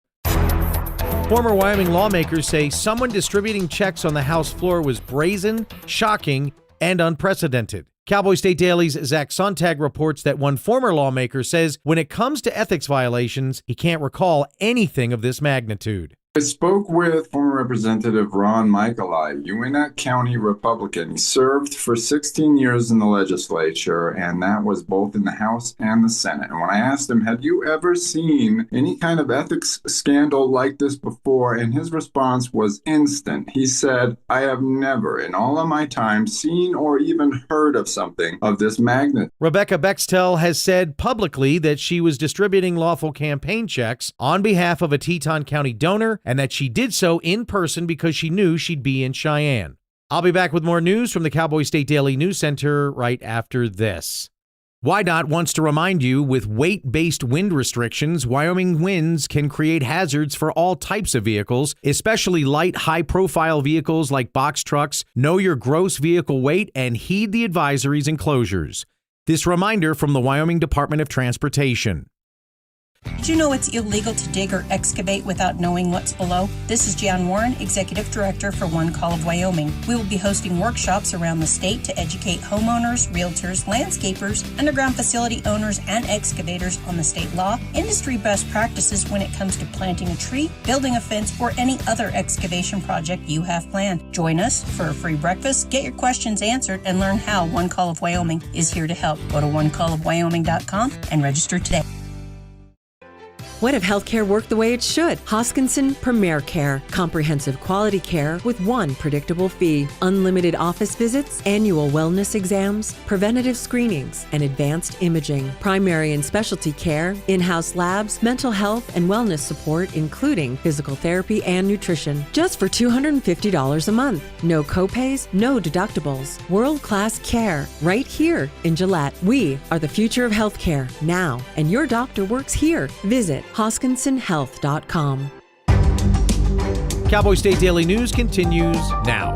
Former Wyoming lawmakers say someone distributing checks on the House floor was brazen, shocking, and unprecedented. Cowboy State Daily's Zach Sontag reports that one former lawmaker says when it comes to ethics violations, he can't recall anything of this magnitude. I spoke with former Representative Ron Michaeli, Uinta County Republican. He served for 16 years in the legislature, and that was both in the House and the Senate. And when I asked him, have you ever seen any kind of ethics scandal like this before? And his response was instant. He said, I have never in all of my time seen or even heard of something of this magnitude. Rebecca Bextel has said publicly that she was distributing lawful campaign checks on behalf of a Teton County donor, and that she did so in person because she knew she'd be in Cheyenne. I'll be back with more news from the Cowboy State Daily News Center right after this. WYDOT wants to remind you, with weight-based wind restrictions, Wyoming winds can create hazards for all types of vehicles, especially light, high-profile vehicles like box trucks. Know your gross vehicle weight and heed the advisories and closures. This reminder from the Wyoming Department of Transportation. Did you know it's illegal to dig or excavate without knowing what's below? This is Jan Warren, Executive Director for One Call of Wyoming. We will be hosting workshops around the state to educate homeowners, realtors, landscapers, underground facility owners, and excavators on the state law, industry best practices when it comes to planting a tree, building a fence, or any other excavation project you have planned. Join us for a free breakfast, get your questions answered, and learn how One Call of Wyoming is here to help. Go to onecallofwyoming.com and register today. What if healthcare worked the way it should? Hoskinson Premier Care. Comprehensive quality care with one predictable fee. Unlimited office visits, annual wellness exams, preventative screenings, and advanced imaging. Primary and specialty care, in-house labs, mental health and wellness support, including physical therapy and nutrition. Just for $250 a month. No copays, no deductibles. World-class care right here in Gillette. We are the future of healthcare now, and your doctor works here. Visit HoskinsonHealth.com. Cowboy State Daily News continues now.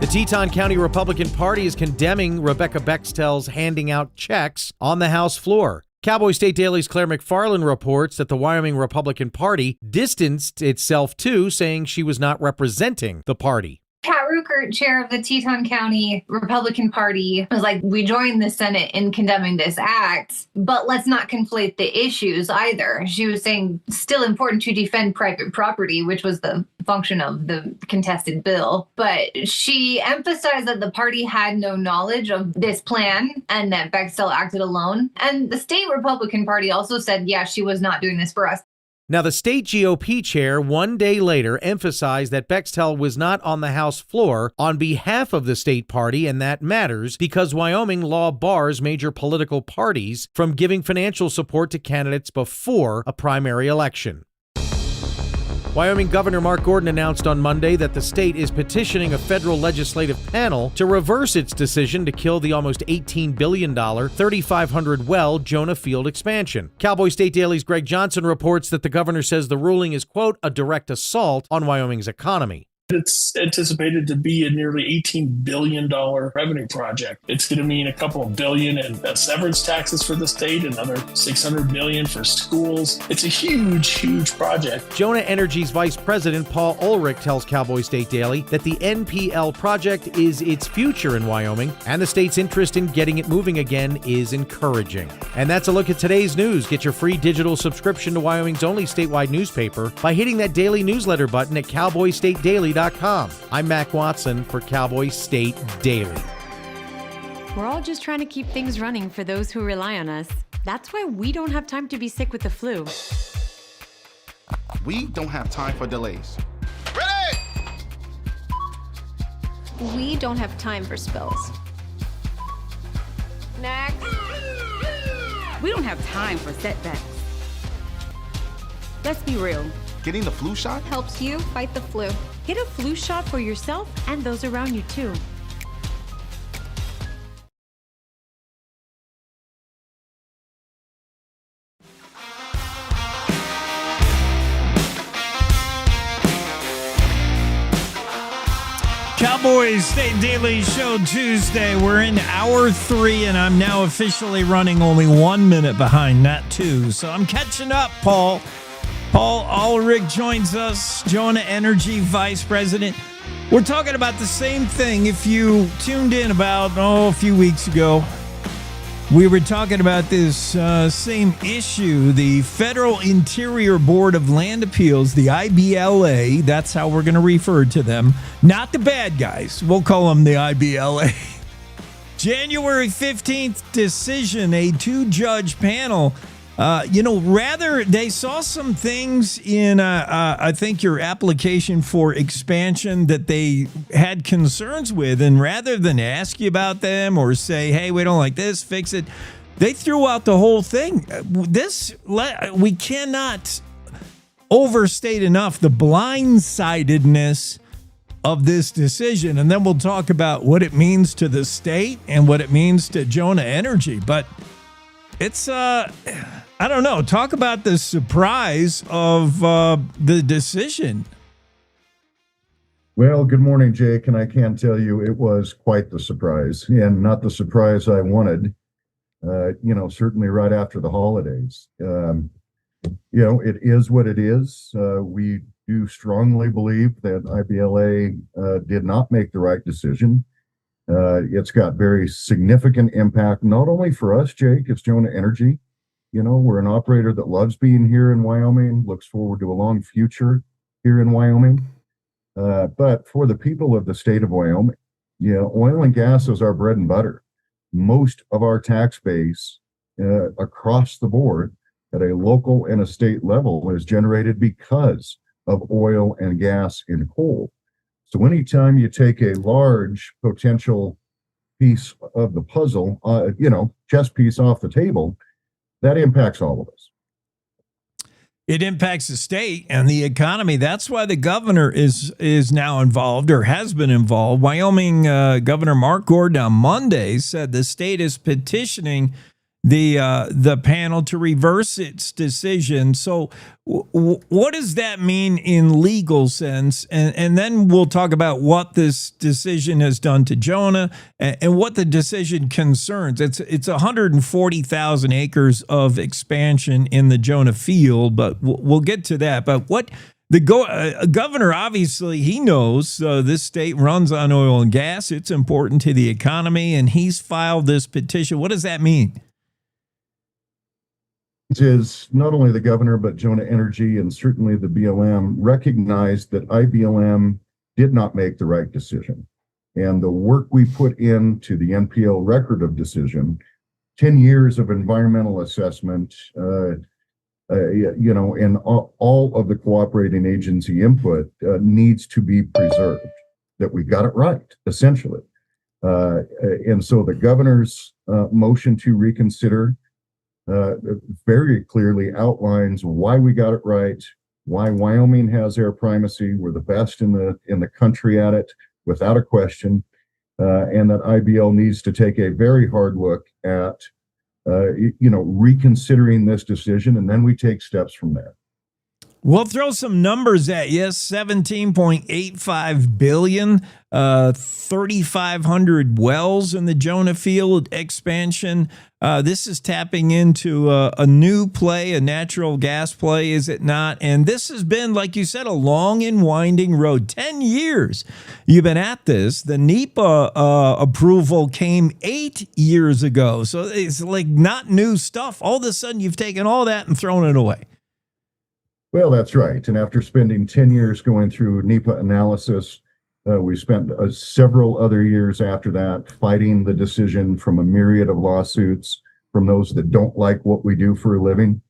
The Teton County Republican Party is condemning Rebecca Bextel's handing out checks on the House floor. Cowboy State Daily's Claire McFarland reports that the Wyoming Republican Party distanced itself too, saying she was not representing the party. Pat Ruckert, chair of the Teton County Republican Party, was like, we joined the Senate in condemning this act, but let's not conflate the issues either. She was saying still important to defend private property, which was the function of the contested bill. But she emphasized that the party had no knowledge of this plan and that Bextel acted alone. And the state Republican Party also said, yeah, she was not doing this for us. Now, the state GOP chair 1 day later emphasized that Bextel was not on the House floor on behalf of the state party, and that matters because Wyoming law bars major political parties from giving financial support to candidates before a primary election. Wyoming Governor Mark Gordon announced on Monday that the state is petitioning a federal legislative panel to reverse its decision to kill the almost $18 billion, 3,500 well Jonah Field expansion. Cowboy State Daily's Greg Johnson reports that the governor says the ruling is, quote, a direct assault on Wyoming's economy. It's anticipated to be a nearly $18 billion revenue project. It's going to mean a couple of billion in severance taxes for the state, another $600 million for schools. It's a huge, huge project. Jonah Energy's vice president, Paul Ulrich, tells Cowboy State Daily that the NPL project is its future in Wyoming, and the state's interest in getting it moving again is encouraging. And that's a look at today's news. Get your free digital subscription to Wyoming's only statewide newspaper by hitting that daily newsletter button at cowboystatedaily.com. I'm Mac Watson for Cowboy State Daily. We're all just trying to keep things running for those who rely on us. That's why we don't have time to be sick with the flu. We don't have time for delays. We don't have time for spills. Next. We don't have time for setbacks. Let's be real. Getting the flu shot helps you fight the flu. Get a flu shot for yourself and those around you too. Cowboy State Daily Show Tuesday. We're in hour 3, and I'm now officially running only 1 minute behind, not 2. So I'm catching up, Paul. Paul Ulrich joins us, Jonah Energy Vice President. We're talking about the same thing. If you tuned in about, a few weeks ago, we were talking about this same issue. The Federal Interior Board of Land Appeals, the IBLA, that's how we're going to refer to them. Not the bad guys. We'll call them the IBLA. January 15th decision, a 2-judge panel. Rather, they saw some things in, I think, your application for expansion that they had concerns with. And rather than ask you about them or say, hey, we don't like this, fix it, they threw out the whole thing. We cannot overstate enough the blindsidedness of this decision. And then we'll talk about what it means to the state and what it means to Jonah Energy. But it's, I don't know. Talk about the surprise of the decision. Well, good morning, Jake. And I can tell you it was quite the surprise, and not the surprise I wanted, certainly right after the holidays. It is what it is. We do strongly believe that IBLA did not make the right decision. It's got very significant impact, not only for us, Jake, it's Jonah Energy. We're an operator that loves being here in Wyoming, looks forward to a long future here in Wyoming. But for the people of the state of Wyoming, oil and gas is our bread and butter. Most of our tax base across the board at a local and a state level is generated because of oil and gas and coal. So anytime you take a large potential piece of the puzzle, chess piece off the table, that impacts all of us. It impacts the state and the economy. That's why the governor is now involved, or has been involved. Wyoming Governor Mark Gordon on Monday said the state is petitioning the panel to reverse its decision. So what does that mean in legal sense? And then we'll talk about what this decision has done to Jonah and what the decision concerns. It's 140,000 acres of expansion in the Jonah field, but we'll get to that. But what the governor, obviously, he knows this state runs on oil and gas. It's important to the economy, and he's filed this petition. What does that mean? Is not only the governor, but Jonah Energy and certainly the BLM recognized that IBLM did not make the right decision. And the work we put into the NPL record of decision, 10 years of environmental assessment, and all of the cooperating agency input needs to be preserved, that we got it right, essentially. And so the governor's motion to reconsider very clearly outlines why we got it right, why Wyoming has air primacy. We're the best in the country at it, without a question, and that IBL needs to take a very hard look at, reconsidering this decision, and then we take steps from there. We'll throw some numbers at you. 17.85 billion, 3,500 wells in the Jonah field expansion. This is tapping into a new play, a natural gas play, is it not? And this has been, like you said, a long and winding road. 10 years you've been at this. The NEPA approval came 8 years ago. So it's like not new stuff. All of a sudden you've taken all that and thrown it away. Well, that's right. And after spending 10 years going through NEPA analysis, we spent several other years after that fighting the decision from a myriad of lawsuits from those that don't like what we do for a living.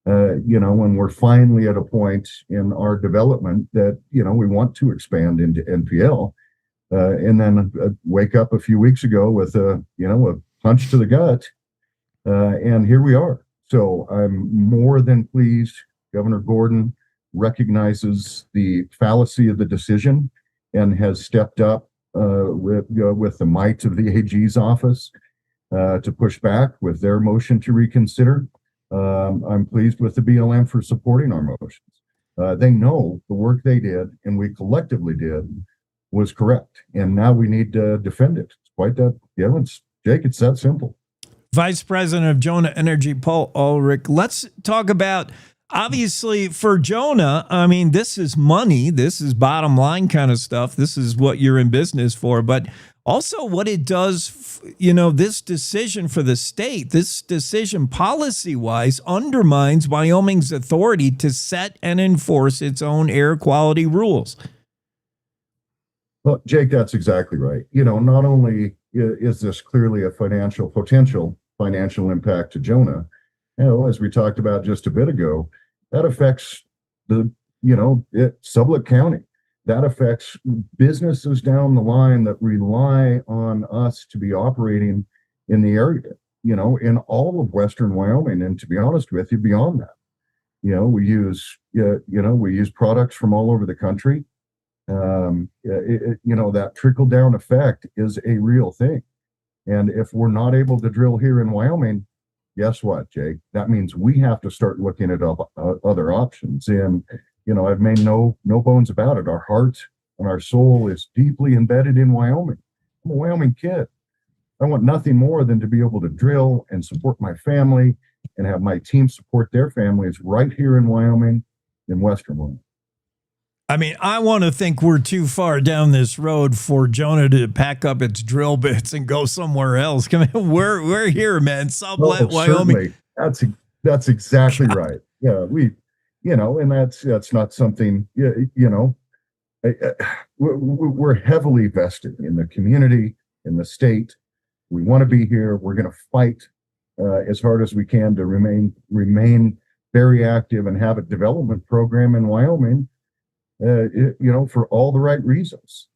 When we're finally at a point in our development that, we want to expand into NPL, and then wake up a few weeks ago with a punch to the gut. And here we are. So I'm more than pleased. Governor Gordon recognizes the fallacy of the decision and has stepped up with the might of the AG's office to push back with their motion to reconsider. I'm pleased with the BLM for supporting our motions. They know the work they did and we collectively did was correct. And now we need to defend it. It's quite that, Jake, it's that simple. Vice President of Jonah Energy, Paul Ulrich. Let's talk about, obviously, for Jonah, I mean, this is money. This is bottom line kind of stuff. This is what you're in business for. But also what it does, this decision for the state, this decision policy-wise undermines Wyoming's authority to set and enforce its own air quality rules. Well, Jake, that's exactly right. Not only is this clearly a potential financial impact to Jonah, as we talked about just a bit ago, that affects Sublette County. That affects businesses down the line that rely on us to be operating in the area, in all of Western Wyoming. And to be honest with you, beyond that, we use products from all over the country. That trickle down effect is a real thing. And if we're not able to drill here in Wyoming, guess what, Jake? That means we have to start looking at other options. And, I've made no bones about it. Our heart and our soul is deeply embedded in Wyoming. I'm a Wyoming kid. I want nothing more than to be able to drill and support my family and have my team support their families right here in Wyoming, in Western Wyoming. I mean, I want to think we're too far down this road for Jonah to pack up its drill bits and go somewhere else. Come on, we're here, man. Sublette, Wyoming. Certainly. That's exactly right. Yeah, and that's not something. We're heavily vested in the community, in the state. We want to be here. We're going to fight as hard as we can to remain very active and have a development program in Wyoming, for all the right reasons.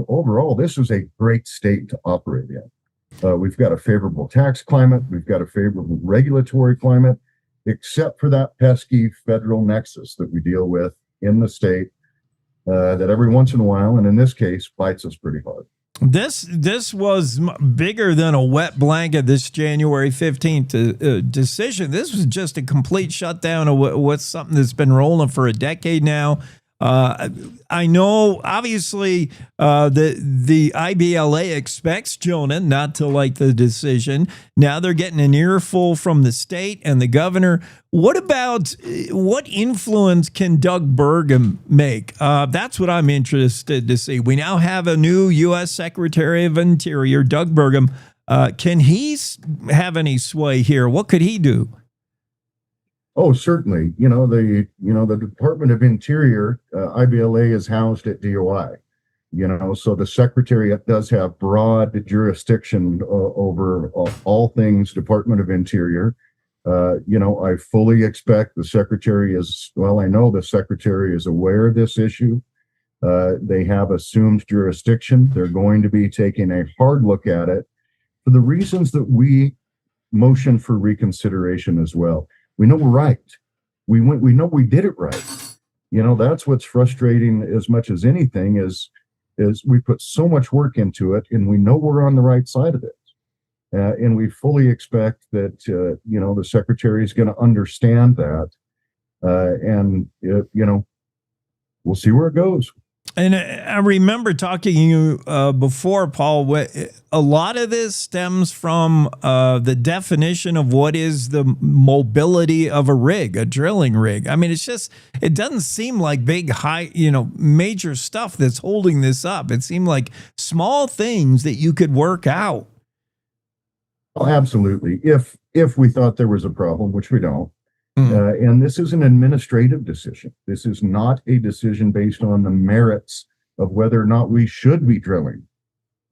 Overall, this is a great state to operate in. We've got a favorable tax climate. We've got a favorable regulatory climate, except for that pesky federal nexus that we deal with in the state that every once in a while, and in this case, bites us pretty hard. This was bigger than a wet blanket, this January 15th decision. This was just a complete shutdown of what's something that's been rolling for a decade now. I know, obviously, the IBLA expects Jonah not to like the decision. Now they're getting an earful from the state and the governor. What influence can Doug Burgum make? That's what I'm interested to see. We now have a new U.S. Secretary of Interior, Doug Burgum. Can he have any sway here? What could he do? Oh, certainly. The Department of Interior, IBLA, is housed at DOI. So the Secretariat does have broad jurisdiction over all things Department of Interior. I fully expect the Secretary I know the Secretary is aware of this issue. They have assumed jurisdiction. They're going to be taking a hard look at it for the reasons that we motion for reconsideration as well. We know we're right. We know we did it right. That's what's frustrating as much as anything is we put so much work into it, and we know we're on the right side of it. And we fully expect that, the Secretary is going to understand that. We'll see where it goes. And I remember talking to you before, Paul. A lot of this stems from the definition of what is the mobility of a rig, a drilling rig. I mean, it doesn't seem like big, major stuff that's holding this up. It seemed like small things that you could work out. Oh, absolutely. If we thought there was a problem, which we don't. And this is an administrative decision. This is not a decision based on the merits of whether or not we should be drilling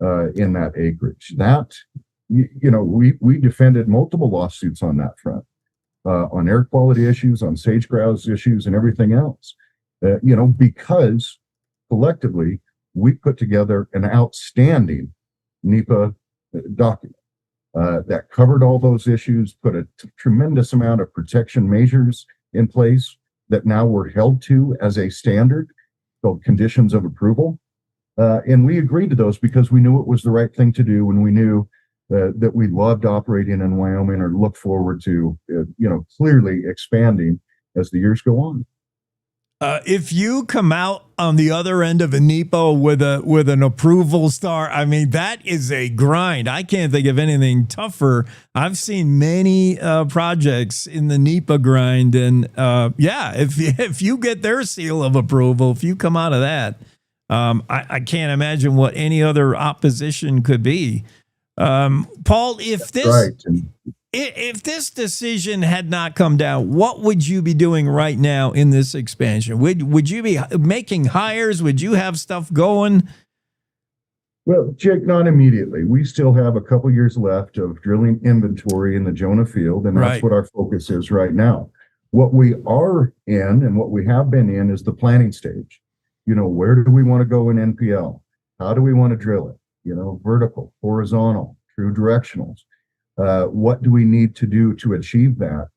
in that acreage. That, we defended multiple lawsuits on that front, on air quality issues, on sage grouse issues, and everything else. Because collectively we put together an outstanding NEPA document. That covered all those issues, put a tremendous amount of protection measures in place that now we're held to as a standard called conditions of approval. And we agreed to those because we knew it was the right thing to do, and we knew that we loved operating in Wyoming or look forward to, clearly expanding as the years go on. If you come out on the other end of a NEPA with an approval star, I mean, that is a grind. I can't think of anything tougher. I've seen many projects in the NEPA grind, and if you get their seal of approval, if you come out of that, I can't imagine what any other opposition could be. Paul, if this decision had not come down, what would you be doing right now in this expansion? Would you be making hires? Would you have stuff going? Well, Jake, not immediately. We still have a couple years left of drilling inventory in the Jonah field, and that's what our focus is right now. What we are in and what we have been in is the planning stage. Where do we want to go in NPL? How do we want to drill it? Vertical, horizontal, true directionals. What do we need to do to achieve that?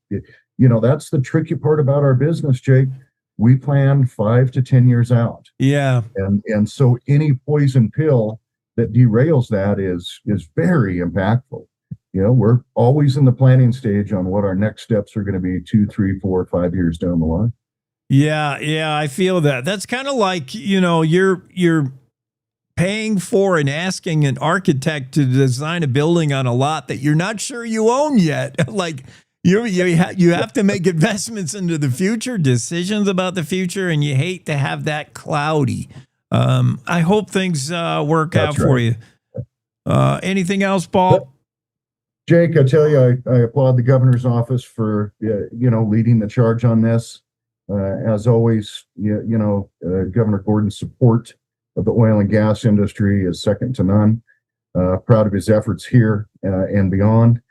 That's the tricky part about our business, Jake. We plan 5 to 10 years out. Yeah. And so any poison pill that derails that is very impactful. We're always in the planning stage on what our next steps are going to be 2, 3, 4, 5 years down the line. Yeah, I feel that. That's kind of like, you're paying for and asking an architect to design a building on a lot that you're not sure you own yet. Like you have to make investments into the future, decisions about the future, and you hate to have that cloudy. I hope things work out for you. Anything else, Paul? Jake, I tell you, I applaud the governor's office for leading the charge on this. As always, Governor Gordon's support of the oil and gas industry is second to none. Proud of his efforts here and beyond.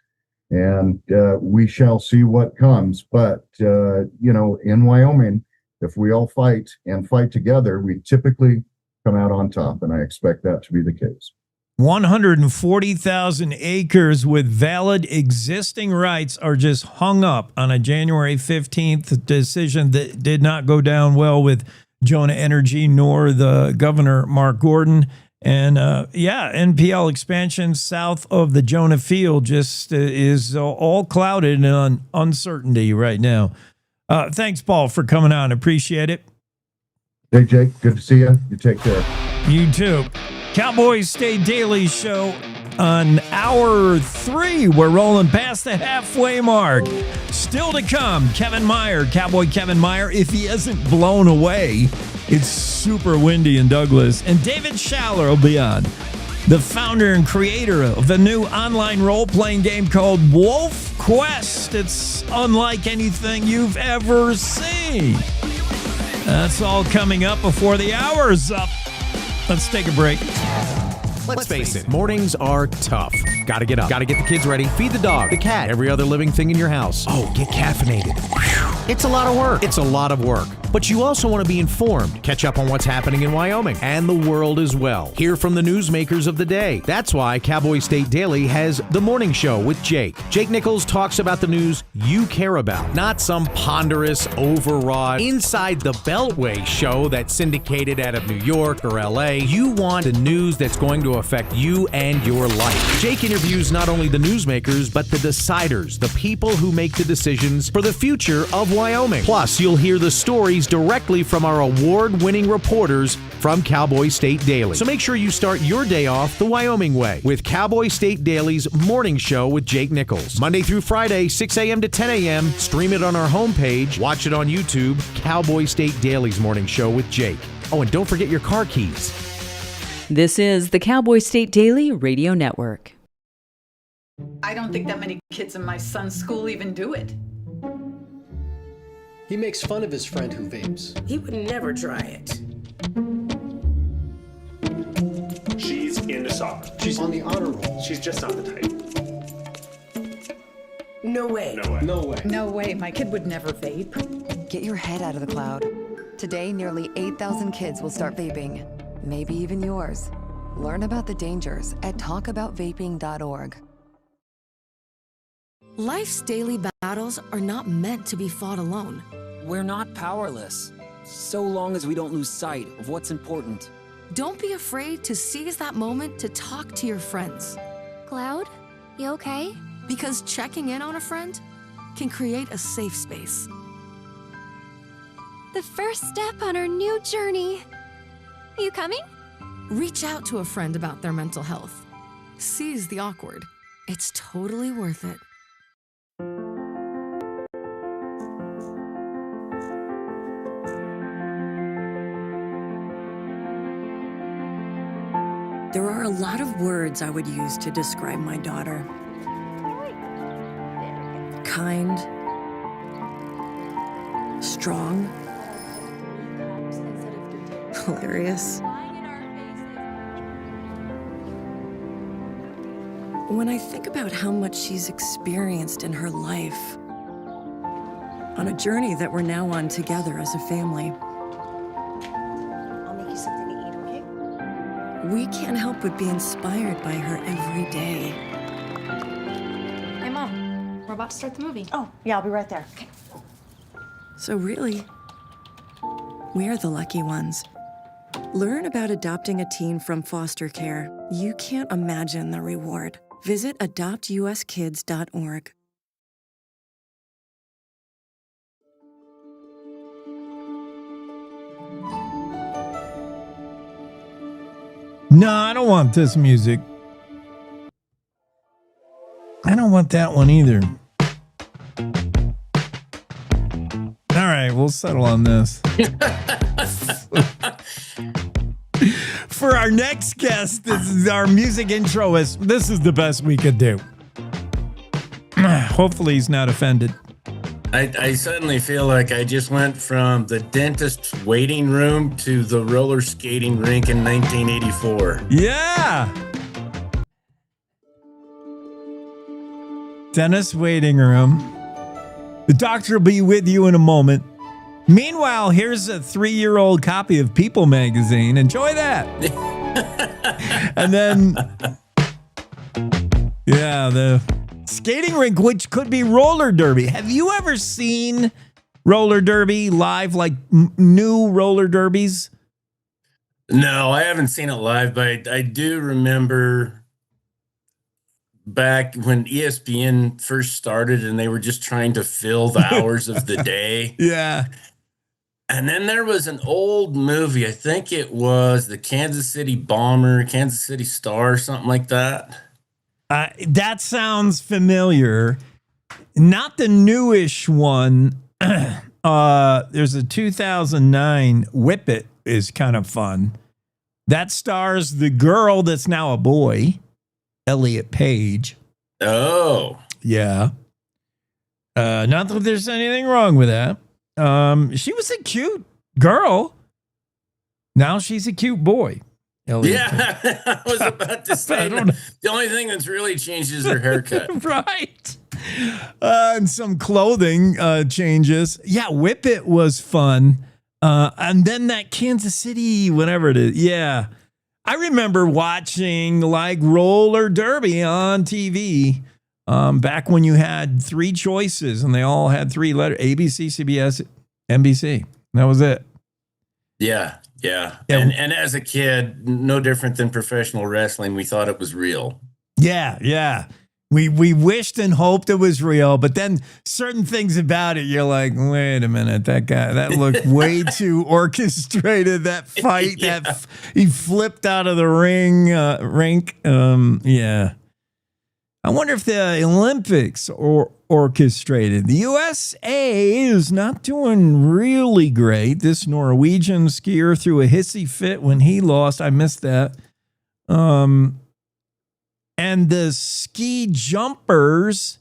And we shall see what comes. But, in Wyoming, if we all fight and fight together, we typically come out on top. And I expect that to be the case. 140,000 acres with valid existing rights are just hung up on a January 15th decision that did not go down well with Jonah Energy nor the governor, Mark Gordon. And NPL expansion south of the Jonah field just is all clouded and uncertainty right now. Thanks, Paul, for coming on. Appreciate it. Hey, Jake. Good to see you. You take care. You too. Cowboy State Daily Show on hour 3. We're rolling past the halfway mark. Still to come, Cowboy Kevin Meyer, if he hasn't blown away. It's super windy in Douglas. And David Schuler will be on, the founder and creator of a new online role-playing game called WolfQuest. It's unlike anything you've ever seen. That's all coming up before the hour's up. Let's take a break. Let's face it, mornings are tough. Gotta get up, gotta get the kids ready, feed the dog, the cat, every other living thing in your house. Oh, get caffeinated. It's a lot of work. It's a lot of work. But you also want to be informed, catch up on what's happening in Wyoming and the world as well. Hear from the newsmakers of the day. That's why Cowboy State Daily has The Morning Show with Jake. Jake Nichols talks about the news you care about, not some ponderous, overwrought, inside the Beltway show that's syndicated out of New York or LA. You want the news that's going to affect you and your life. Jake interviews not only the newsmakers, but the deciders, the people who make the decisions for the future of Wyoming. Plus, you'll hear the stories directly from our award-winning reporters from Cowboy State Daily. So make sure you start your day off the Wyoming way with Cowboy State Daily's Morning Show with Jake Nichols. Monday through Friday, 6 a.m. to 10 a.m. Stream it on our homepage. Watch it on YouTube. Cowboy State Daily's Morning Show with Jake. Oh, and don't forget your car keys. This is the Cowboy State Daily Radio Network. I don't think that many kids in my son's school even do it. He makes fun of his friend who vapes. He would never try it. She's into soccer. She's on the honor roll. She's just not the type. No way. No way. No way. No way. My kid would never vape. Get your head out of the cloud. Today, nearly 8,000 kids will start vaping. Maybe even yours. Learn about the dangers at talkaboutvaping.org. Life's daily battles are not meant to be fought alone. We're not powerless, so long as we don't lose sight of what's important. Don't be afraid to seize that moment to talk to your friends. Cloud, you okay? Because checking in on a friend can create a safe space. The first step on our new journey. You coming? Reach out to a friend about their mental health. Seize the awkward. It's totally worth it. There are a lot of words I would use to describe my daughter. Kind, strong, hilarious. When I think about how much she's experienced in her life, on a journey that we're now on together as a family, I'll make you something to eat, okay? we can't help but be inspired by her every day. Hey, Mom, we're about to start the movie. Oh, yeah, I'll be right there. Okay. So really, we're the lucky ones. Learn about adopting a teen from foster care. You can't imagine the reward. Visit adoptuskids.org. No, I don't want this music. I don't want that one either. All right, we'll settle on this. For our next guest, this is our music intro. This is the best we could do. Hopefully he's not offended. I suddenly feel like I just went from the dentist's waiting room to the roller skating rink in 1984. Yeah. Dentist waiting room. The doctor will be with you in a moment. Meanwhile, here's a 3-year-old copy of People magazine. Enjoy that. And then, yeah, the skating rink, which could be roller derby. Have you ever seen roller derby live, like new roller derbies? No, I haven't seen it live, but I do remember back when ESPN first started and they were just trying to fill the hours of the day. Yeah. And then there was an old movie. I think it was the Kansas City Bomber, Kansas City Star, something like that. That sounds familiar. Not the newish one. There's a 2009 Whip It is kind of fun. That stars the girl that's now a boy, Elliot Page. Oh. Yeah. Not that there's anything wrong with that. She was a cute girl. Now she's a cute boy. Elliot Yeah, I was about to say the only thing that's really changed is her haircut. Right. And some clothing changes. Yeah, Whip It was fun. And then that Kansas City, whatever it is. Yeah. I remember watching like roller derby on TV back when you had 3 choices and they all had 3 letters: ABC, CBS, NBC. That was it. Yeah. And as a kid, no different than professional wrestling, we thought it was real. Yeah. We wished and hoped it was real, but then certain things about it, you're like, wait a minute, that looked way too orchestrated. That fight, he flipped out of the rink. Yeah. I wonder if the Olympics are orchestrated. The USA is not doing really great. This Norwegian skier threw a hissy fit when he lost. I missed that. And the ski jumpers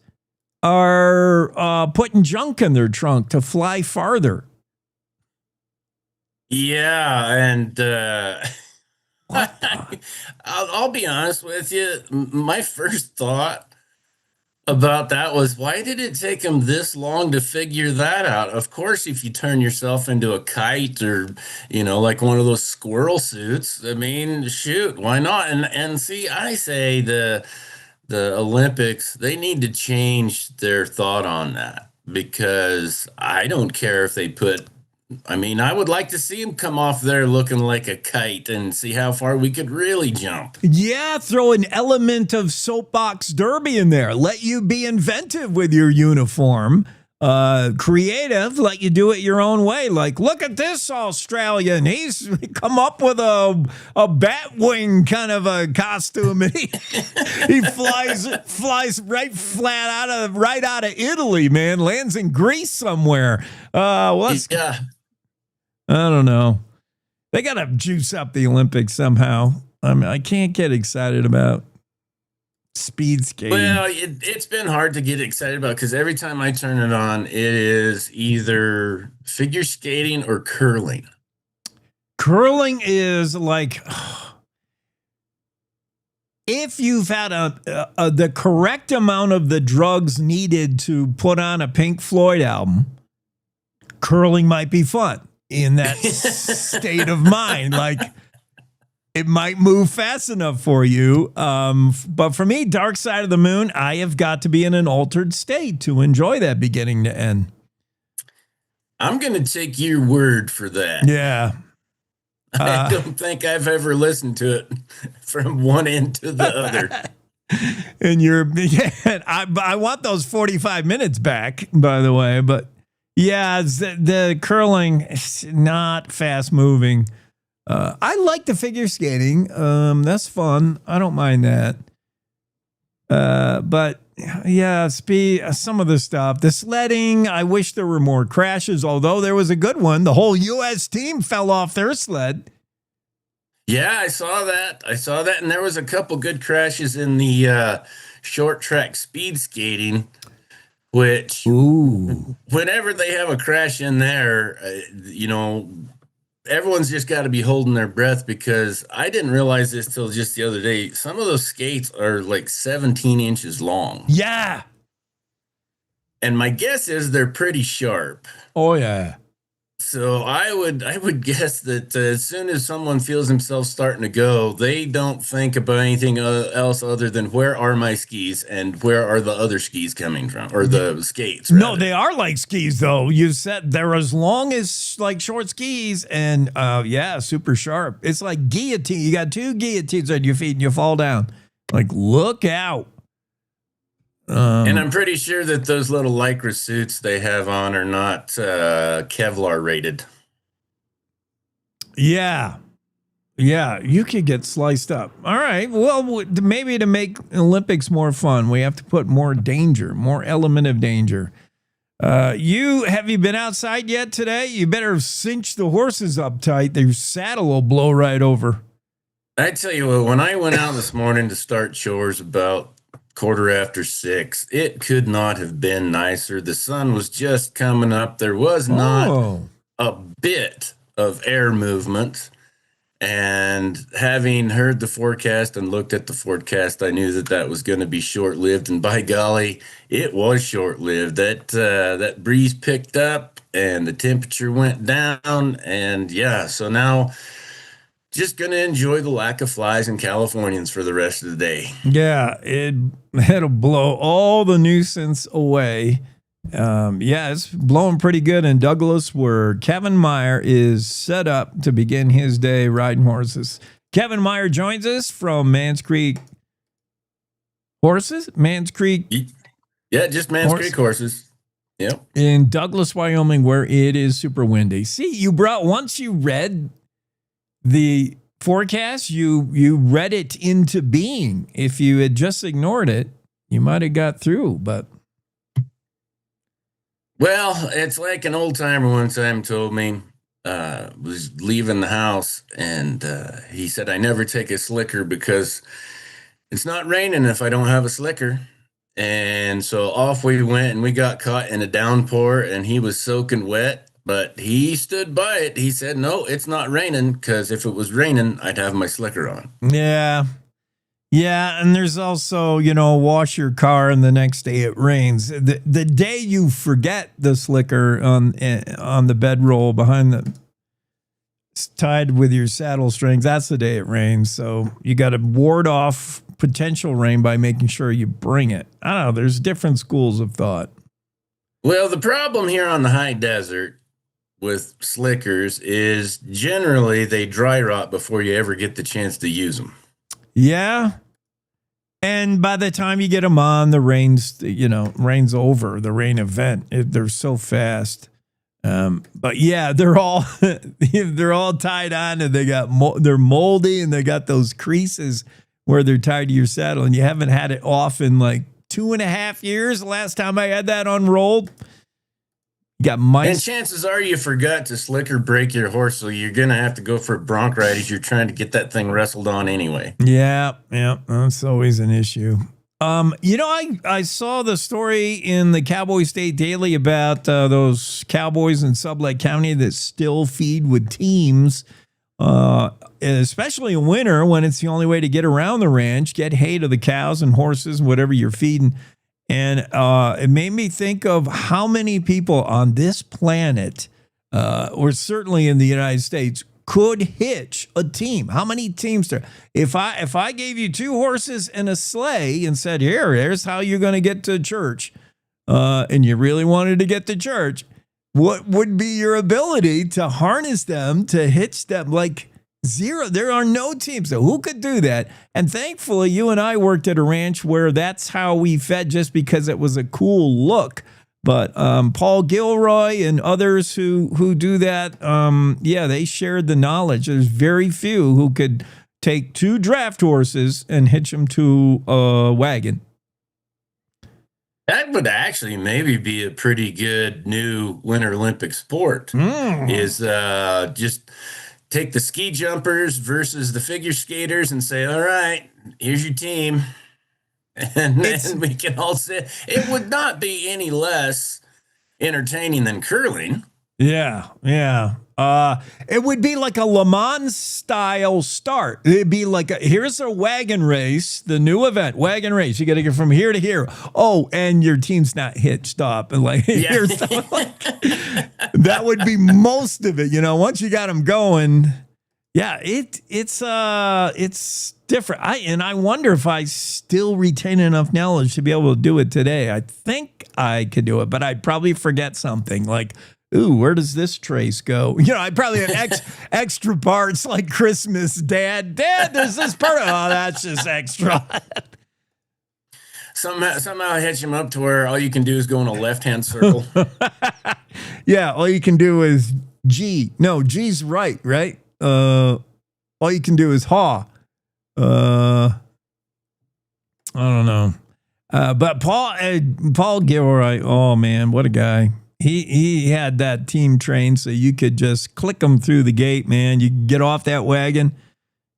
are putting junk in their trunk to fly farther. Yeah, and I'll be honest with you. My first thought about that was, why did it take them this long to figure that out? Of course, if you turn yourself into a kite or, like one of those squirrel suits, I mean, shoot, why not? And see, I say the Olympics, they need to change their thought on that, because I don't care if they put, I would like to see him come off there looking like a kite and see how far we could really jump. Yeah, throw an element of soapbox derby in there. Let you be inventive with your uniform. Creative, let you do it your own way. Like, look at this Australian. He's come up with a bat wing kind of a costume, and he flies right out of Italy, man. Lands in Greece somewhere. Yeah. I don't know. They got to juice up the Olympics somehow. I can't get excited about speed skating. Well, it's been hard to get excited about, because every time I turn it on, it is either figure skating or curling. Curling is like, if you've had the correct amount of the drugs needed to put on a Pink Floyd album, curling might be fun in that state of mind. Like, it might move fast enough for you. But for me, Dark Side of the Moon, I have got to be in an altered state to enjoy that beginning to end. I'm going to take your word for that. Yeah. I don't think I've ever listened to it from one end to the other. And I want those 45 minutes back, by the way. But yeah, the curling is not fast moving. I like the figure skating. That's fun. I don't mind that. But yeah, some of the stuff. The sledding, I wish there were more crashes, although there was a good one. The whole U.S. team fell off their sled. Yeah, I saw that. And there was a couple good crashes in the short track speed skating, which whenever they have a crash in there, everyone's just got to be holding their breath, because I didn't realize this till just the other day. Some of those skates are like 17 inches long. Yeah. And my guess is they're pretty sharp. Oh, yeah. So I would guess that as soon as someone feels himself starting to go, they don't think about anything else other than where are my skis and where are the other skis coming from, or the skates. Rather. No, they are like skis, though. You said they're as long as like short skis, and yeah, super sharp. It's like guillotine. You got two guillotines on your feet, and you fall down. Like, look out. And I'm pretty sure that those little Lycra suits they have on are not Kevlar rated. Yeah. Yeah, you could get sliced up. All right. Well, maybe to make Olympics more fun, we have to put more danger, more element of danger. Have you been outside yet today? You better cinch the horses up tight. Their saddle will blow right over. I tell you what, when I went out this morning to start chores about 6:15, it could not have been nicer. The sun was just coming up. There was not a bit of air movement. And having heard the forecast and looked at the forecast, I knew that was going to be short-lived. And by golly, it was short-lived. That breeze picked up and the temperature went down. And yeah, so now just going to enjoy the lack of flies and Californians for the rest of the day. Yeah, it'll blow all the nuisance away. Yeah, it's blowing pretty good in Douglas, where Kevin Meyer is set up to begin his day riding horses. Kevin Meyer joins us from Mans Creek Horses? Mans Creek? Yeah, just Mans Creek Horses. Yep. In Douglas, Wyoming, where it is super windy. See, once you read the forecast, you read it into being. If you had just ignored it, you might have got through, but... Well, it's like an old timer one time told me, was leaving the house, and he said, I never take a slicker because it's not raining if I don't have a slicker. And so off we went, and we got caught in a downpour, and he was soaking wet, but he stood by it. He said, no, it's not raining, because if it was raining, I'd have my slicker on. Yeah. Yeah, and there's also, wash your car and the next day it rains. The day you forget the slicker on the bedroll behind tied with your saddle strings, that's the day it rains. So you got to ward off potential rain by making sure you bring it. I don't know. There's different schools of thought. Well, the problem here on the high desert with slickers is generally they dry rot before you ever get the chance to use them. Yeah. And by the time you get them on, the rain's over, the rain event. They're so fast. But yeah, they're all tied on, and they're moldy, and they got those creases where they're tied to your saddle, and you haven't had it off in like 2.5 years. The last time I had that unrolled. Got mice. And chances are you forgot to slicker break your horse, so you're going to have to go for a bronc ride as you're trying to get that thing wrestled on anyway. Yeah, that's always an issue. I saw the story in the Cowboy State Daily about those cowboys in Sublette County that still feed with teams, especially in winter when it's the only way to get around the ranch, get hay to the cows and horses and whatever you're feeding. And it made me think of how many people on this planet, or certainly in the United States, could hitch a team. How many teams there? If I gave you 2 horses and a sleigh and said, here's how you're going to get to church, and you really wanted to get to church, what would be your ability to harness them, to hitch them? Like, zero. There are no teams. So who could do that? And thankfully, you and I worked at a ranch where that's how we fed, just because it was a cool look. But Paul Gilroy and others who do that, they shared the knowledge. There's very few who could take 2 draft horses and hitch them to a wagon. That would actually maybe be a pretty good new Winter Olympic sport. Is just take the ski jumpers versus the figure skaters and say, all right, here's your team. And then we can all say it would not be any less entertaining than curling. Yeah. It would be like a Le Mans style start. It'd be like, here's a wagon race, the new event, wagon race. You got to get from here to here. Oh, and your team's not hitched up. And like, here's that would be most of it. Once you got them going, yeah, it's different. I wonder if I still retain enough knowledge to be able to do it today. I think I could do it, but I'd probably forget something like, ooh, where does this trace go? I probably had extra parts like Christmas. Dad, there's this part. Oh, that's just extra. Somehow hitch him up to where all you can do is go in a left-hand circle. Yeah, all you can do is G. No, G's right? All you can do is haw. I don't know. But Paul Gilroy, oh man, what a guy. He had that team trained so you could just click them through the gate, man. You could get off that wagon,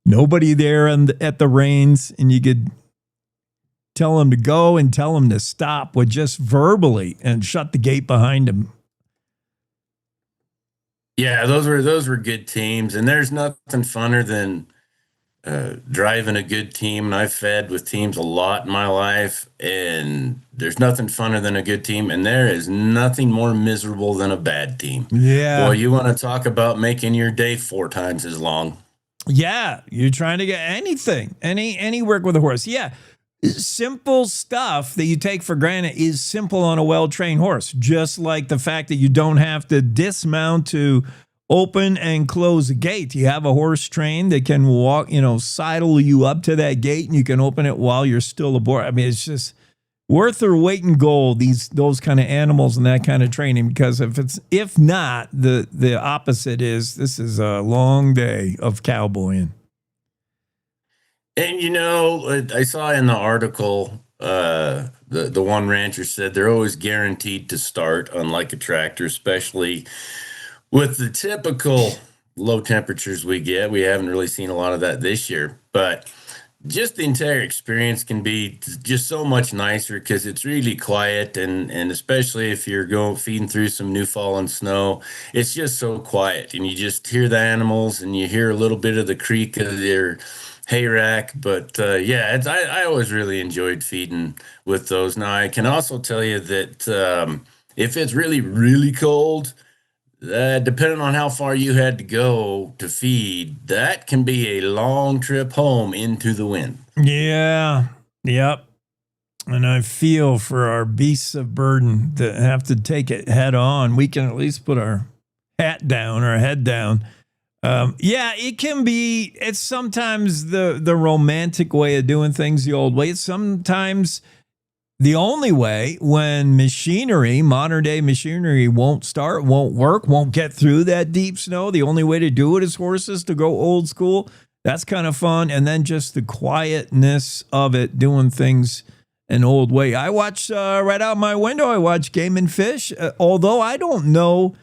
nobody there at the reins, and you could tell them to go and tell them to stop with just verbally and shut the gate behind them. Yeah, those were good teams, and there's nothing funner than driving a good team. And I've fed with teams a lot in my life, and there's nothing funner than a good team, and there is nothing more miserable than a bad team. Yeah. Boy, you want to talk about making your day 4 times as long. Yeah, you're trying to get anything, any work with a horse. Yeah, simple stuff that you take for granted is simple on a well-trained horse, just like the fact that you don't have to dismount to open and close a gate. You have a horse trained that can walk, sidle you up to that gate, and you can open it while you're still aboard. I mean, it's just worth their weight in gold, those kind of animals and that kind of training, because if not, the opposite is this is a long day of cowboying. And I saw in the article, the one rancher said they're always guaranteed to start, unlike a tractor, especially with the typical low temperatures we get. We haven't really seen a lot of that this year, but just the entire experience can be just so much nicer because it's really quiet, and especially if you're feeding through some new fallen snow, it's just so quiet, and you just hear the animals and you hear a little bit of the creak of their hay rack. But I always really enjoyed feeding with those. Now I can also tell you that if it's really, really cold, depending on how far you had to go to feed, that can be a long trip home into the wind. Yeah. Yep. And I feel for our beasts of burden that have to take it head on. We can at least put our hat down, our head down. It can be, it's sometimes the romantic way of doing things the old way. It's sometimes the only way when modern day machinery won't start, won't work, won't get through that deep snow. The only way to do it is horses, to go old school. That's kind of fun. And then just the quietness of it, doing things an old way. I watch right out my window, I watch Game and Fish, although I don't know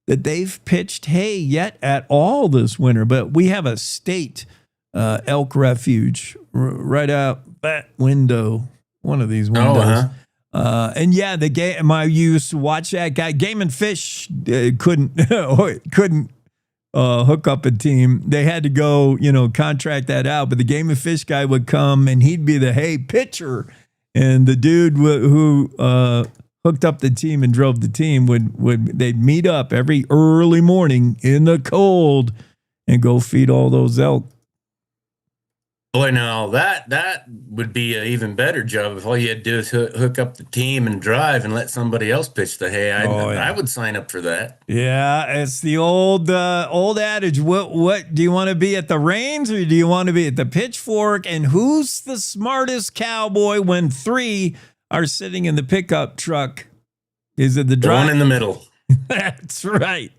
that they've pitched hay yet at all this winter, but we have a state elk refuge right out that window. One of these windows. And yeah, the game I used to watch that guy. Game and Fish couldn't hook up a team. They had to go, contract that out. But the Game and Fish guy would come and he'd be the hay pitcher, and the dude who hooked up the team and drove the team they'd meet up every early morning in the cold and go feed all those elk. Boy, now that would be an even better job if all you had to do is hook up the team and drive and let somebody else pitch the hay. I would sign up for that. Yeah, it's the old adage. What do you want to be, at the reins or do you want to be at the pitchfork? And who's the smartest cowboy when 3 are sitting in the pickup truck? Is it the driver? One in the middle. That's right.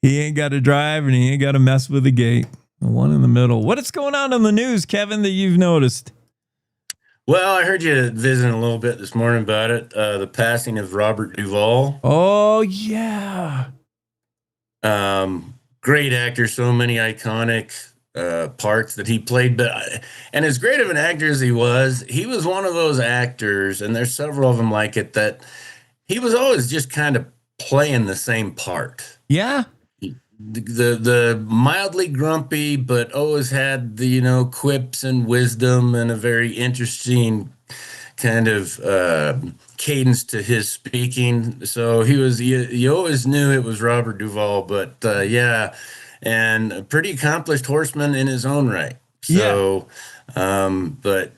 He ain't got to drive and he ain't got to mess with the gate. The one in the middle. What is going on in the news, Kevin, that you've noticed? Well, I heard you visiting a little bit this morning about it. The passing of Robert Duvall. Oh, yeah. Great actor. So many iconic parts that he played. And as great of an actor as he was one of those actors, and there's several of them like it, that he was always just kind of playing the same part. Yeah. the mildly grumpy, but always had the, quips and wisdom and a very interesting kind of cadence to his speaking. So you always knew it was Robert Duvall, but yeah, and a pretty accomplished horseman in his own right. So, but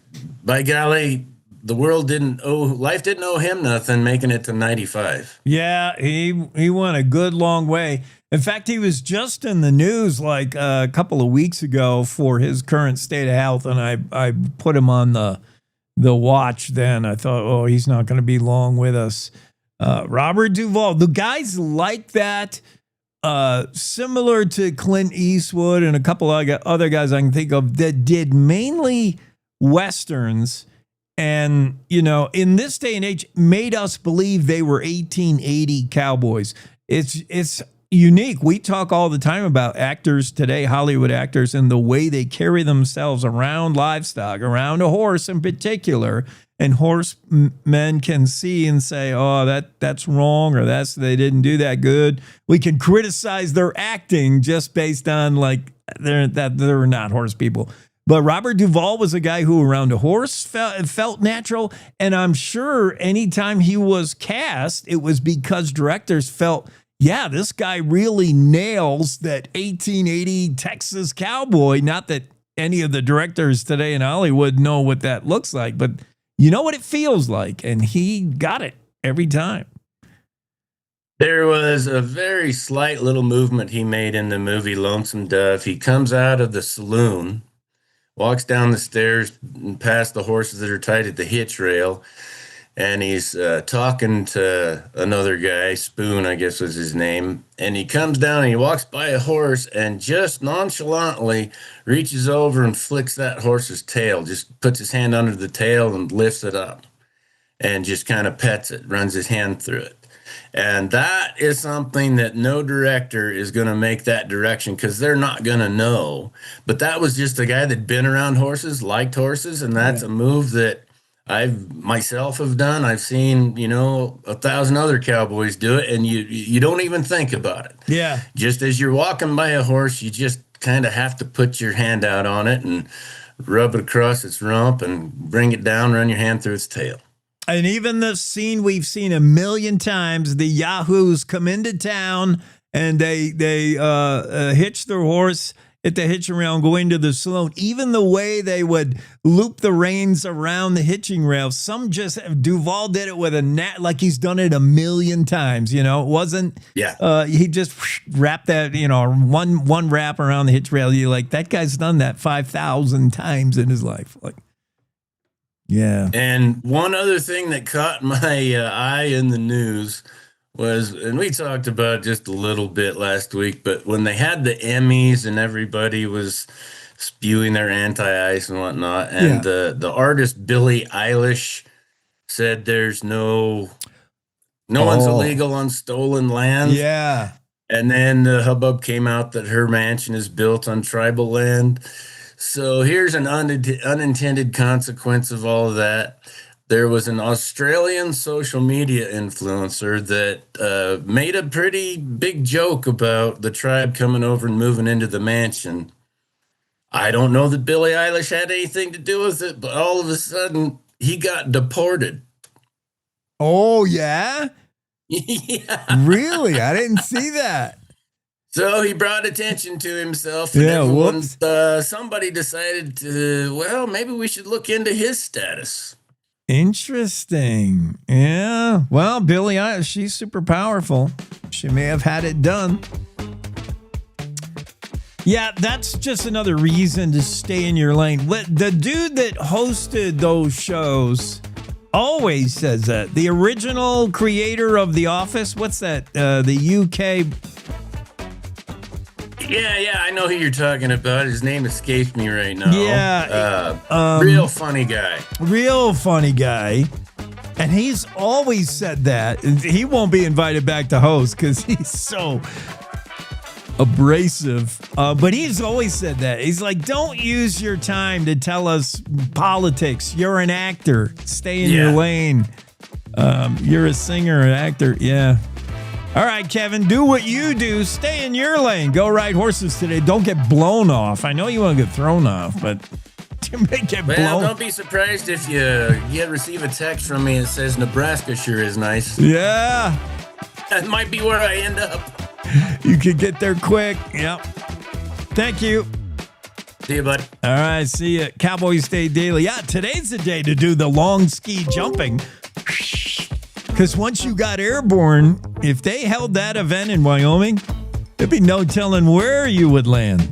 by golly, life didn't owe him nothing making it to 95. Yeah, he went a good long way. In fact, he was just in the news like a couple of weeks ago for his current state of health, and I put him on the watch then. I thought, oh, he's not going to be long with us. Robert Duvall, the guys like that, similar to Clint Eastwood and a couple of other guys I can think of that did mainly Westerns. And, in this day and age, made us believe they were 1880 cowboys. It's unique. We talk all the time about actors today, Hollywood actors, and the way they carry themselves around livestock, around a horse in particular. And horsemen can see and say, oh, that's wrong, or they didn't do that good. We can criticize their acting just based on they're not horse people. But Robert Duvall was a guy who around a horse felt natural. And I'm sure anytime he was cast, it was because directors felt, yeah, this guy really nails that 1880 Texas cowboy. Not that any of the directors today in Hollywood know what that looks like, but you know what it feels like. And he got it every time. There was a very slight little movement he made in the movie Lonesome Dove. He comes out of the saloon, walks down the stairs and past the horses that are tied at the hitch rail, and he's talking to another guy, Spoon, I guess was his name, and he comes down and he walks by a horse and just nonchalantly reaches over and flicks that horse's tail, just puts his hand under the tail and lifts it up and just kind of pets it, runs his hand through it. And that is something that no director is going to make that direction because they're not going to know. But that was just a guy that'd been around horses, liked horses, and that's a move that I've myself have done. I've seen, 1,000 other cowboys do it, and you don't even think about it. Yeah. Just as you're walking by a horse, you just kind of have to put your hand out on it and rub it across its rump and bring it down, run your hand through its tail. And even the scene we've seen a million times, the Yahoos come into town and they hitch their horse at the hitching rail and go into the saloon. Even the way they would loop the reins around the hitching rail, Duvall did it with like he's done it a million times. It wasn't. Yeah. He just wrapped that. One wrap around the hitch rail. You're like, that guy's done that 5,000 times in his life. Like. Yeah. And one other thing that caught my eye in the news was, and we talked about it just a little bit last week, but when they had the Emmys and everybody was spewing their anti-ice and whatnot, and the artist Billie Eilish said there's no one's illegal on stolen lands. Yeah. And then the hubbub came out that her mansion is built on tribal land. So here's an unintended consequence of all of that. There was an Australian social media influencer that made a pretty big joke about the tribe coming over and moving into the mansion. I don't know that Billie Eilish had anything to do with it, but all of a sudden he got deported. Oh, yeah? Yeah. Really? I didn't see that. So he brought attention to himself. And somebody decided to, maybe we should look into his status. Interesting. Yeah. Well, Billie Eilish, she's super powerful. She may have had it done. Yeah, that's just another reason to stay in your lane. The dude that hosted those shows always says that. The original creator of The Office, what's that? The UK... Yeah, I know who you're talking about. His name escapes me right now. Yeah. Real funny guy. Real funny guy. And he's always said that. He won't be invited back to host because he's so abrasive. But he's always said that. He's like, don't use your time to tell us politics. You're an actor. Stay in your lane. You're a singer, an actor. Yeah. All right, Kevin, do what you do. Stay in your lane. Go ride horses today. Don't get blown off. I know you want to get thrown off, but you may get blown. Well, don't be surprised if you receive a text from me that says Nebraska sure is nice. Yeah. That might be where I end up. You could get there quick. Yep. Thank you. See you, bud. All right, see you. Cowboy State Daily. Yeah, today's the day to do the long ski jumping. Because once you got airborne, if they held that event in Wyoming, there'd be no telling where you would land.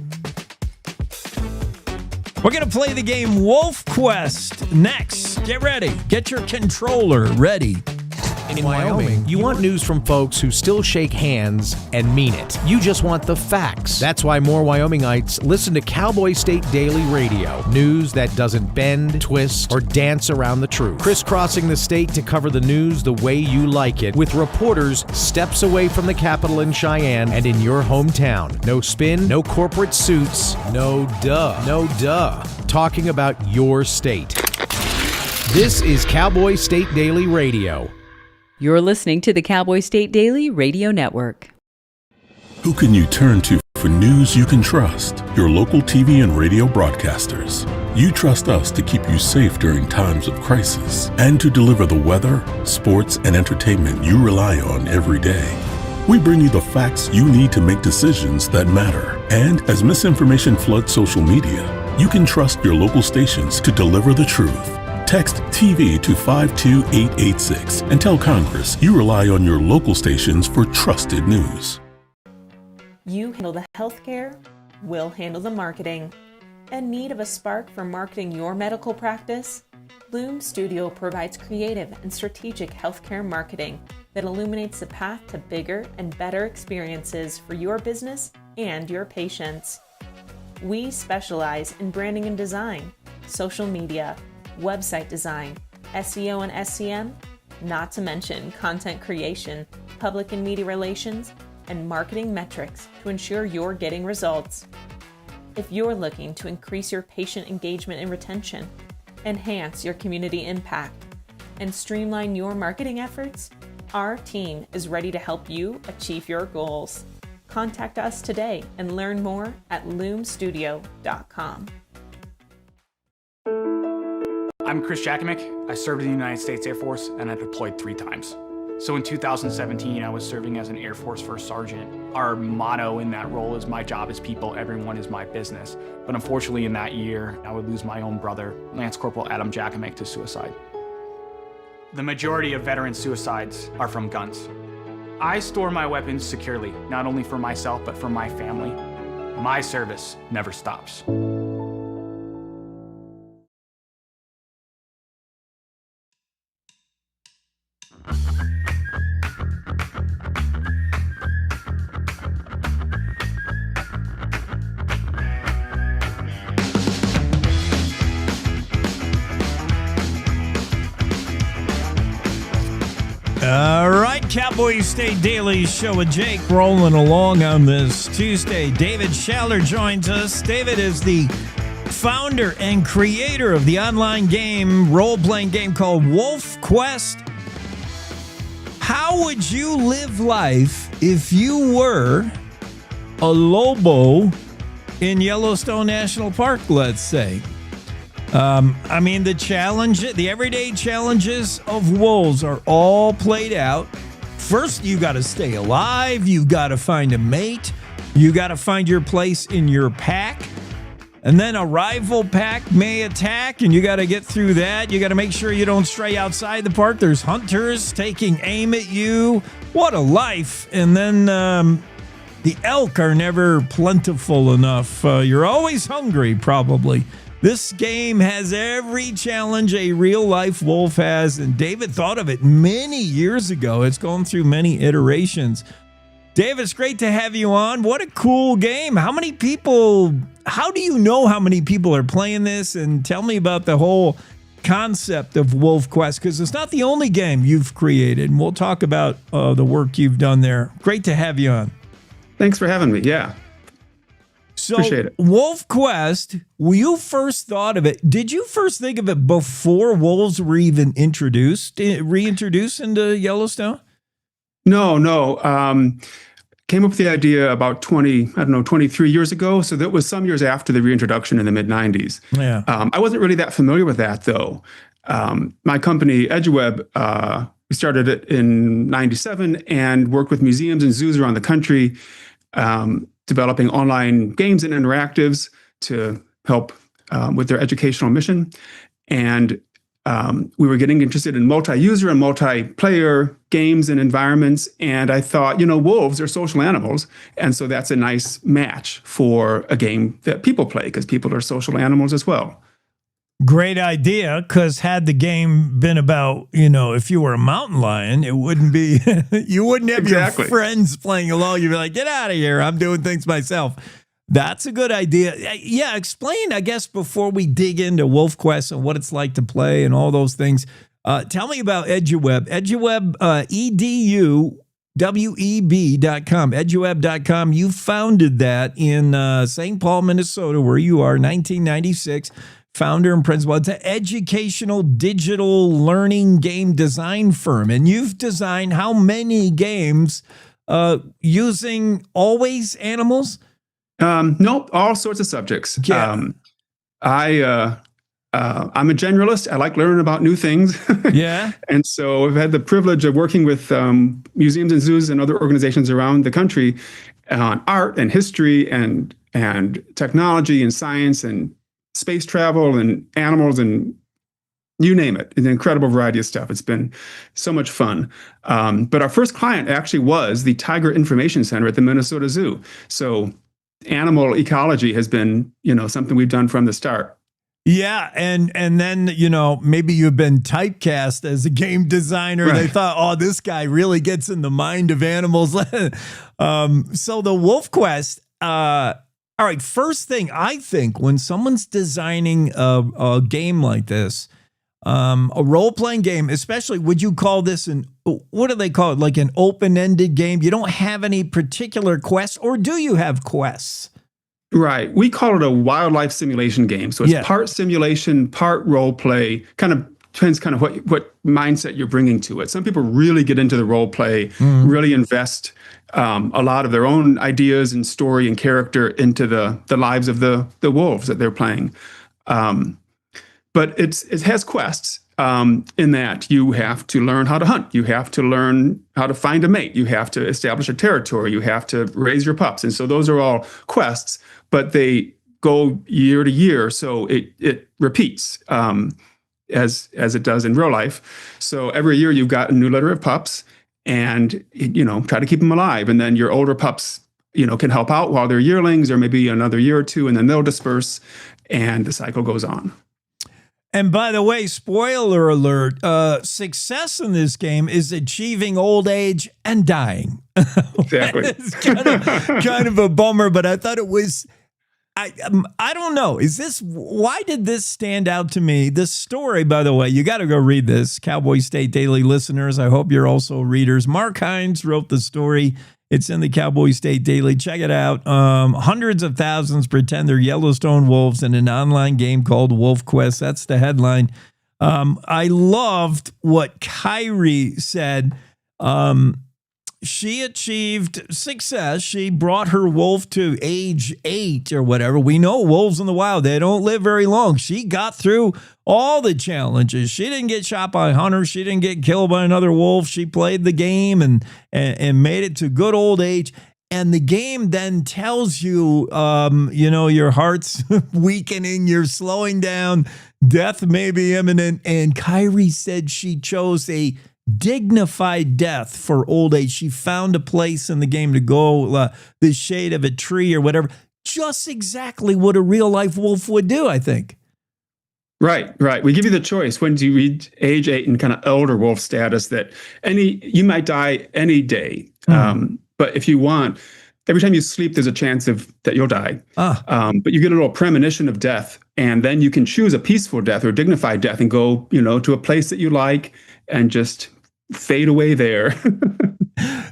We're going to play the game WolfQuest next. Get ready. Get your controller ready. In Wyoming, you want news from folks who still shake hands and mean it. You just want the facts. That's why more Wyomingites listen to Cowboy State Daily Radio. News that doesn't bend, twist, or dance around the truth. Crisscrossing the state to cover the news the way you like it, with reporters steps away from the capital in Cheyenne and in your hometown. No spin, no corporate suits, no duh. Talking about your state. This is Cowboy State Daily Radio. You're listening to the Cowboy State Daily Radio Network. Who can you turn to for news you can trust? Your local TV and radio broadcasters. You trust us to keep you safe during times of crisis and to deliver the weather, sports, and entertainment you rely on every day. We bring you the facts you need to make decisions that matter. And as misinformation floods social media, you can trust your local stations to deliver the truth. Text TV to 52886 and tell Congress you rely on your local stations for trusted news. You handle the healthcare, we'll handle the marketing. In need of a spark for marketing your medical practice? Loom Studio provides creative and strategic healthcare marketing that illuminates the path to bigger and better experiences for your business and your patients. We specialize in branding and design, social media, website design, SEO and SEM, not to mention content creation, public and media relations, and marketing metrics to ensure you're getting results. If you're looking to increase your patient engagement and retention, enhance your community impact, and streamline your marketing efforts, our team is ready to help you achieve your goals. Contact us today and learn more at loomstudio.com. I'm Chris Jakomick. I served in the United States Air Force and I deployed 3 times. So in 2017, I was serving as an Air Force First Sergeant. Our motto in that role is my job is people, everyone is my business. But unfortunately in that year, I would lose my own brother, Lance Corporal Adam Jakomick, to suicide. The majority of veteran suicides are from guns. I store my weapons securely, not only for myself, but for my family. My service never stops. All right, Cowboy State Daily Show with Jake rolling along on this Tuesday. David Schaller joins us. David is the founder and creator of the online game, role-playing game called WolfQuest. How would you live life if you were a Lobo in Yellowstone National Park, let's say? I mean, the everyday challenges of wolves are all played out. First, you got to stay alive. You got to find a mate. You got to find your place in your pack. And then a rival pack may attack, and you got to get through that. You got to make sure you don't stray outside the park. There's hunters taking aim at you. What a life. And then the elk are never plentiful enough. You're always hungry, probably. This game has every challenge a real-life wolf has, and David thought of it many years ago. It's gone through many iterations. David, it's great to have you on. What a cool game. How do you know how many people are playing this? And tell me about the whole concept of WolfQuest, because it's not the only game you've created, and we'll talk about the work you've done there. Great to have you on. Thanks for having me. Yeah. So, appreciate it. WolfQuest, when you first thought of it, did you first think of it before wolves were even reintroduced into Yellowstone? No. Came up with the idea about 23 years ago. So that was some years after the reintroduction in the mid 90s. Yeah. I wasn't really that familiar with that though. My company, EduWeb, we started it in 97 and worked with museums and zoos around the country, developing online games and interactives to help with their educational mission. And we were getting interested in multi-user and multiplayer games and environments. And I thought, wolves are social animals. And so that's a nice match for a game that people play because people are social animals as well. Great idea, because had the game been about, if you were a mountain lion, it wouldn't be, you wouldn't have your friends playing along. You'd be like, get out of here. I'm doing things myself. That's a good idea. Yeah, explain, I guess, before we dig into WolfQuest and what it's like to play and all those things. Tell me about EduWeb. EduWeb, EduWeb.com, eduweb.com. You founded that in St. Paul, Minnesota, where you are, 1996. Founder and principal. It's an educational digital learning game design firm. And you've designed how many games using always animals? Nope, all sorts of subjects. Yeah. I'm a generalist. I like learning about new things. Yeah. And so I've had the privilege of working with museums and zoos and other organizations around the country on art and history and technology and science and space travel and animals and you name it. An incredible variety of stuff. It's been so much fun. But our first client actually was the Tiger Information Center at the Minnesota Zoo. So animal ecology has been, something we've done from the start. Yeah, and then, maybe you've been typecast as a game designer. Right. They thought, oh, this guy really gets in the mind of animals. So the WolfQuest, all right, first thing, I think when someone's designing a game like this, a role-playing game, especially, would you call this what do they call it, like an open-ended game? You don't have any particular quests, or do you have quests? Right. We call it a wildlife simulation game. So it's part simulation, part role-play, kind of depends kind of what mindset you're bringing to it. Some people really get into the role play, really invest a lot of their own ideas and story and character into the lives of the wolves that they're playing. But it has quests in that you have to learn how to hunt. You have to learn how to find a mate. You have to establish a territory. You have to raise your pups. And so those are all quests, but they go year to year. So it repeats. As it does in real life. So every year you've got a new litter of pups and, try to keep them alive. And then your older pups, can help out while they're yearlings or maybe another year or two, and then they'll disperse and the cycle goes on. And by the way, spoiler alert, success in this game is achieving old age and dying. Exactly. It's kind of a bummer, but I thought it was... I don't know. Why did this stand out to me? This story, by the way, you got to go read this. Cowboy State Daily listeners, I hope you're also readers. Mark Hines wrote the story. It's in the Cowboy State Daily. Check it out. Hundreds of thousands pretend they're Yellowstone wolves in an online game called WolfQuest. That's the headline. I loved what Kyrie said. She achieved success. She brought her wolf to age 8 or whatever. We know wolves in the wild, they don't live very long. She got through all the challenges. She didn't get shot by hunters. She didn't get killed by another wolf. She played the game and made it to good old age. And the game then tells you, your heart's weakening, you're slowing down, death may be imminent. And Kyrie said she chose a dignified death for old age. She found a place in the game to go, the shade of a tree or whatever. Just exactly what a real life wolf would do, I think. Right. We give you the choice when you reach age 8 and kind of elder wolf status that you might die any day. But if you want, every time you sleep, there's a chance that you'll die. But you get a little premonition of death, and then you can choose a peaceful death or dignified death and go, to a place that you like and just fade away there.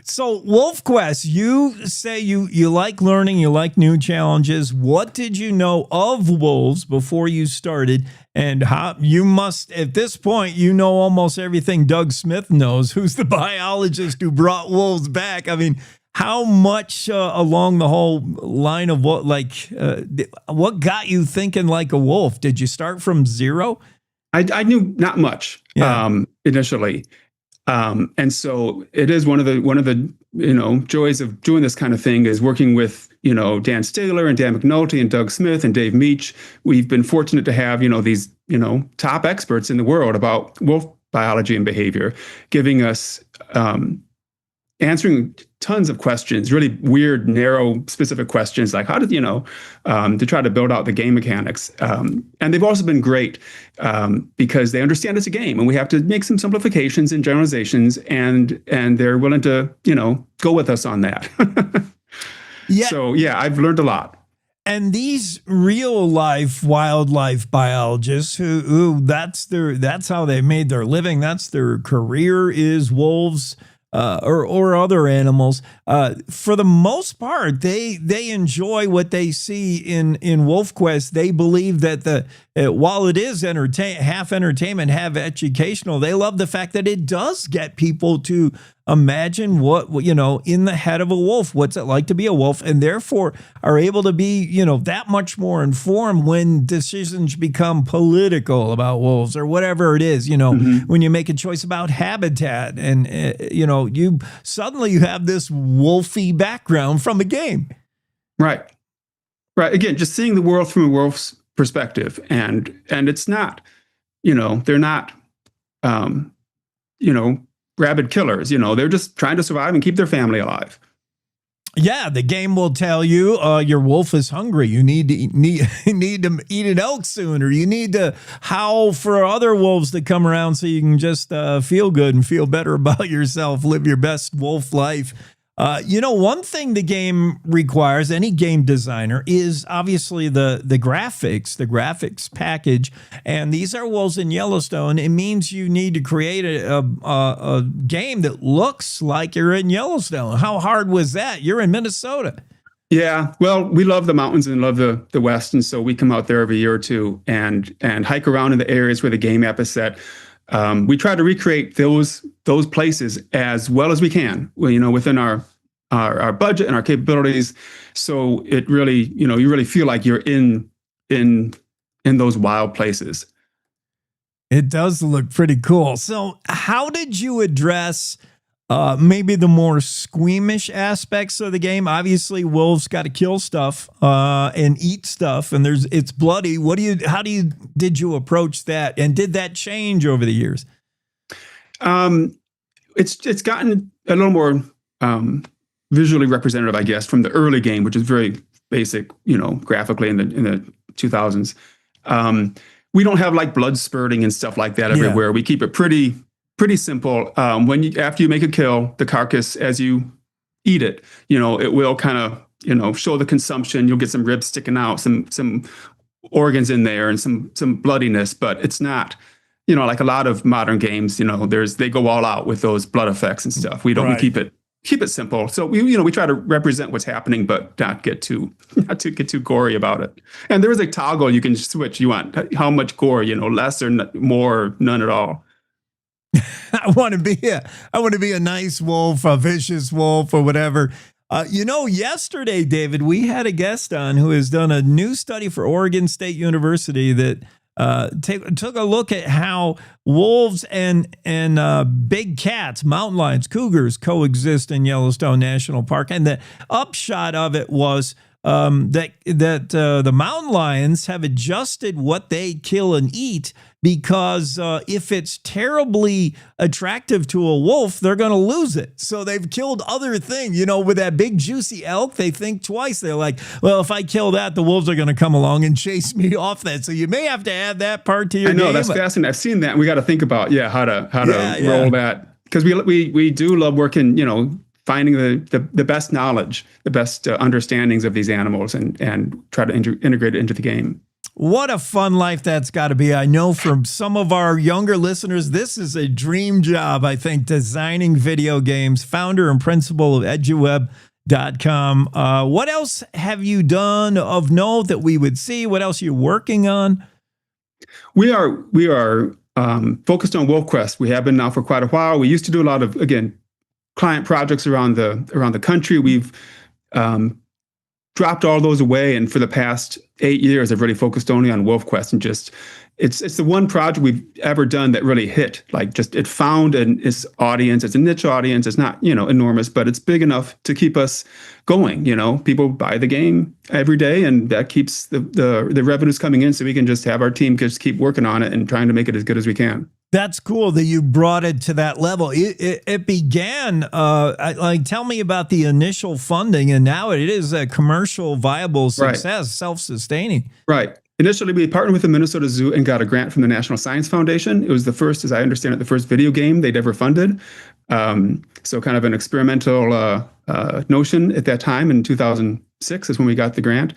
So WolfQuest, you say you like learning, you like new challenges. What did you know of wolves before you started? And how you must, at this point, you know almost everything Doug Smith knows, who's the biologist who brought wolves back. I mean, how much along the whole line of what got you thinking like a wolf? Did you start from zero? I knew not much initially. And so it is one of the joys of doing this kind of thing is working with, Dan Staler and Dan McNulty and Doug Smith and Dave Meach. We've been fortunate to have, these, top experts in the world about wolf biology and behavior, giving us, answering tons of questions, really weird, narrow, specific questions like how did, to try to build out the game mechanics. And they've also been great because they understand it's a game and we have to make some simplifications and generalizations and they're willing to, go with us on that. Yeah. So, I've learned a lot. And these real life wildlife biologists who that's how they made their living. That's their career is wolves. Or other animals. For the most part, they enjoy what they see in WolfQuest. They believe that while it is half entertainment, half educational, they love the fact that it does get people to imagine what in the head of a wolf, what's it like to be a wolf, and therefore are able to be that much more informed when decisions become political about wolves or whatever it is. When you make a choice about habitat, and you suddenly have this wolfy background from the game. Right. Again, just seeing the world from a wolf's perspective, and it's not, they're not, rabid killers. They're just trying to survive and keep their family alive. Yeah, the game will tell you your wolf is hungry. You need to eat an elk soon, or you need to howl for other wolves to come around so you can just feel good and feel better about yourself, live your best wolf life. One thing the game requires, any game designer, is obviously the graphics package. And these are wolves in Yellowstone. It means you need to create a game that looks like you're in Yellowstone. How hard was that? You're in Minnesota. Yeah, well, we love the mountains and love the West. And so we come out there every year or two and hike around in the areas where the game app is set. We try to recreate those places as well as we can, within our budget and our capabilities. So it really, you really feel like you're in those wild places. It does look pretty cool. So how did you address maybe the more squeamish aspects of the game? Obviously, wolves got to kill stuff and eat stuff, and it's bloody. Did you approach that, and did that change over the years? It's gotten a little more visually representative, I guess, from the early game, which is very basic, graphically in the 2000s. We don't have like blood spurting and stuff like that everywhere. We keep it pretty simple. After you make a kill, the carcass, as you eat it, it will kind of, show the consumption. You'll get some ribs sticking out, some organs in there, and some bloodiness. But it's not, like a lot of modern games. They go all out with those blood effects and stuff. We don't. Right. We keep it simple. So we try to represent what's happening, but not get too gory about it. And there is a toggle you can switch. You want how much gore, less or more, none at all. I want to be a nice wolf, a vicious wolf, or whatever. Yesterday, David, we had a guest on who has done a new study for Oregon State University that took a look at how wolves and big cats, mountain lions, cougars coexist in Yellowstone National Park. And the upshot of it was that the mountain lions have adjusted what they kill and eat, because if it's terribly attractive to a wolf, they're going to lose it. So they've killed other things. With that big juicy elk, they think twice. They're like, well, if I kill that, the wolves are going to come along and chase me off that. So you may have to add that part to your game. I know, that's fascinating. I've seen that. And we got to think about how to roll that, because we do love working, finding the best knowledge, the best understandings of these animals, and try to integrate it into the game. What a fun life that's got to be. I know from some of our younger listeners, this is a dream job, I think, designing video games. Founder and principal of eduweb.com. What else have you done of note that we would see? What else are you working on? We are focused on WolfQuest. We have been now for quite a while. We used to do a lot of, again, client projects around the country. We've dropped all those away, and for the past 8 years, I've really focused only on WolfQuest, and just it's the one project we've ever done that really hit. Like, just it found its audience. It's a niche audience. It's not enormous, but it's big enough to keep us going. People buy the game every day, and that keeps the revenues coming in, so we can just have our team just keep working on it and trying to make it as good as we can. That's cool that you brought it to that level. It began, tell me about the initial funding, and now it is a commercial viable success, right. Self-sustaining. Right. Initially, we partnered with the Minnesota Zoo and got a grant from the National Science Foundation. It was the first, as I understand it, the first video game they'd ever funded. So kind of an experimental notion at that time. In 2006 is when we got the grant.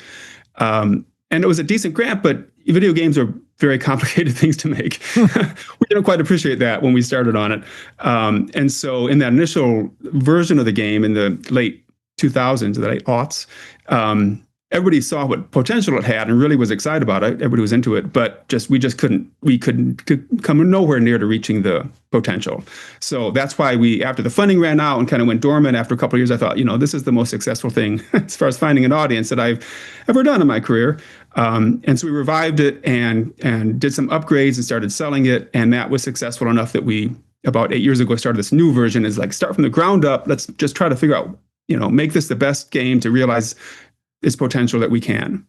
And it was a decent grant, but video games are very complicated things to make. We didn't quite appreciate that when we started on it. And so in that initial version of the game in the late 2000s, the late aughts, everybody saw what potential it had and really was excited about it. Everybody was into it, but we couldn't come nowhere near to reaching the potential. So that's why after the funding ran out and kind of went dormant after a couple of years, I thought, this is the most successful thing as far as finding an audience that I've ever done in my career. And so we revived it and did some upgrades and started selling it. And that was successful enough that we, about 8 years ago, started this new version. Is like, start from the ground up. Let's just try to figure out, make this the best game to realize its potential that we can.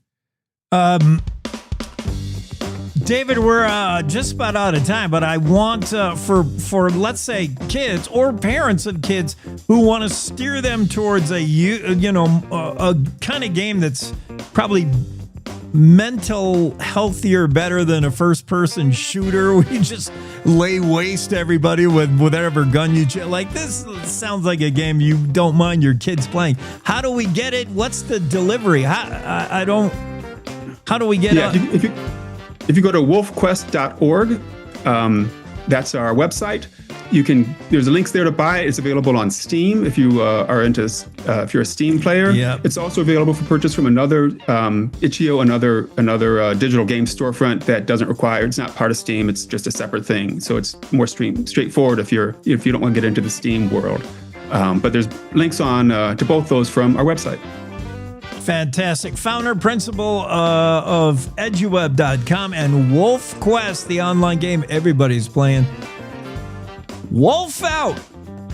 David, we're just about out of time, but I want for let's say kids or parents of kids who want to steer them towards a kind of game that's probably mental healthier, better than a first-person shooter where you just lay waste to everybody with whatever gun you like. This sounds like a game you don't mind your kids playing. How do we get it? What's the delivery? How do we get it? If you go to wolfquest.org, that's our website. There's links there to buy it. It's available on Steam if you are into if you're a Steam player. Yep. It's also available for purchase from another itch.io, another digital game storefront that doesn't require. It's not part of Steam. It's just a separate thing. So it's more straightforward if you don't want to get into the Steam world. But there's links on to both those from our website. Fantastic. Founder, principal of eduweb.com and WolfQuest, the online game everybody's playing. Wolf out,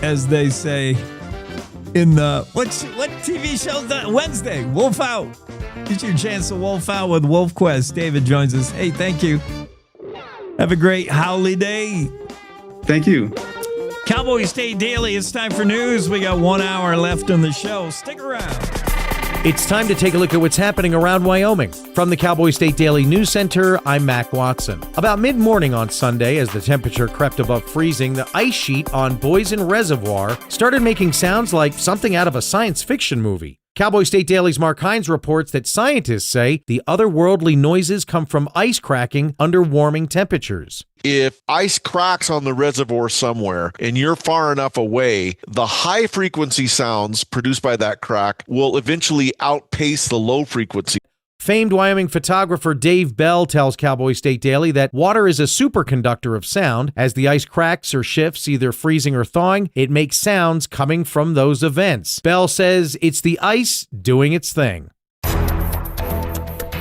as they say in the what TV show's that Wednesday? Wolf out. Get your chance to wolf out with WolfQuest. David joins us. Hey, thank you. Have a great holiday. Thank you. Cowboy State Daily. It's time for news. We got 1 hour left on the show. Stick around. It's time to take a look at what's happening around Wyoming. From the Cowboy State Daily News Center, I'm Mac Watson. About mid-morning on Sunday, as the temperature crept above freezing, the ice sheet on Boysen Reservoir started making sounds like something out of a science fiction movie. Cowboy State Daily's Mark Hines reports that scientists say the otherworldly noises come from ice cracking under warming temperatures. If ice cracks on the reservoir somewhere and you're far enough away, the high frequency sounds produced by that crack will eventually outpace the low frequency. Famed Wyoming photographer Dave Bell tells Cowboy State Daily that water is a superconductor of sound. As the ice cracks or shifts, either freezing or thawing, it makes sounds coming from those events. Bell says it's the ice doing its thing.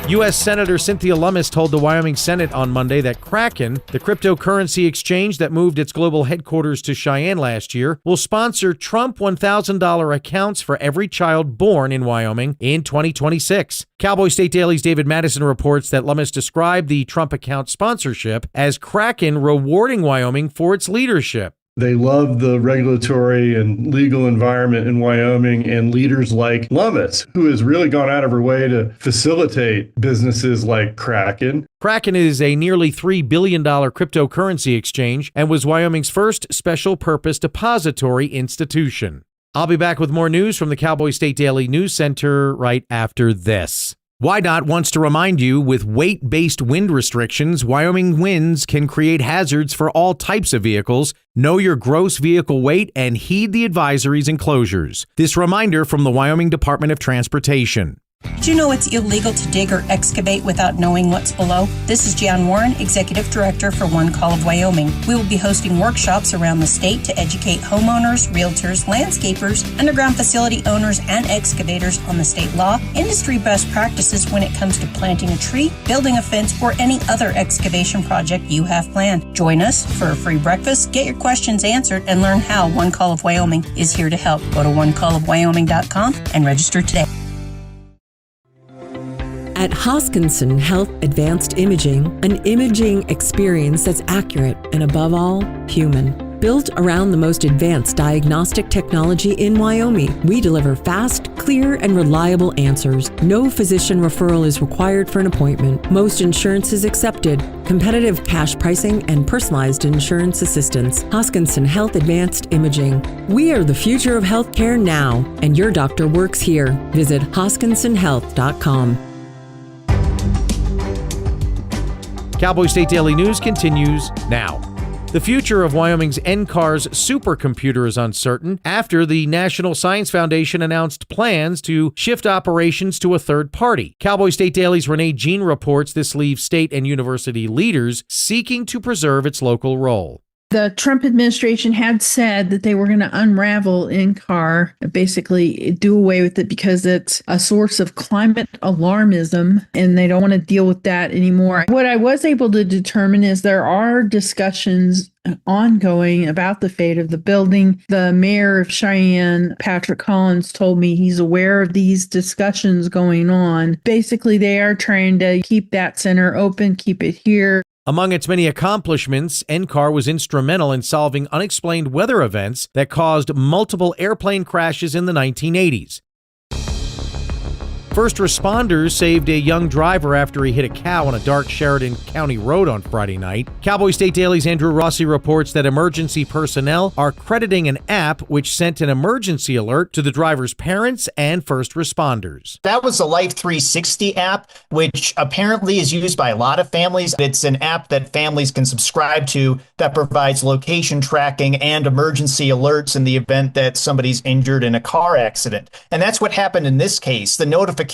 U.S. Senator Cynthia Lummis told the Wyoming Senate on Monday that Kraken, the cryptocurrency exchange that moved its global headquarters to Cheyenne last year, will sponsor Trump $1,000 accounts for every child born in Wyoming in 2026. Cowboy State Daily's David Madison reports that Lummis described the Trump account sponsorship as Kraken rewarding Wyoming for its leadership. They love the regulatory and legal environment in Wyoming and leaders like Lummis, who has really gone out of her way to facilitate businesses like Kraken. Kraken is a nearly $3 billion cryptocurrency exchange and was Wyoming's first special purpose depository institution. I'll be back with more news from the Cowboy State Daily News Center right after this. WYDOT wants to remind you, with weight-based wind restrictions, Wyoming winds can create hazards for all types of vehicles. Know your gross vehicle weight and heed the advisories and closures. This reminder from the Wyoming Department of Transportation. Did you know it's illegal to dig or excavate without knowing what's below? This is Jan Warren, Executive Director for One Call of Wyoming. We will be hosting workshops around the state to educate homeowners, realtors, landscapers, underground facility owners, and excavators on the state law, industry best practices when it comes to planting a tree, building a fence, or any other excavation project you have planned. Join us for a free breakfast, get your questions answered, and learn how One Call of Wyoming is here to help. Go to onecallofwyoming.com and register today. At Hoskinson Health Advanced Imaging, an imaging experience that's accurate and above all, human. Built around the most advanced diagnostic technology in Wyoming, we deliver fast, clear, and reliable answers. No physician referral is required for an appointment. Most insurance is accepted. Competitive cash pricing and personalized insurance assistance. Hoskinson Health Advanced Imaging. We are the future of healthcare now, and your doctor works here. Visit hoskinsonhealth.com. Cowboy State Daily News continues now. The future of Wyoming's NCARS supercomputer is uncertain after the National Science Foundation announced plans to shift operations to a third party. Cowboy State Daily's Renee Jean reports this leaves state and university leaders seeking to preserve its local role. The Trump administration had said that they were going to unravel NCAR, basically do away with it because it's a source of climate alarmism and they don't want to deal with that anymore. What I was able to determine is there are discussions ongoing about the fate of the building. The mayor of Cheyenne, Patrick Collins, told me he's aware of these discussions going on. Basically, they are trying to keep that center open, keep it here. Among its many accomplishments, NCAR was instrumental in solving unexplained weather events that caused multiple airplane crashes in the 1980s. First responders saved a young driver after he hit a cow on a dark Sheridan County road on Friday night. Cowboy State Daily's Andrew Rossi reports that emergency personnel are crediting an app which sent an emergency alert to the driver's parents and first responders. That was the Life 360 app, which apparently is used by a lot of families. It's an app that families can subscribe to that provides location tracking and emergency alerts in the event that somebody's injured in a car accident. And that's what happened in this case. The notification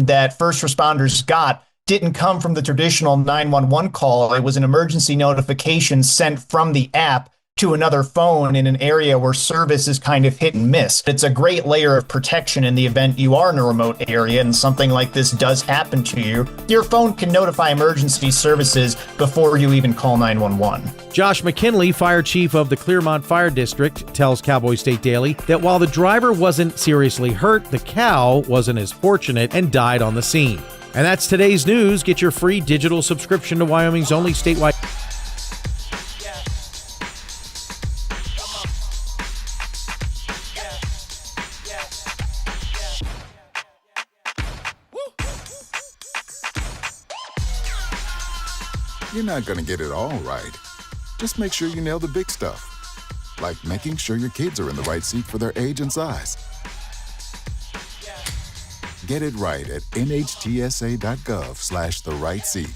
that first responders got didn't come from the traditional 911 call. It was an emergency notification sent from the app to another phone in an area where service is kind of hit and miss. It's a great layer of protection in the event you are in a remote area and something like this does happen to you. Your phone can notify emergency services before you even call 911. Josh McKinley, fire chief of the Clearmont Fire District, tells Cowboy State Daily that while the driver wasn't seriously hurt, the cow wasn't as fortunate and died on the scene. And that's today's news. Get your free digital subscription to Wyoming's only statewide. You're not going to get it all right. Just make sure you nail the big stuff, like making sure your kids are in the right seat for their age and size. Get it right at nhtsa.gov/the-right-seat.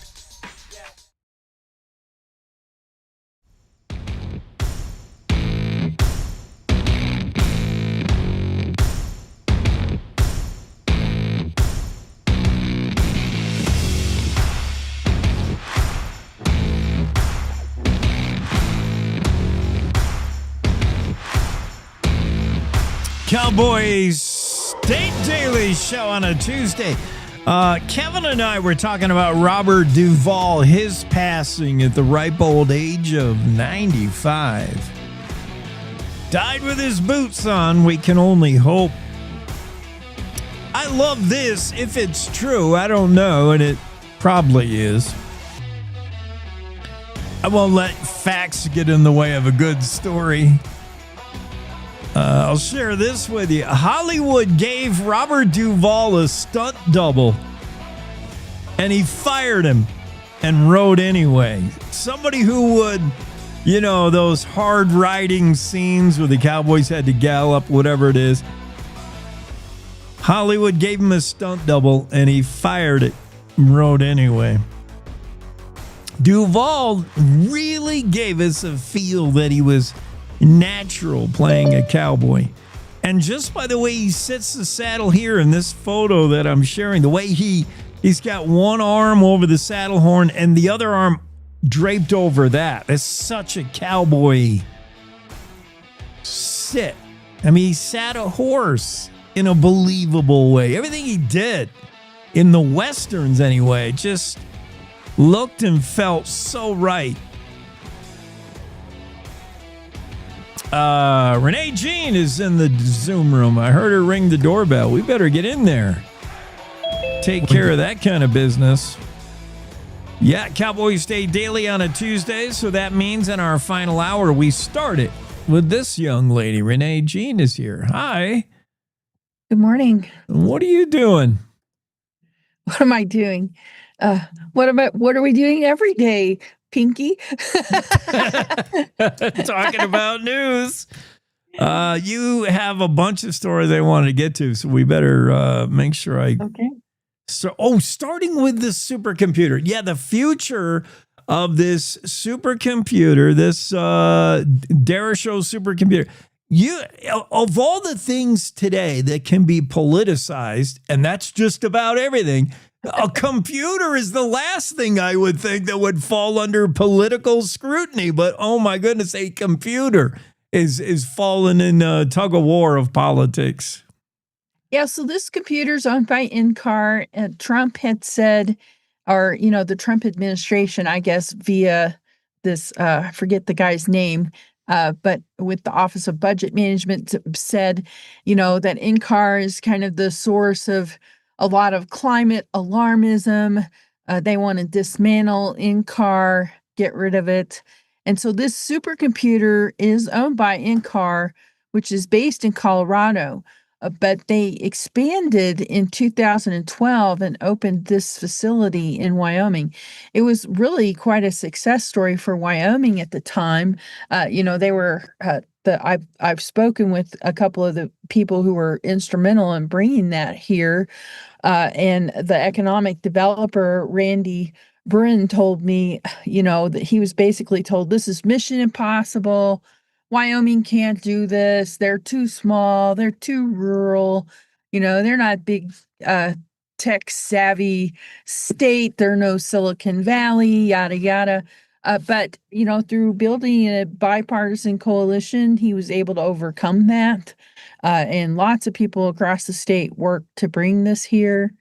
Cowboy State Daily Show on a Tuesday. Kevin and I were talking about Robert Duvall, his passing at the ripe old age of 95. Died with his boots on, we can only hope. I love this, if it's true, I don't know, and it probably is. I won't let facts get in the way of a good story. I'll share this with you. Hollywood gave Robert Duvall a stunt double, and he fired him and wrote anyway. Somebody who would, you know, those hard riding scenes where the cowboys had to gallop, whatever it is. Hollywood gave him a stunt double, and he fired it and wrote anyway. Duvall really gave us a feel that he was natural playing a cowboy. And just by the way he sits the saddle here in this photo that I'm sharing, the way he's got one arm over the saddle horn and the other arm draped over that. It's such a cowboy sit. I mean, he sat a horse in a believable way. Everything he did in the Westerns anyway just looked and felt so right. Renee Jean is in the Zoom room. I heard her ring the doorbell. We better get in there. Take care of that kind of business. Yeah, Cowboy State Daily on a Tuesday, so that means in our final hour we start it with this young lady. Renee Jean is here. Hi. Good morning. What are you doing? What am I doing? What are we doing every day, Pinky? Talking about news. You have a bunch of stories I wanted to get to, so we better make sure Okay. So, starting with the supercomputer. Yeah, the future of this supercomputer, this Derishow supercomputer. Of all the things today that can be politicized, and that's just about everything, a computer is the last thing I would think that would fall under political scrutiny. But oh my goodness, a computer is fallen in a tug of war of politics. Yeah, so this computer's owned by NCAR, and Trump had said, or, the Trump administration, I guess, via this, I forget the guy's name, but with the Office of Budget Management said, that NCAR is kind of the source of a lot of climate alarmism. They want to dismantle NCAR, get rid of it. And so this supercomputer is owned by NCAR, which is based in Colorado. But they expanded in 2012 and opened this facility in Wyoming. It was really quite a success story for Wyoming at the time. They were I've spoken with a couple of the people who were instrumental in bringing that here, and the economic developer Randy Brin told me, that he was basically told this is mission impossible. Wyoming can't do this. They're too small. They're too rural. They're not big tech savvy state. They're no Silicon Valley, yada, yada. But, through building a bipartisan coalition, he was able to overcome that. And lots of people across the state worked to bring this here.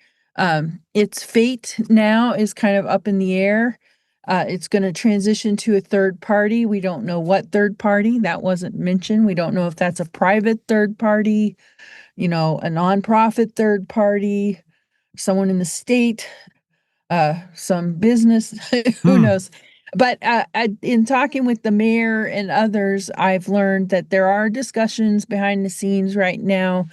Its fate now is kind of up in the air. It's going to transition to a third party. We don't know what third party. That wasn't mentioned. We don't know if that's a private third party, a nonprofit third party, someone in the state, some business, who knows. But in talking with the mayor and others, I've learned that there are discussions behind the scenes right now.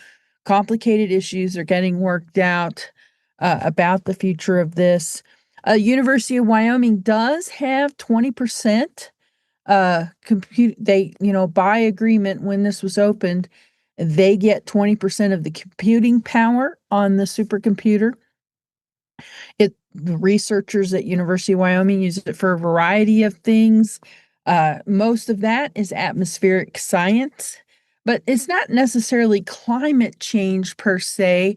Complicated issues are getting worked out about the future of this. University of Wyoming does have 20% compute. They, by agreement, when this was opened, they get 20% of the computing power on the supercomputer. The researchers at University of Wyoming use it for a variety of things. Most of that is atmospheric science. But it's not necessarily climate change per se.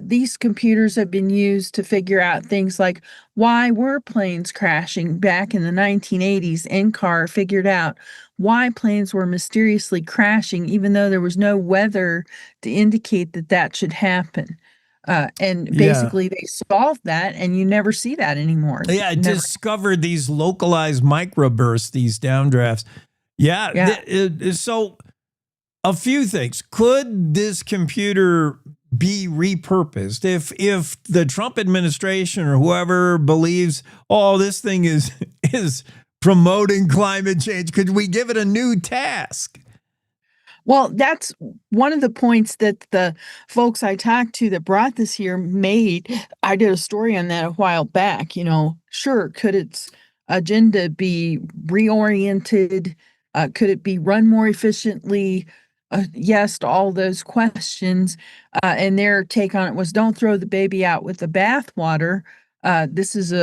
These computers have been used to figure out things like why were planes crashing back in the 1980s. NCAR figured out why planes were mysteriously crashing, even though there was no weather to indicate that should happen. And basically they solved that, and you never see that anymore. Yeah, discovered these localized microbursts, these downdrafts. So a few things. Could this computer be repurposed? If the Trump administration or whoever believes, this thing is promoting climate change, could we give it a new task? Well, that's one of the points that the folks I talked to that brought this here made. I did a story on that a while back. Sure, could its agenda be reoriented? Could it be run more efficiently? yes to all those questions. And their take on it was, don't throw the baby out with the bathwater. This is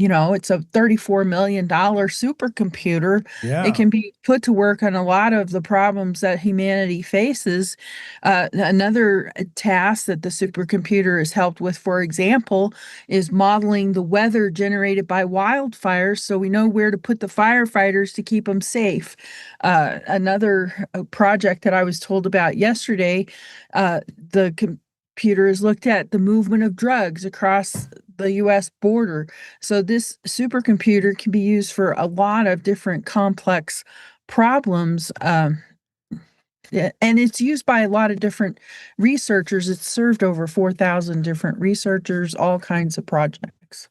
it's a $34 million supercomputer. Yeah. It can be put to work on a lot of the problems that humanity faces. Another task that the supercomputer has helped with, for example, is modeling the weather generated by wildfires, so we know where to put the firefighters to keep them safe. Another project that I was told about yesterday, the computer has looked at the movement of drugs across the U.S. border. So this supercomputer can be used for a lot of different complex problems. And it's used by a lot of different researchers. It's served over 4,000 different researchers, all kinds of projects.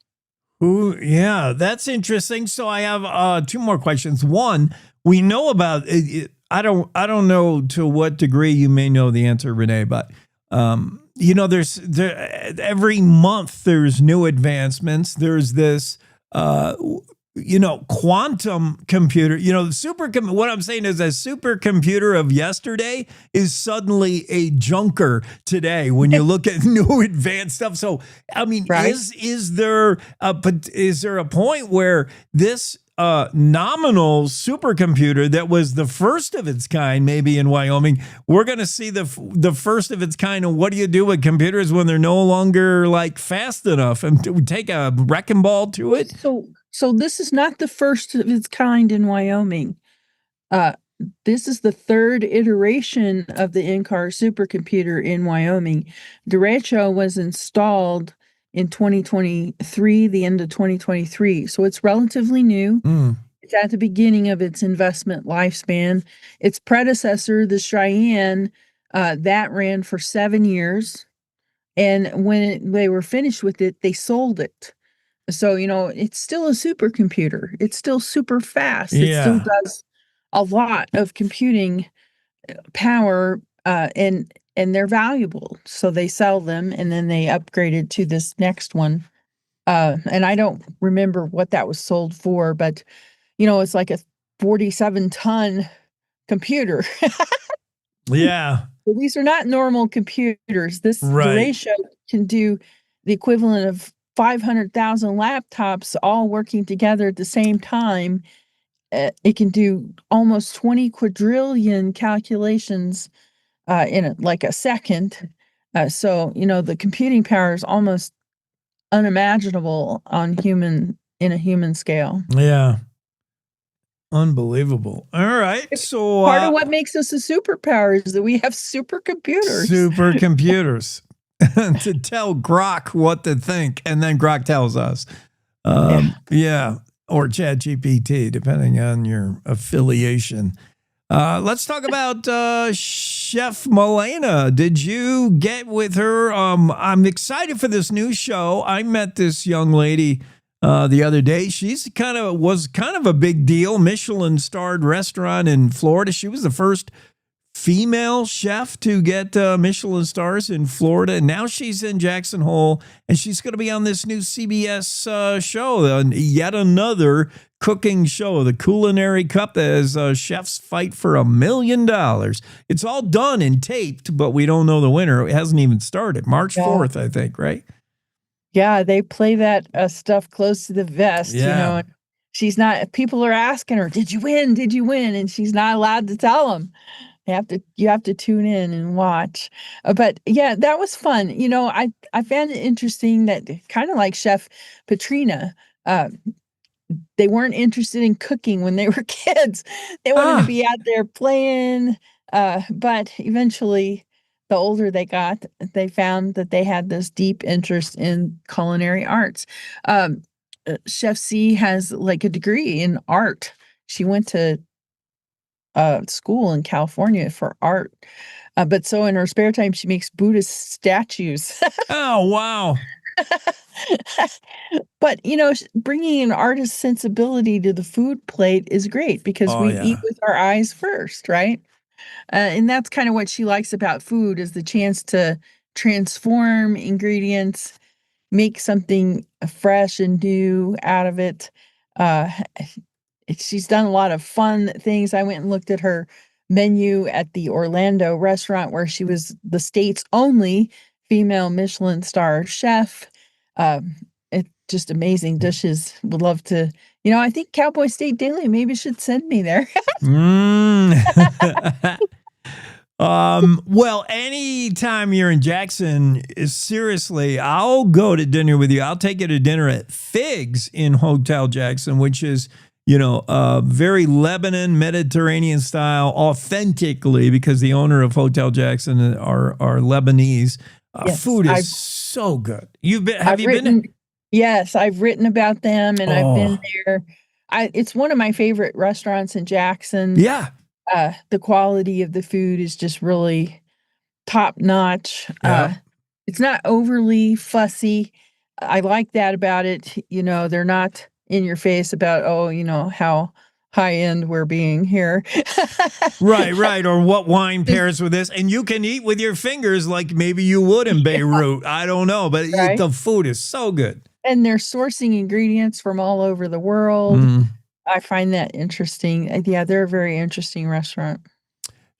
Ooh, yeah, that's interesting. So I have two more questions. One, we know about it. I don't know to what degree you may know the answer, Renee, but there's every month there's new advancements. There's this quantum computer. What I'm saying is a supercomputer of yesterday is suddenly a junker today when you look at new advanced stuff. So I mean, right? is there a point where this nominal supercomputer that was the first of its kind, maybe in Wyoming, we're going to see the first of its kind? And what do you do with computers when they're no longer like fast enough? And do we take a wrecking ball to it? So this is not the first of its kind in Wyoming. This is the third iteration of the in-car supercomputer in Wyoming. Derecho was installed in 2023, the end of 2023. So it's relatively new. It's at the beginning of its investment lifespan. Its predecessor, the Cheyenne, that ran for 7 years. And when they were finished with it, they sold it. So, it's still a supercomputer. It's still super fast. It still does a lot of computing power, and they're valuable. So they sell them, and then they upgraded to this next one. And I don't remember what that was sold for, but, it's like a 47-ton computer. Yeah. So these are not normal computers. This ratio can do the equivalent of 500,000 laptops all working together at the same time. It can do almost 20 quadrillion calculations in a second. So the computing power is almost unimaginable in a human scale. Yeah. Unbelievable. All right. So part of what makes us a superpower is that we have supercomputers. Supercomputers. To tell Grok what to think, and then Grok tells us. Yeah. Or ChatGPT, depending on your affiliation. Let's talk about Chef Milena. Did you get with her? I'm excited for this new show. I met this young lady the other day. She's was kind of a big deal. Michelin-starred restaurant in Florida. She was the first female chef to get Michelin stars in Florida. And now she's in Jackson Hole, and she's going to be on this new CBS show, yet another cooking show, the Culinary Cup, as chefs fight for $1 million. It's all done and taped, but we don't know the winner. It hasn't even started. March 4th, I think, right? Yeah, they play that stuff close to the vest, Yeah. And she's not, people are asking her, did you win? Did you win? And she's not allowed to tell them. You have to tune in and watch. But yeah, that was fun. I found it interesting that, kind of like Chef Petrina, they weren't interested in cooking when they were kids. They wanted to be out there playing. But eventually, the older they got, they found that they had this deep interest in culinary arts. Chef C has like a degree in art. She went to school in California for art. But so in her spare time, she makes Buddhist statues. Oh, wow. But, bringing an artist sensibility to the food plate is great because we eat with our eyes first, right? And that's kind of what she likes about food, is the chance to transform ingredients, make something fresh and new out of it. She's done a lot of fun things. I went and looked at her menu at the Orlando restaurant where she was the state's only female Michelin star chef. It's just amazing dishes. Would love to, I think Cowboy State Daily maybe should send me there. Well, anytime you're in Jackson, seriously, I'll go to dinner with you. I'll take you to dinner at Figs in Hotel Jackson, which is, very Lebanon, Mediterranean style, authentically, because the owner of Hotel Jackson are Lebanese. Yes, food is so good. Have you been? Yes, I've written about them, and I've been there. It's one of my favorite restaurants in Jackson. Yeah. The quality of the food is just really top notch. Yeah. It's not overly fussy. I like that about it. They're not in your face about, how high end we're being here. Right. Or what wine pairs with this. And you can eat with your fingers like maybe you would in Beirut. I don't know, but the food is so good. And they're sourcing ingredients from all over the world. I find that interesting. Yeah, they're a very interesting restaurant.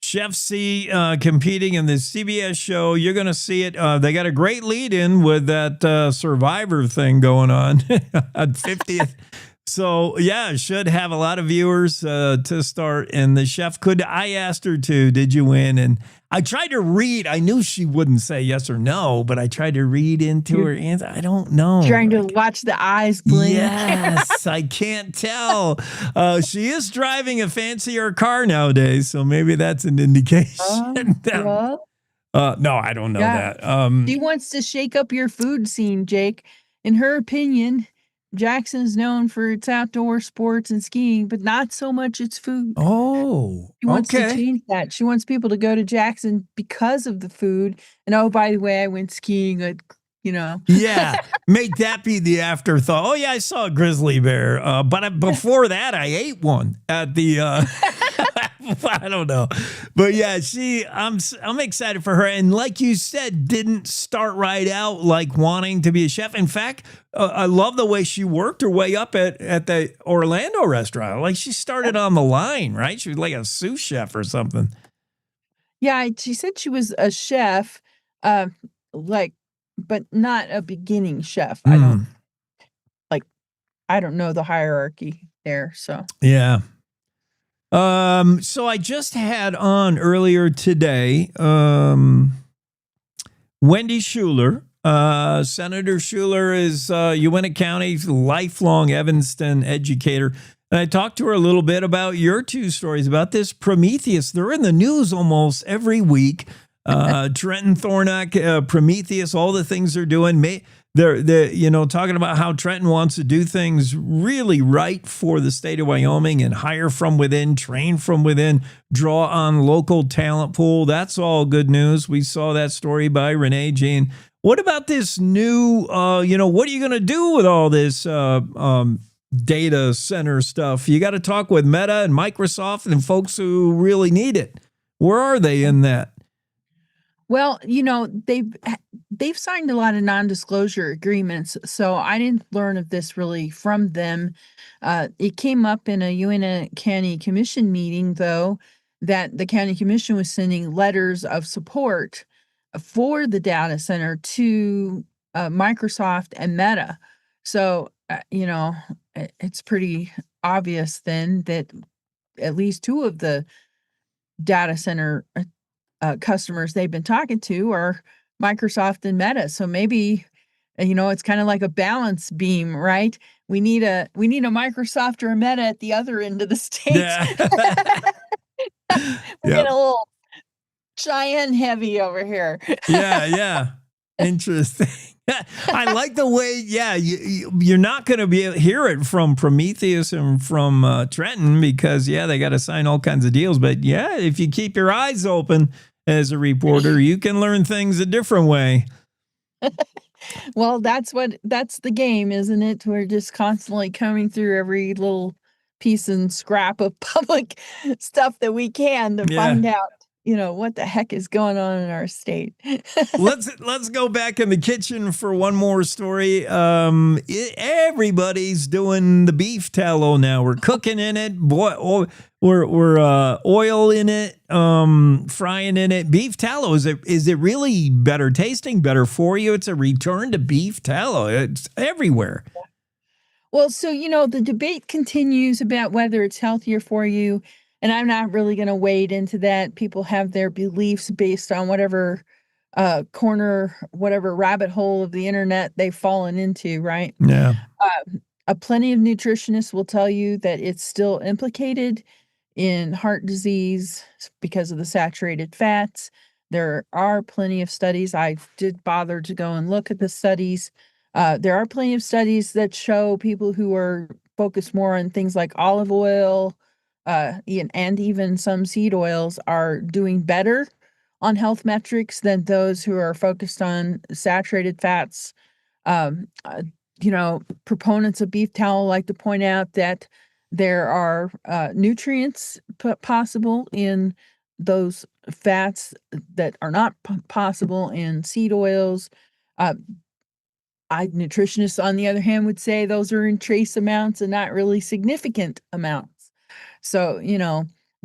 Chef C competing in the CBS show. You're going to see it. They got a great lead in with that Survivor thing going on at 50th. So, yeah, should have a lot of viewers to start. And the chef I asked her did you win? And I tried to read. I knew she wouldn't say yes or no, but I tried to read into her answer. I don't know. Trying to watch the eyes blink. Yes, I can't tell. She is driving a fancier car nowadays, so maybe that's an indication. No, I don't know that. She wants to shake up your food scene, Jake. In her opinion, Jackson is known for its outdoor sports and skiing, but not so much its food. Oh, she wants to change that. She wants people to go to Jackson because of the food. And by the way, I went skiing at, Yeah, make that be the afterthought. Oh, yeah, I saw a grizzly bear. But before that, I ate one at the, I don't know. But yeah, I'm excited for her. And like you said, didn't start right out like wanting to be a chef. In fact, I love the way she worked her way up at the Orlando restaurant. Like she started on the line, right? She was like a sous chef or something. Yeah, she said she was a chef, but not a beginning chef. I don't know the hierarchy there. So yeah. So I just had on earlier today, Wendy Schuler. Senator Schuler is Uintah County's lifelong Evanston educator. And I talked to her a little bit about your two stories about this Prometheus. They're in the news almost every week. Trenton Thornock, Prometheus, all the things they're doing. They're talking about how Trenton wants to do things really right for the state of Wyoming and hire from within, train from within, draw on local talent pool. That's all good news. We saw that story by Renee Jean. What about this new, what are you going to do with all this data center stuff? You got to talk with Meta and Microsoft and folks who really need it. Where are they in that? Well, they've signed a lot of non-disclosure agreements, so I didn't learn of this really from them. It came up in a Uintah County Commission meeting, though, that the county commission was sending letters of support for the data center to Microsoft and Meta. So, it's pretty obvious then that at least two of the data center customers they've been talking to are Microsoft and Meta. So maybe, it's kind of like a balance beam, right? We need a Microsoft or a Meta at the other end of the state. Yeah. We're getting a little Cheyenne heavy over here. Yeah. Interesting. I like the way, you're not going to hear it from Prometheus and from Trenton because, they got to sign all kinds of deals. But, if you keep your eyes open as a reporter, you can learn things a different way. Well, that's the game, isn't it? We're just constantly coming through every little piece and scrap of public stuff that we can to find out what the heck is going on in our state. Let's go back in the kitchen for one more story. Everybody's doing the beef tallow now. We're cooking in it. We're oil in it, frying in it. Beef tallow, is it really better tasting, better for you? It's a return to beef tallow. It's everywhere. Well, so the debate continues about whether it's healthier for you. And I'm not really going to wade into that. People have their beliefs based on whatever whatever rabbit hole of the internet they've fallen into, right? Yeah. Plenty of nutritionists will tell you that it's still implicated in heart disease because of the saturated fats. There are plenty of studies. I did bother to go and look at the studies. There are plenty of studies that show people who are focused more on things like olive oil, and even some seed oils are doing better on health metrics than those who are focused on saturated fats. Proponents of beef tallow like to point out that there are nutrients possible in those fats that are not possible in seed oils. Nutritionists, on the other hand, would say those are in trace amounts and not really significant amounts. So,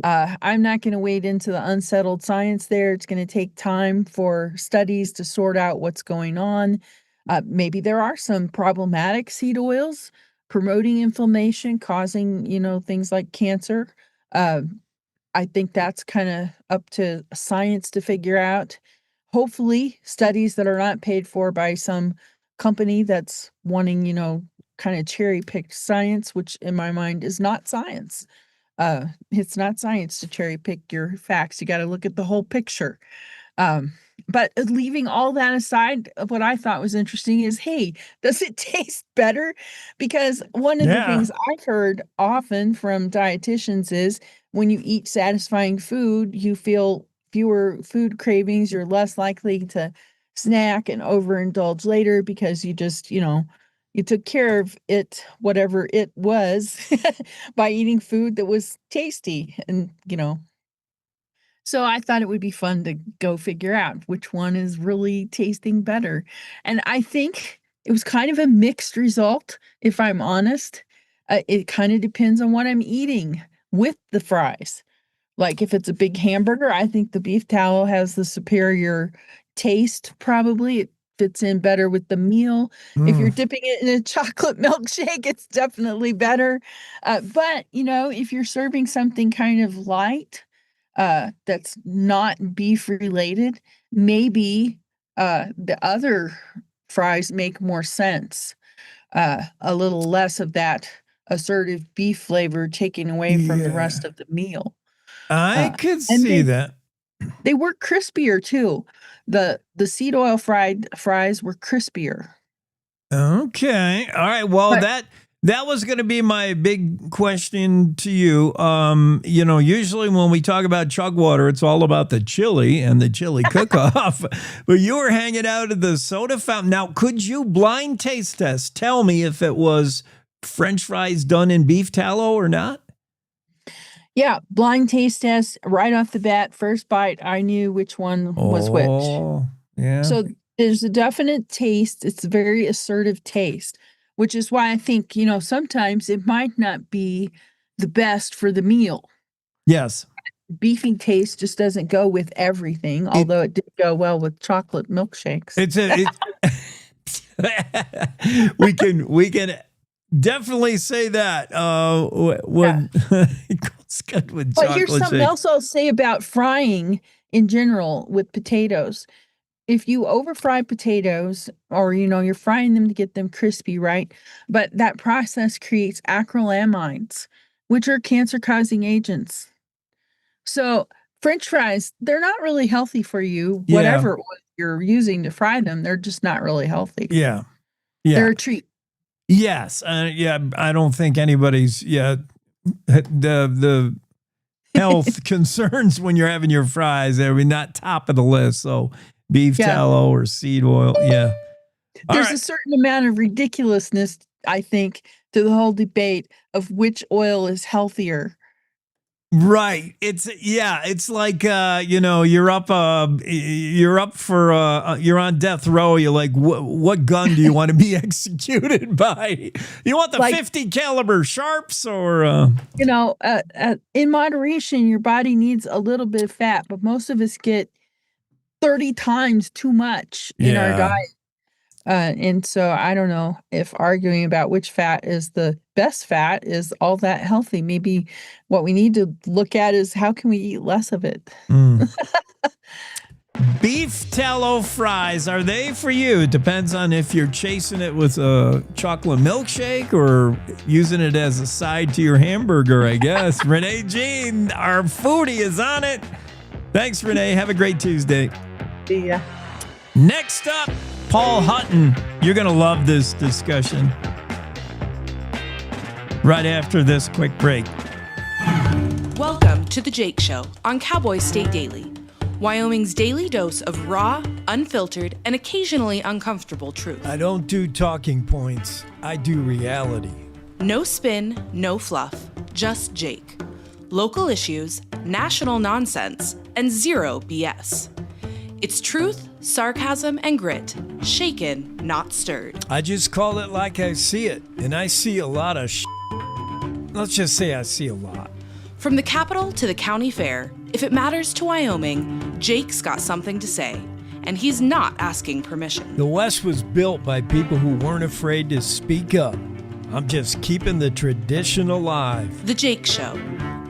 I'm not going to wade into the unsettled science there. It's going to take time for studies to sort out what's going on. Maybe there are some problematic seed oils promoting inflammation, causing, things like cancer. I think that's kind of up to science to figure out. Hopefully, studies that are not paid for by some company that's wanting, kind of cherry-picked science, which in my mind is not science. It's not science to cherry pick your facts. You got to look at the whole picture. But leaving all that aside, what I thought was interesting is, hey, does it taste better? Because one of the things I've heard often from dietitians is when you eat satisfying food, you feel fewer food cravings. You're less likely to snack and overindulge later because you just, you took care of it, whatever it was, by eating food that was tasty. And, so I thought it would be fun to go figure out which one is really tasting better. And I think it was kind of a mixed result, if I'm honest. It kind of depends on what I'm eating with the fries. Like if it's a big hamburger, I think the beef tallow has the superior taste, probably. It fits in better with the meal. If you're dipping it in a chocolate milkshake, it's definitely better. But, if you're serving something kind of light, that's not beef related, maybe the other fries make more sense. A little less of that assertive beef flavor taken away from the rest of the meal. I could see that. They were crispier too. The seed oil fries were crispier. Okay. All right. Well, that was going to be my big question to you. Usually when we talk about chug water, it's all about the chili and the chili cook-off. But you were hanging out at the soda fountain. Now, could you blind taste test? Tell me if it was French fries done in beef tallow or not? Yeah, blind taste test right off the bat. First bite, I knew which one was which. Yeah. So there's a definite taste. It's a very assertive taste, which is why I think, sometimes it might not be the best for the meal. Yes. Beefy taste just doesn't go with everything, although it did go well with chocolate milkshakes. We can definitely say that. It's good with but chocolate here's something shake. else I'll say about frying in general with potatoes. If you over fry potatoes or, you're frying them to get them crispy, right? But that process creates acrylamines, which are cancer-causing agents. So French fries, they're not really healthy for you. Yeah. Whatever you're using to fry them, they're just not really healthy. Yeah. They're a treat. Yes. I don't think anybody's, the health concerns when you're having your fries, they're not top of the list. So beef tallow or seed oil. Yeah. There's a certain amount of ridiculousness, I think, to the whole debate of which oil is healthier. Right. It's like, you're on death row. You're like, what gun do you want to be executed by? You want the 50 caliber sharps or, in moderation, your body needs a little bit of fat, but most of us get 30 times too much in our diet. And so I don't know if arguing about which fat is the best fat is all that healthy. Maybe what we need to look at is how can we eat less of it? Beef tallow fries, are they for you? It depends on if you're chasing it with a chocolate milkshake or using it as a side to your hamburger, I guess. Renee Jean, our foodie, is on it. Thanks, Renee. Have a great Tuesday. See ya. Next up, Paul Hutton. You're going to love this discussion. Right after this quick break. Welcome to The Jake Show on Cowboy State Daily, Wyoming's daily dose of raw, unfiltered, and occasionally uncomfortable truth. I don't do talking points. I do reality. No spin, no fluff, just Jake. Local issues, national nonsense, and zero BS. It's truth, sarcasm, and grit, shaken, not stirred. I just call it like I see it, and I see a lot of Let's just say I see a lot. From the capital to the county fair, if it matters to Wyoming, Jake's got something to say, and he's not asking permission. The West was built by people who weren't afraid to speak up. I'm just keeping the tradition alive. The Jake Show,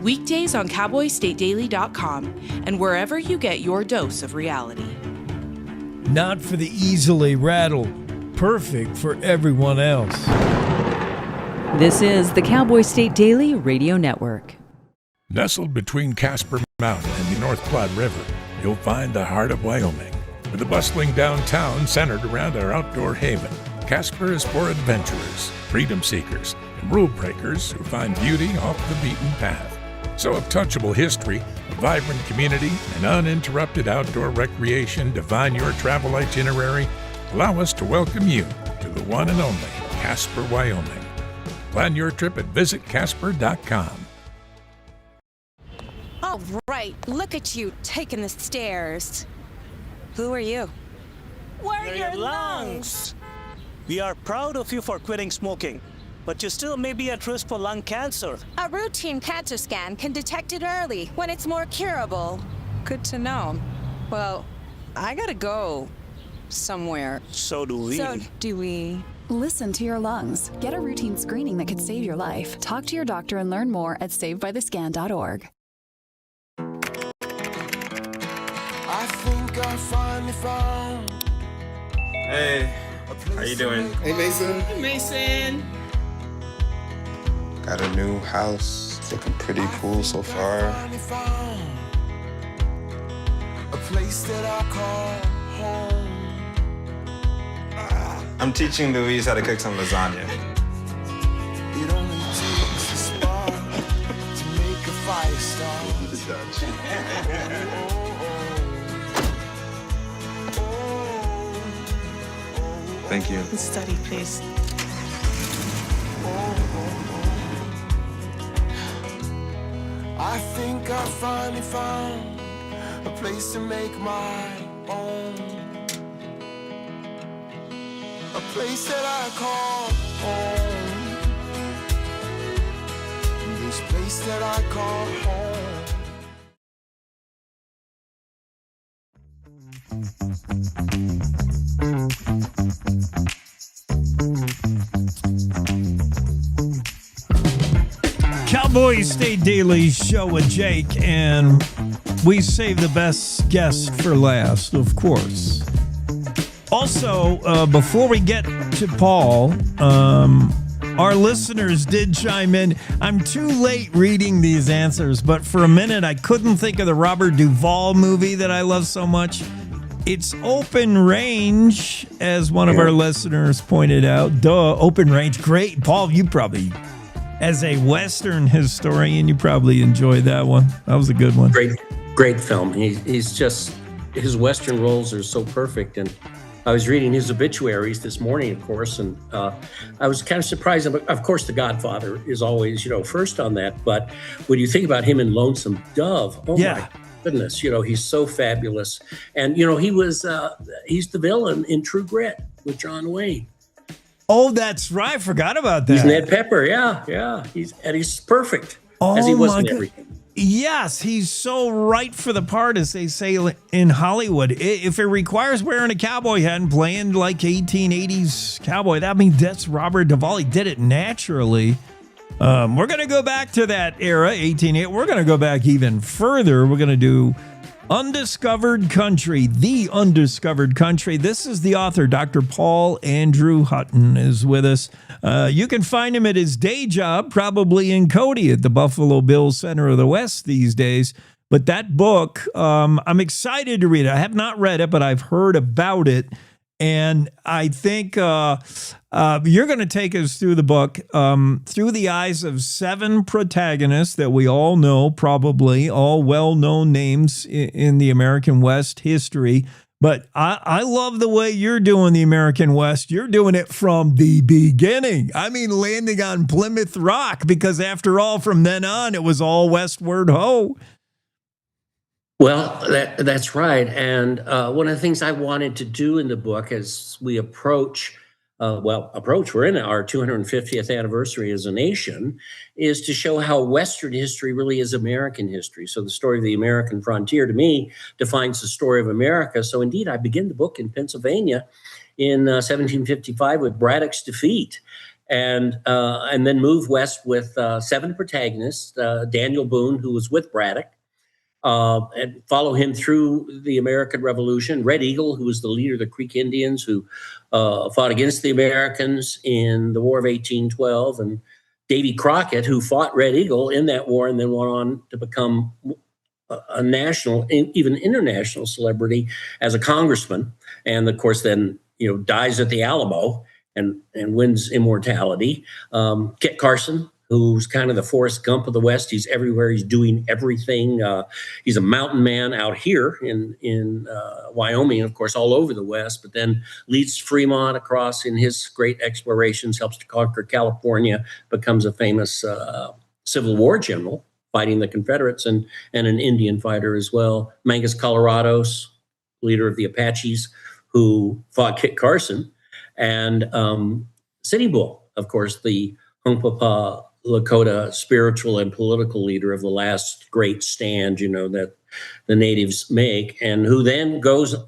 weekdays on CowboyStateDaily.com and wherever you get your dose of reality. Not for the easily rattled, perfect for everyone else. This is the Cowboy State Daily Radio Network. Nestled between Casper Mountain and the North Platte River, you'll find the heart of Wyoming, with a bustling downtown centered around our outdoor haven. Casper is for adventurers, freedom seekers, and rule breakers who find beauty off the beaten path. So if touchable history, a vibrant community, and uninterrupted outdoor recreation define your travel itinerary, allow us to welcome you to the one and only Casper, Wyoming. Plan your trip at visitcasper.com. All right, look at you taking the stairs. Who are you? We're your lungs. We are proud of you for quitting smoking, but you still may be at risk for lung cancer. A routine cancer scan can detect it early when it's more curable. Good to know. Well, I gotta go somewhere. So do we. Listen to your lungs. Get a routine screening that could save your life. Talk to your doctor and learn more at savedbythescan.org. I think I finally found. Hey, how you doing? Hey, Mason. Hey, Mason. Got a new house. It's looking pretty cool so far. A place that I call home. I'm teaching Louise how to cook some lasagna. It only takes a spark to make a fire start. Thank you. Study, please. I think I finally found a place to make my own. A place that I call home. This place that I call Cowboy State Daily Show with Jake, and we save the best guests for last, of course. Also, before we get to Paul, our listeners did chime in. I'm too late reading these answers, but for a minute I couldn't think of the Robert Duvall movie that I love so much. It's Open Range, as one of our listeners pointed out. Duh, Open Range. Great. Paul, you probably, as a Western historian, you probably enjoyed that one. That was a good one. Great film. He's just, his Western roles are so perfect. And I was reading his obituaries this morning, of course, and I was kind of surprised. Of course, The Godfather is always, first on that. But when you think about him in Lonesome Dove, my goodness, he's so fabulous. And, he's the villain in True Grit with John Wayne. Oh, that's right. I forgot about that. He's Ned Pepper. Yeah. He's perfect, as he was in everything. Yes, he's so right for the part, as they say in Hollywood. If it requires wearing a cowboy hat and playing like 1880s cowboy, that's Robert Duvall. He did it naturally. We're going to go back to that era, 1880. We're going to go back even further. We're going to do Undiscovered Country, The Undiscovered Country. This is the author, Dr. Paul Andrew Hutton, is with us. You can find him at his day job, probably in Cody at the Buffalo Bills Center of the West these days. But that book, I'm excited to read it. I have not read it, but I've heard about it. And I think you're going to take us through the book through the eyes of 7 protagonists that we all know, probably all well-known names in the American West history. But I love the way you're doing the American West. You're doing it from the beginning. I mean, landing on Plymouth Rock, because after all, from then on, it was all westward ho. Well, that's right. And one of the things I wanted to do in the book as we approach, we're in our 250th anniversary as a nation, is to show how Western history really is American history. So the story of the American frontier, to me, defines the story of America. So indeed, I begin the book in Pennsylvania in 1755 with Braddock's defeat. And then move west with 7 protagonists, Daniel Boone, who was with Braddock, and follow him through the American Revolution. Red Eagle, who was the leader of the Creek Indians, who fought against the Americans in the War of 1812, and Davy Crockett, who fought Red Eagle in that war and then went on to become a national, even international celebrity as a congressman. And of course, then, dies at the Alamo and wins immortality. Kit Carson, who's kind of the Forrest Gump of the West. He's everywhere. He's doing everything. He's a mountain man out here in Wyoming, of course, all over the West, but then leads Fremont across in his great explorations, helps to conquer California, becomes a famous Civil War general fighting the Confederates and an Indian fighter as well. Mangus Colorados, leader of the Apaches, who fought Kit Carson. And Sitting Bull, of course, the Hunkpapa Lakota spiritual and political leader of the last great stand, that the natives make, and who then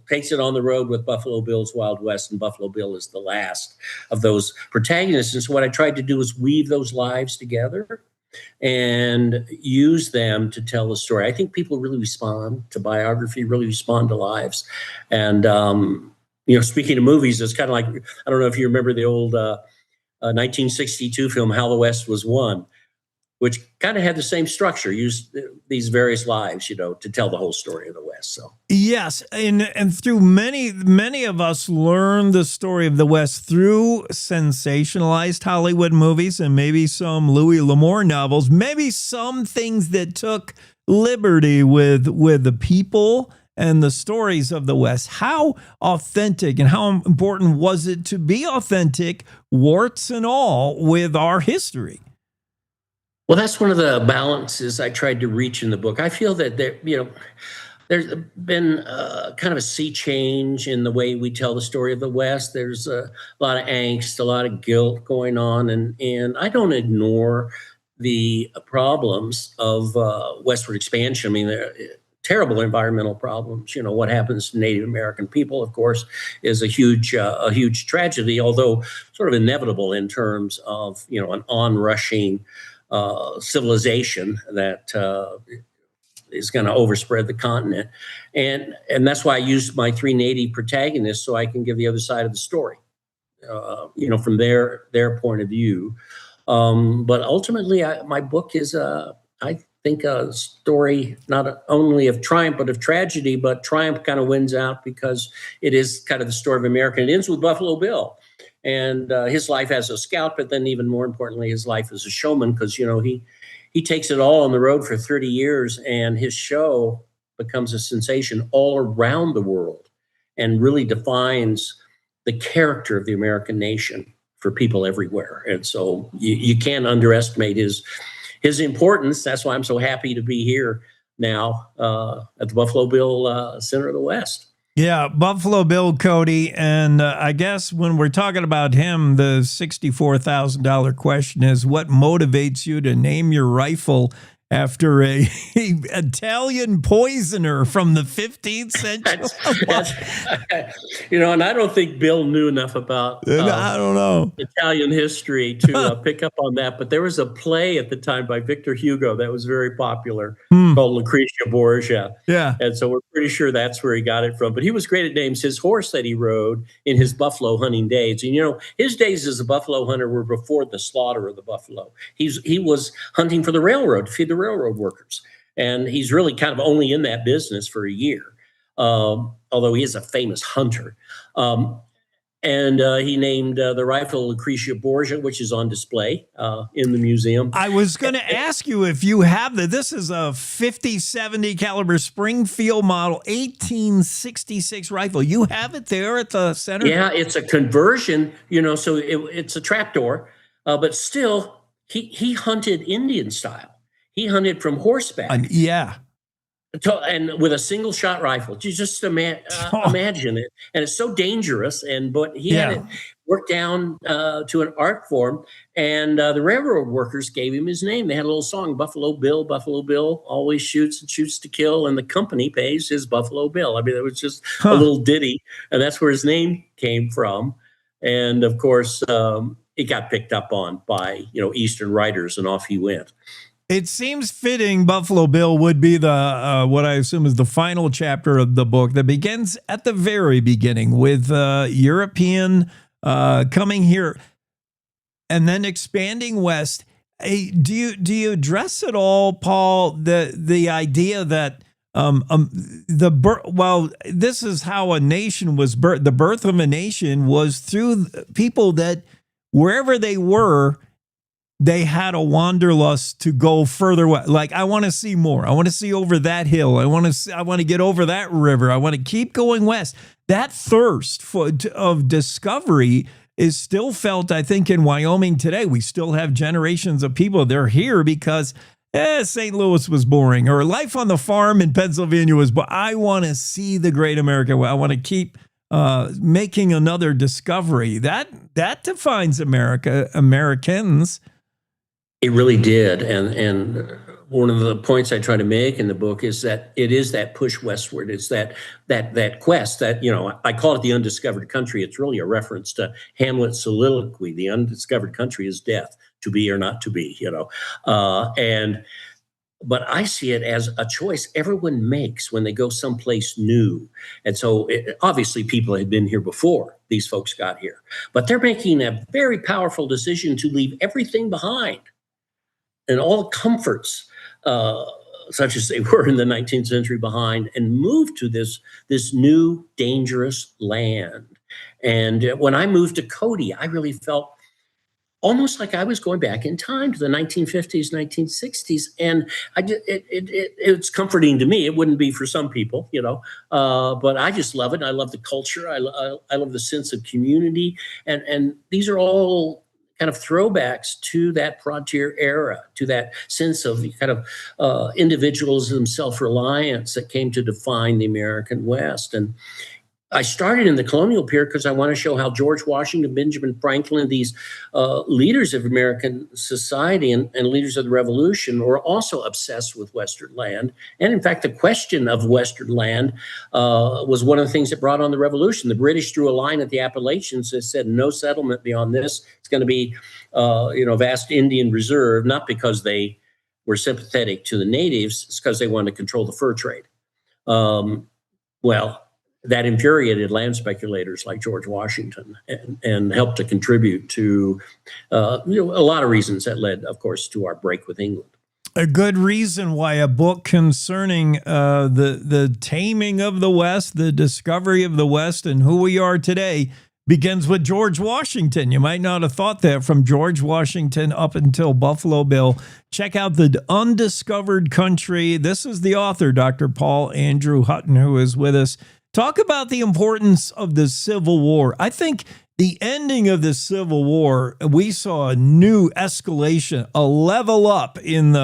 takes it on the road with Buffalo Bill's Wild West, and Buffalo Bill is the last of those protagonists. And so what I tried to do is weave those lives together and use them to tell the story. I think people really respond to biography, really respond to lives. And, speaking of movies, it's kind of like, I don't know if you remember the old 1962 film, How the West Was Won, which kind of had the same structure, used these various lives, to tell the whole story of the West. So yes, and through many of us learn the story of the West through sensationalized Hollywood movies and maybe some Louis L'Amour novels, maybe some things that took liberty with the people and the stories of the West. How authentic and how important was it to be authentic, warts and all, with our history? Well, that's one of the balances I tried to reach in the book. I feel that there's been kind of a sea change in the way we tell the story of the West. There's a lot of angst, a lot of guilt going on, and I don't ignore the problems of westward expansion. I mean, they're terrible environmental problems. What happens to Native American people, of course, is a huge tragedy, although sort of inevitable in terms of, an onrushing civilization that is going to overspread the continent. And that's why I used my 3 Native protagonists, so I can give the other side of the story, from their point of view. But ultimately, my book is, I think, a story not only of triumph, but of tragedy, but triumph kind of wins out because it is kind of the story of America. It ends with Buffalo Bill and his life as a scout, but then even more importantly, his life as a showman, because, he takes it all on the road for 30 years and his show becomes a sensation all around the world and really defines the character of the American nation for people everywhere. And so you can't underestimate his importance. That's why I'm so happy to be here now at the Buffalo Bill Center of the West. Yeah, Buffalo Bill, Cody. And I guess when we're talking about him, the $64,000 question is, what motivates you to name your rifle after a Italian poisoner from the 15th century? And I don't think Bill knew enough about I don't know Italian history to pick up on that. But there was a play at the time by Victor Hugo that was very popular called Lucretia Borgia. Yeah. And so we're pretty sure that's where he got it from. But he was great at names. His horse that he rode in his buffalo hunting days. And, his days as a buffalo hunter were before the slaughter of the buffalo. He was hunting for the railroad to feed the railroad workers. And he's really kind of only in that business for a year, although he is a famous hunter. And he named the rifle Lucretia Borgia, which is on display in the museum. I was going to ask you if you have this is a 50-70 caliber Springfield model 1866 rifle. You have it there at the center? Yeah, it's a conversion, so it's a trapdoor, but still he hunted Indian style. He hunted from horseback. And with a single shot rifle. You just imagine it. And it's so dangerous. But he had it worked down to an art form. And the railroad workers gave him his name. They had a little song, Buffalo Bill always shoots and shoots to kill. And the company pays his Buffalo Bill. I mean, it was just a little ditty. And that's where his name came from. And of course, it got picked up on by, Eastern writers, and off he went. It seems fitting Buffalo Bill would be the what I assume is the final chapter of the book that begins at the very beginning with European coming here and then expanding west. Hey, do you address at all, Paul, the idea that this is how a nation was birthed. The birth of a nation was through people that wherever they were, they had a wanderlust to go further west. Like, I want to see more. I want to see over that hill. I want to get over that river. I want to keep going west. That thirst of discovery is still felt, I think, in Wyoming today. We still have generations of people. They're here because St. Louis was boring, or life on the farm in Pennsylvania was boring. I want to see the great America. I want to keep making another discovery. That defines Americans. It really did. And one of the points I try to make in the book is that it is that push westward. It's that quest that, I call it the undiscovered country. It's really a reference to Hamlet's soliloquy. The undiscovered country is death, to be or not to be, but I see it as a choice everyone makes when they go someplace new. And so obviously people had been here before these folks got here, but they're making a very powerful decision to leave everything behind and all the comforts, such as they were in the 19th century, behind, and move to this new dangerous land. And when I moved to Cody, I really felt almost like I was going back in time to the 1950s, 1960s. And it's comforting to me. It wouldn't be for some people, but I just love it. I love the culture. I love the sense of community. And these are all kind of throwbacks to that frontier era, to that sense of kind of individualism, self-reliance that came to define the American West. And I started in the colonial period because I want to show how George Washington, Benjamin Franklin, these leaders of American society and leaders of the Revolution were also obsessed with Western land. And in fact, the question of Western land was one of the things that brought on the Revolution. The British drew a line at the Appalachians that said no settlement beyond this. It's going to be, vast Indian reserve, not because they were sympathetic to the natives, it's because they wanted to control the fur trade. That infuriated land speculators like George Washington and helped to contribute to a lot of reasons that led, of course, to our break with England. A good reason why a book concerning the taming of the West, the discovery of the West, and who we are today begins with George Washington. You might not have thought that, from George Washington up until Buffalo Bill. Check out The Undiscovered Country. This is the author, Dr. Paul Andrew Hutton, who is with us, Talk about the importance of the Civil War. I think the ending of the Civil War, we saw a new escalation, a level up in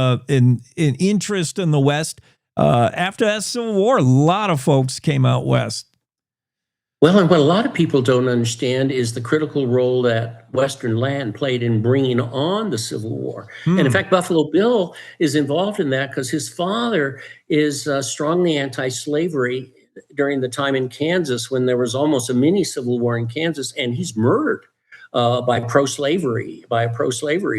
interest in the West. After that Civil War, a lot of folks came out West. Well, and what a lot of people don't understand is the critical role that Western land played in bringing on the Civil War. And in fact, Buffalo Bill is involved in that because his father is strongly anti-slavery during the time in Kansas when there was almost a mini Civil War in Kansas, and he's murdered by a pro-slavery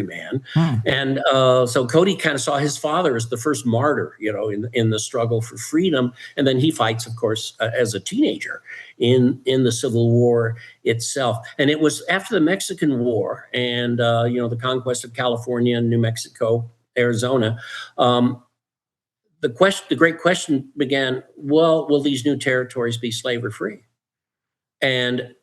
man. And so Cody kind of saw his father as the first martyr, in the struggle for freedom. And then he fights, of course, as a teenager in the Civil War itself. And it was after the Mexican War and, the conquest of California, New Mexico, Arizona. The great question began, well, will these new territories be slavery free? And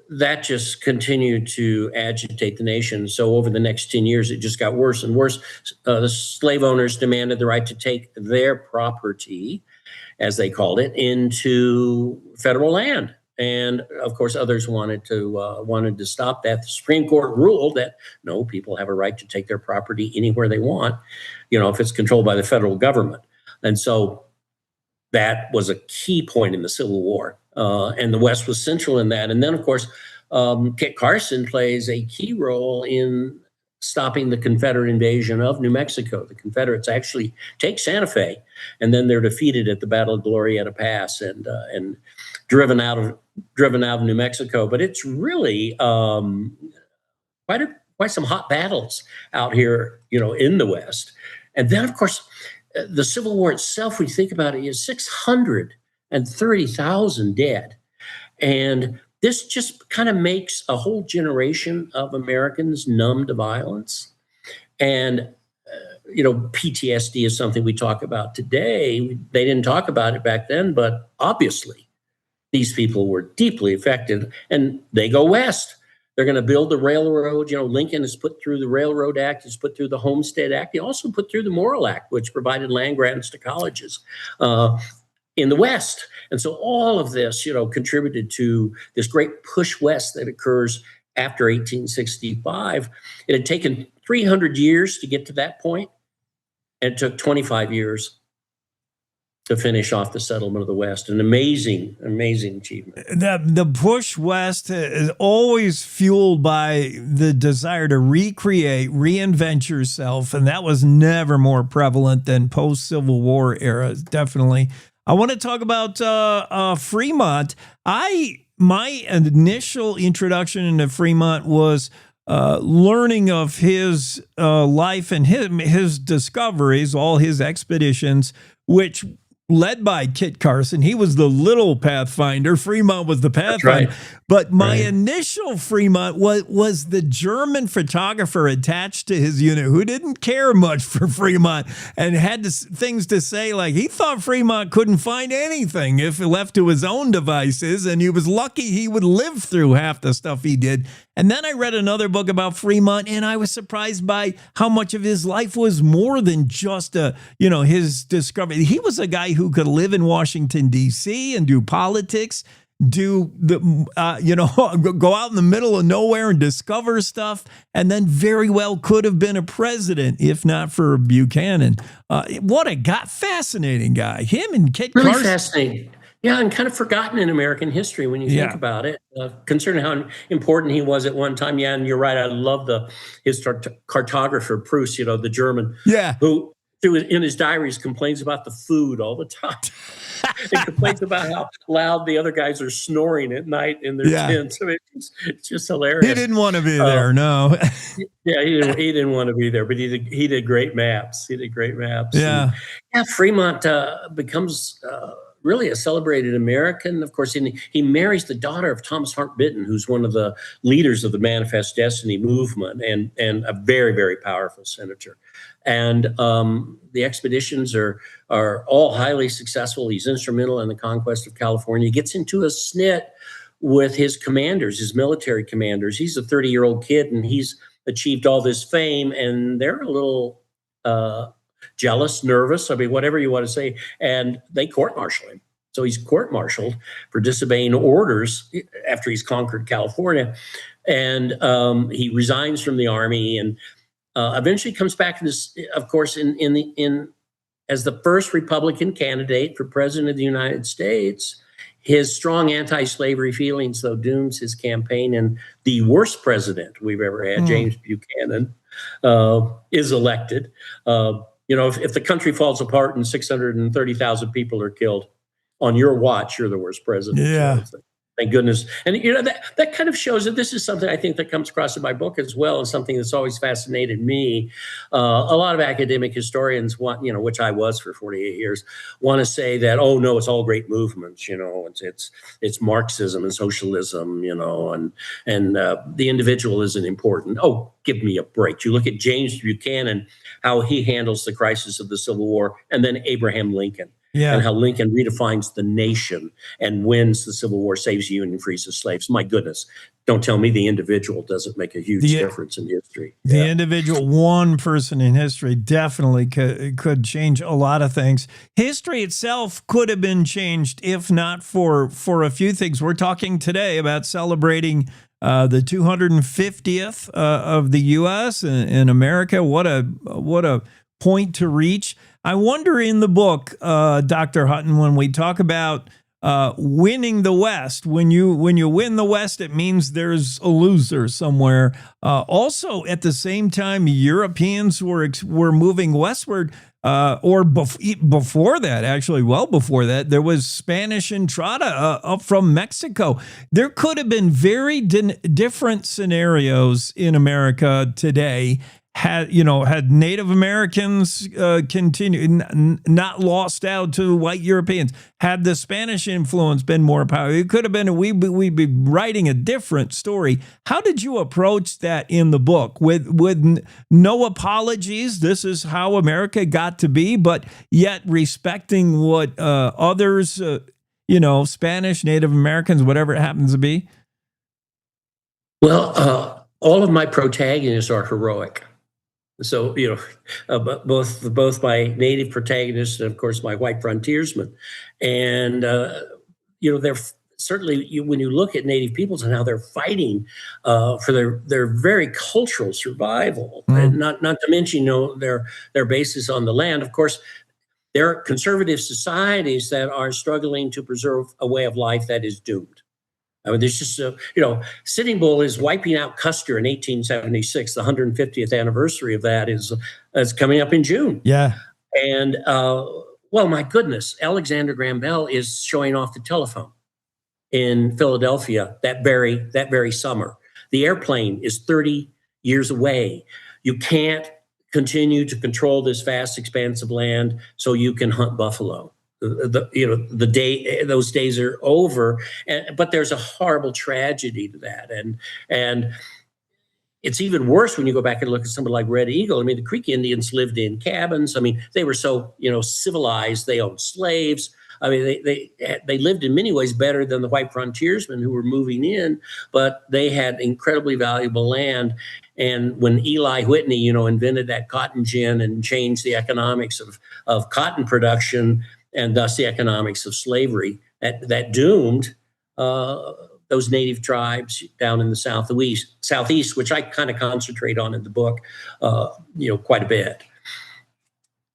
that just continued to agitate the nation. So over the next 10 years, it just got worse and worse. The slave owners demanded the right to take their property, as they called it, into federal land. And of course, others wanted to stop that. The Supreme Court ruled that no, people have a right to take their property anywhere they want, if it's controlled by the federal government. And so that was a key point in the Civil War. And the West was central in that. And then, of course, Kit Carson plays a key role in stopping the Confederate invasion of New Mexico. The Confederates actually take Santa Fe, and then they're defeated at the Battle of Glorieta Pass and driven out of New Mexico. But it's really quite some hot battles out here, in the West. And then, of course, the Civil War itself, when you think about it, is 630,000 dead. And this just kind of makes a whole generation of Americans numb to violence. And, PTSD is something we talk about today. They didn't talk about it back then, but obviously these people were deeply affected, and they go west. They're going to build the railroad. Lincoln has put through the Railroad Act. He's put through the Homestead Act. He also put through the Morrill Act, which provided land grants to colleges in the West. And so all of this, contributed to this great push west that occurs after 1865. It had taken 300 years to get to that point, and it took 25 years to finish off the settlement of the West. An amazing, amazing achievement. The push west is always fueled by the desire to recreate, reinvent yourself, and that was never more prevalent than post-Civil War era, definitely. I want to talk about Fremont. My initial introduction into Fremont was learning of his life and his discoveries, all his expeditions, which led by Kit Carson. He was the little Pathfinder. Fremont was the Pathfinder. Right. But my initial Fremont was the German photographer attached to his unit who didn't care much for Fremont and had things to say, like he thought Fremont couldn't find anything if left to his own devices, and he was lucky he would live through half the stuff he did. And then I read another book about Fremont, and I was surprised by how much of his life was more than just his discovery. He was a guy who could live in Washington, D.C. and do politics, go out in the middle of nowhere and discover stuff, and then very well could have been a president if not for Buchanan. What a fascinating guy. Him and Kit Really Carson. Fascinating. Yeah, and kind of forgotten in American history when you think about it, considering how important he was at one time. Yeah, and you're right. I love his cartographer, Proust, the German, who in his diaries complains about the food all the time. He complains about how loud the other guys are snoring at night in their tents. I mean, it's just hilarious. He didn't want to be there, no. Yeah, he didn't want to be there, but he did great maps. Yeah. And, Fremont becomes really a celebrated American. Of course, he marries the daughter of Thomas Hart Benton, who's one of the leaders of the Manifest Destiny movement and a very, very powerful senator. And the expeditions are all highly successful. He's instrumental in the conquest of California. He gets into a snit with his commanders, his military commanders. He's a 30-year-old kid, and he's achieved all this fame, and they're a little jealous, nervous, whatever you want to say, and they court-martial him. So he's court-martialed for disobeying orders after he's conquered California. And he resigns from the army and eventually comes back to this, of course, as the first Republican candidate for president of the United States. His strong anti-slavery feelings, though, dooms his campaign, and the worst president we've ever had, James Buchanan, is elected. If the country falls apart and 630,000 people are killed on your watch, you're the worst president. Yeah. So, thank goodness. And that kind of shows that this is something I think that comes across in my book as well, and something that's always fascinated me. A lot of academic historians want, which I was for 48 years, want to say that, oh no, it's all great movements, it's Marxism and socialism, and the individual isn't important. Oh, give me a break. You look at James Buchanan, how he handles the crisis of the Civil War, and then Abraham Lincoln. Yeah. And how Lincoln redefines the nation and wins the Civil War, saves the Union, frees the slaves. My goodness, don't tell me the individual doesn't make a huge difference in history. The individual, one person in history definitely could change a lot of things. History itself could have been changed if not for a few things. We're talking today about celebrating the 250th of the U.S. in America. What a point to reach. I wonder in the book, Dr. Hutton, when we talk about winning the West, when you win the West, it means there's a loser somewhere. Also, at the same time, Europeans were moving westward, before that, actually, well before that, there was Spanish entrada up from Mexico. There could have been very different scenarios in America today. Had Native Americans continued, not lost out to white Europeans, had the Spanish influence been more powerful, it could have been, we'd be writing a different story. How did you approach that in the book? With no apologies, this is how America got to be, but yet respecting what others, Spanish, Native Americans, whatever it happens to be? Well, all of my protagonists are heroic. So, both my native protagonists and, of course, my white frontiersmen. And, they're certainly, when you look at Native peoples and how they're fighting for their very cultural survival, and not to mention, their basis on the land. Of course, there are conservative societies that are struggling to preserve a way of life that is doomed. I mean, there's just, Sitting Bull is wiping out Custer in 1876. The 150th anniversary of that is coming up in June. Yeah. And, my goodness, Alexander Graham Bell is showing off the telephone in Philadelphia that very summer. The airplane is 30 years away. You can't continue to control this vast expanse of land so you can hunt buffalo. Those days are over, but there's a horrible tragedy to that, and it's even worse when you go back and look at somebody like Red Eagle. I mean, the Creek Indians lived in cabins. I mean, they were so civilized. They owned slaves. I mean, they lived in many ways better than the white frontiersmen who were moving in, but they had incredibly valuable land. And when Eli Whitney, invented that cotton gin and changed the economics of cotton production, and thus the economics of slavery, that doomed those native tribes down in the southeast, which I kind of concentrate on in the book, quite a bit.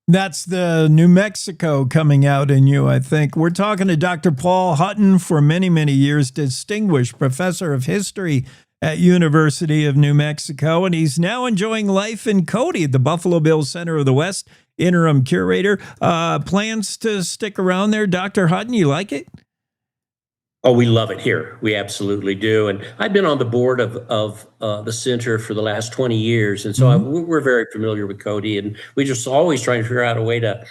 That's the New Mexico coming out in you, I think. We're talking to Dr. Paul Hutton, for many, many years, distinguished professor of history at University of New Mexico, and he's now enjoying life in Cody at the Buffalo Bills Center of the West, interim curator. Plans to stick around there, Dr. Hutton? You like it? Oh, we love it here. We absolutely do. And I've been on the board of the center for the last 20 years. And so we're very familiar with Cody, and we just always try to figure out a way to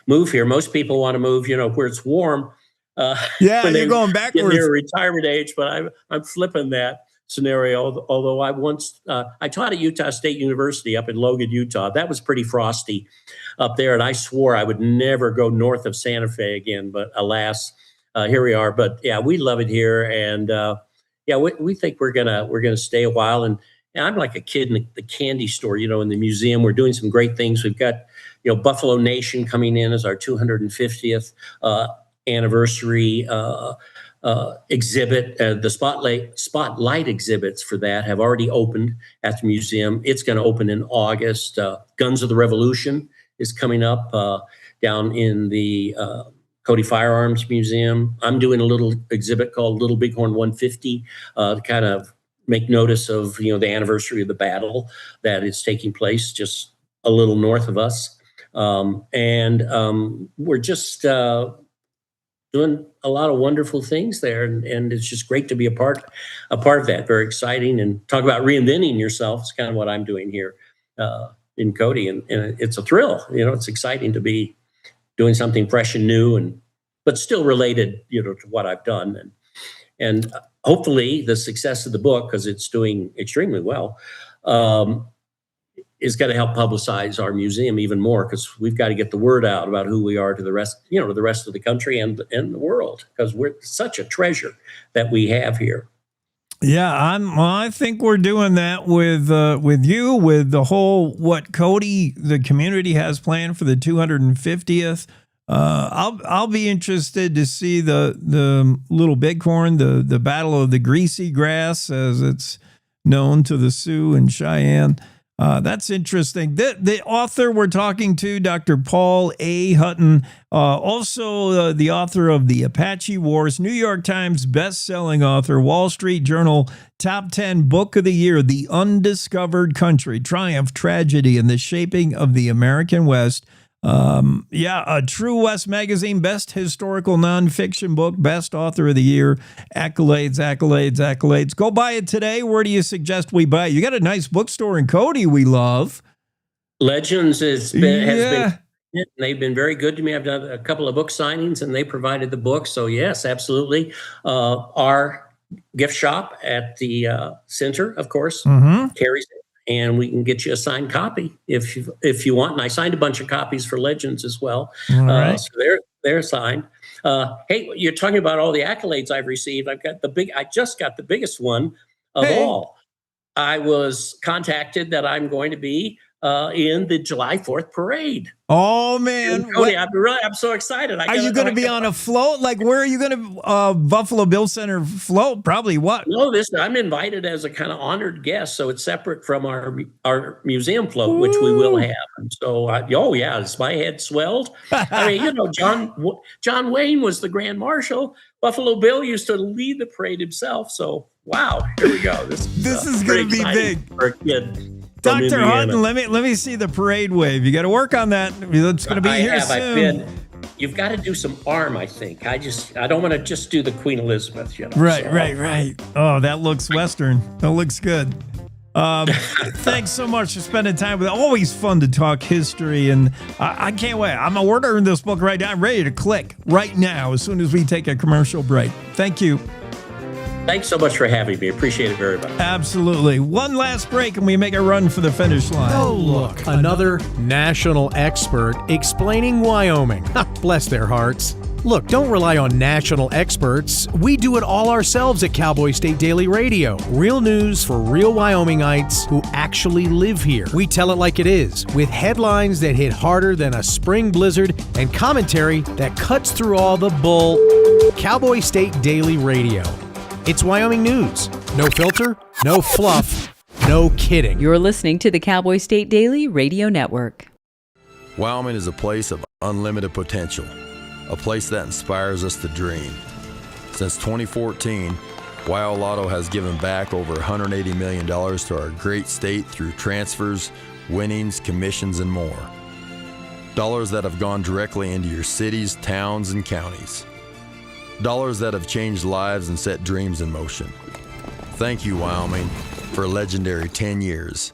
move here. Most people want to move, where it's warm. You're going backwards. In their retirement age, but I'm flipping that scenario. Although I taught at Utah State University up in Logan, Utah. That was pretty frosty up there. And I swore I would never go north of Santa Fe again, but alas, here we are. But yeah, we love it here. And we think we're gonna stay a while. And I'm like a kid in the candy store, in the museum. We're doing some great things. We've got, Buffalo Nation coming in as our 250th anniversary exhibit. The spotlight exhibits for that have already opened at the museum. It's going to open in August. Guns of the Revolution is coming up down in the Cody Firearms Museum. I'm doing a little exhibit called Little Bighorn 150 to kind of make notice of, the anniversary of the battle that is taking place just a little north of us. We're just doing a lot of wonderful things there, and it's just great to be a part of that. Very exciting, and talk about reinventing yourself. It's kind of what I'm doing here in Cody, and it's a thrill. It's exciting to be doing something fresh and new, but still related, to what I've done, and hopefully the success of the book, because it's doing extremely well, is going to help publicize our museum even more, because we've got to get the word out about who we are to the rest, to the rest of the country and the world, because we're such a treasure that we have here. Yeah, I think we're doing that with you, with the whole what Cody, the community, has planned for the 250th. I'll be interested to see the Little Bighorn, the Battle of the Greasy Grass, as it's known to the Sioux and Cheyenne. That's interesting. The author we're talking to, Dr. Paul A. Hutton, also the author of The Apache Wars, New York Times best-selling author, Wall Street Journal Top 10 Book of the Year, The Undiscovered Country, Triumph, Tragedy, and the Shaping of the American West. A True West Magazine best historical nonfiction book, best author of the year, accolades. Go buy it today. Where do you suggest we buy it? You got a nice bookstore in Cody we love. Legends has been, they've been very good to me. I've done a couple of book signings and they provided the book. So yes, absolutely. Our gift shop at the center, of course, carries it. And we can get you a signed copy if you want. And I signed a bunch of copies for Legends as well. Right. So they're signed. Hey, you're talking about all the accolades I've received. I just got the biggest one of all. I was contacted that I'm going to be in the July 4th parade. Oh man, Cody, I'm so excited. Are you going to be on a float? Like, where are you going to Buffalo Bill Center float? Probably what? No, I'm invited as a kind of honored guest, so it's separate from our museum float, which we will have. And so, is my head swelled? I mean, John Wayne was the Grand Marshal. Buffalo Bill used to lead the parade himself. So, wow, here we go. This is going to be big for a kid. Dr. Hutton, let me see the parade wave. You got to work on that. It's going to be here soon. You've got to do some arm, I think. I don't want to just do the Queen Elizabeth, Right. Oh, that looks Western. That looks good. Thanks so much for spending time with us. Always fun to talk history, and I can't wait. I'm ordering this book right now. I'm ready to click right now as soon as we take a commercial break. Thank you. Thanks so much for having me. Appreciate it very much. Absolutely. One last break and we make a run for the finish line. Oh, look. Another national expert explaining Wyoming. Bless their hearts. Look, don't rely on national experts. We do it all ourselves at Cowboy State Daily Radio. Real news for real Wyomingites who actually live here. We tell it like it is, with headlines that hit harder than a spring blizzard and commentary that cuts through all the bull. Cowboy State Daily Radio. It's Wyoming news. No filter, no fluff, no kidding. You're listening to the Cowboy State Daily Radio Network. Wyoming is a place of unlimited potential, a place that inspires us to dream. Since 2014, Wyo Lotto has given back over $180 million to our great state through transfers, winnings, commissions, and more. Dollars that have gone directly into your cities, towns, and counties. Dollars that have changed lives and set dreams in motion. Thank you, Wyoming, for a legendary 10 years.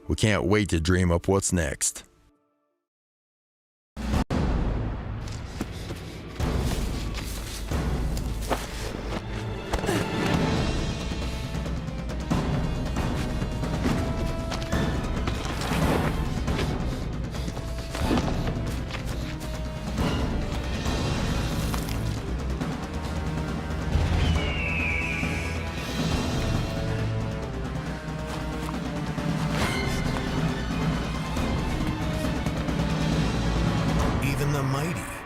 We can't wait to dream up what's next.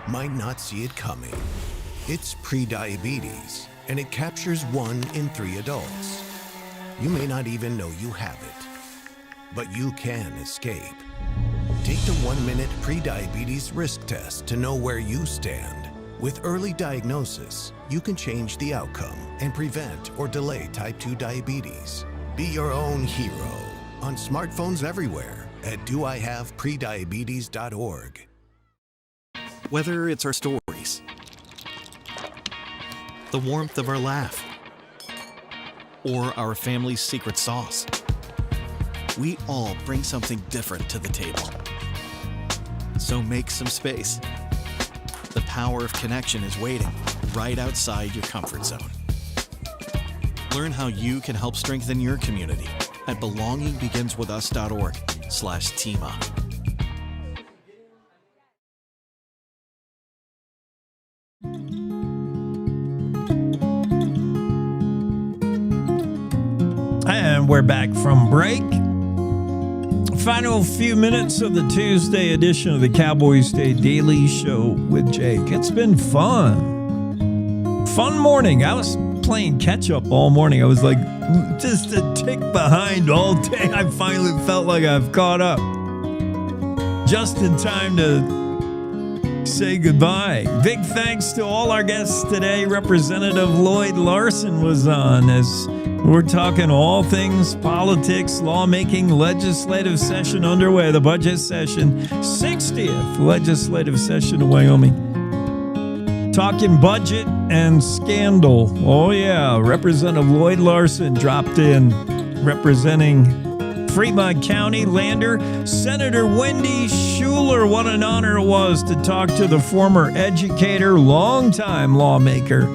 Might not see it coming. It's prediabetes, and it captures 1 in 3 adults. You may not even know you have it, but you can escape. Take the 1-minute prediabetes risk test to know where you stand. With early diagnosis, you can change the outcome and prevent or delay type 2 diabetes. Be your own hero on smartphones everywhere at doihaveprediabetes.org. Whether it's our stories, the warmth of our laugh, or our family's secret sauce, we all bring something different to the table. So make some space. The power of connection is waiting right outside your comfort zone. Learn how you can help strengthen your community at belongingbeginswithus.org/team up. And we're back from break. Final few minutes of the Tuesday edition of the Cowboy State Daily Show with Jake. It's been fun. Fun morning. I was playing catch up all morning. I was like just a tick behind all day. I finally felt like I've caught up. Just in time to say goodbye. Big thanks to all our guests today. Representative Lloyd Larsen was on as we're talking all things politics, lawmaking, legislative session underway, the budget session, 60th legislative session in Wyoming. Talking budget and scandal. Oh yeah, Representative Lloyd Larsen dropped in representing Fremont County Lander. Senator Wendy Schuler, what an honor it was to talk to the former educator, longtime lawmaker,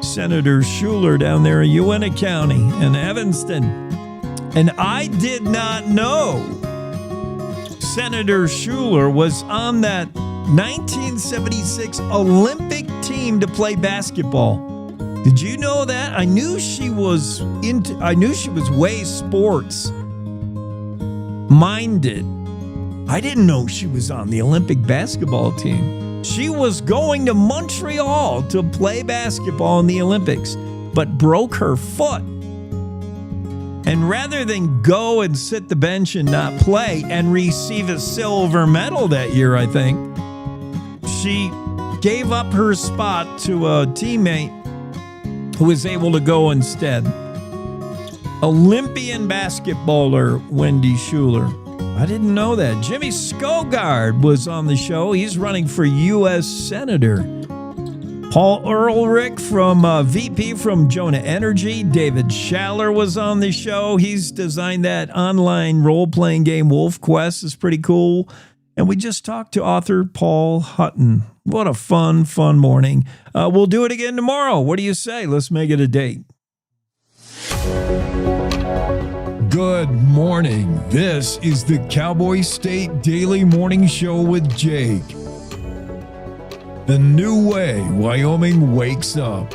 Senator Schuler down there in Uintah County in Evanston. And I did not know Senator Schuler was on that 1976 Olympic team to play basketball. Did you know that? I knew she was way sports minded. I didn't know she was on the Olympic basketball team. She was going to Montreal to play basketball in the Olympics, but broke her foot. And rather than go and sit the bench and not play and receive a silver medal that year, I think, she gave up her spot to a teammate who was able to go instead. Olympian basketballer Wendy Schuler. I didn't know that. Jimmy Skovgard was on the show. He's running for U.S. Senator. Paul Ulrich from VP from Jonah Energy. David Schaller was on the show. He's designed that online role-playing game WolfQuest. It's pretty cool. And we just talked to author Paul Hutton. What a fun morning. We'll do it again tomorrow. What do you say? Let's make it a date. Good morning. This is the Cowboy State Daily Morning Show with Jake. The new way Wyoming wakes up.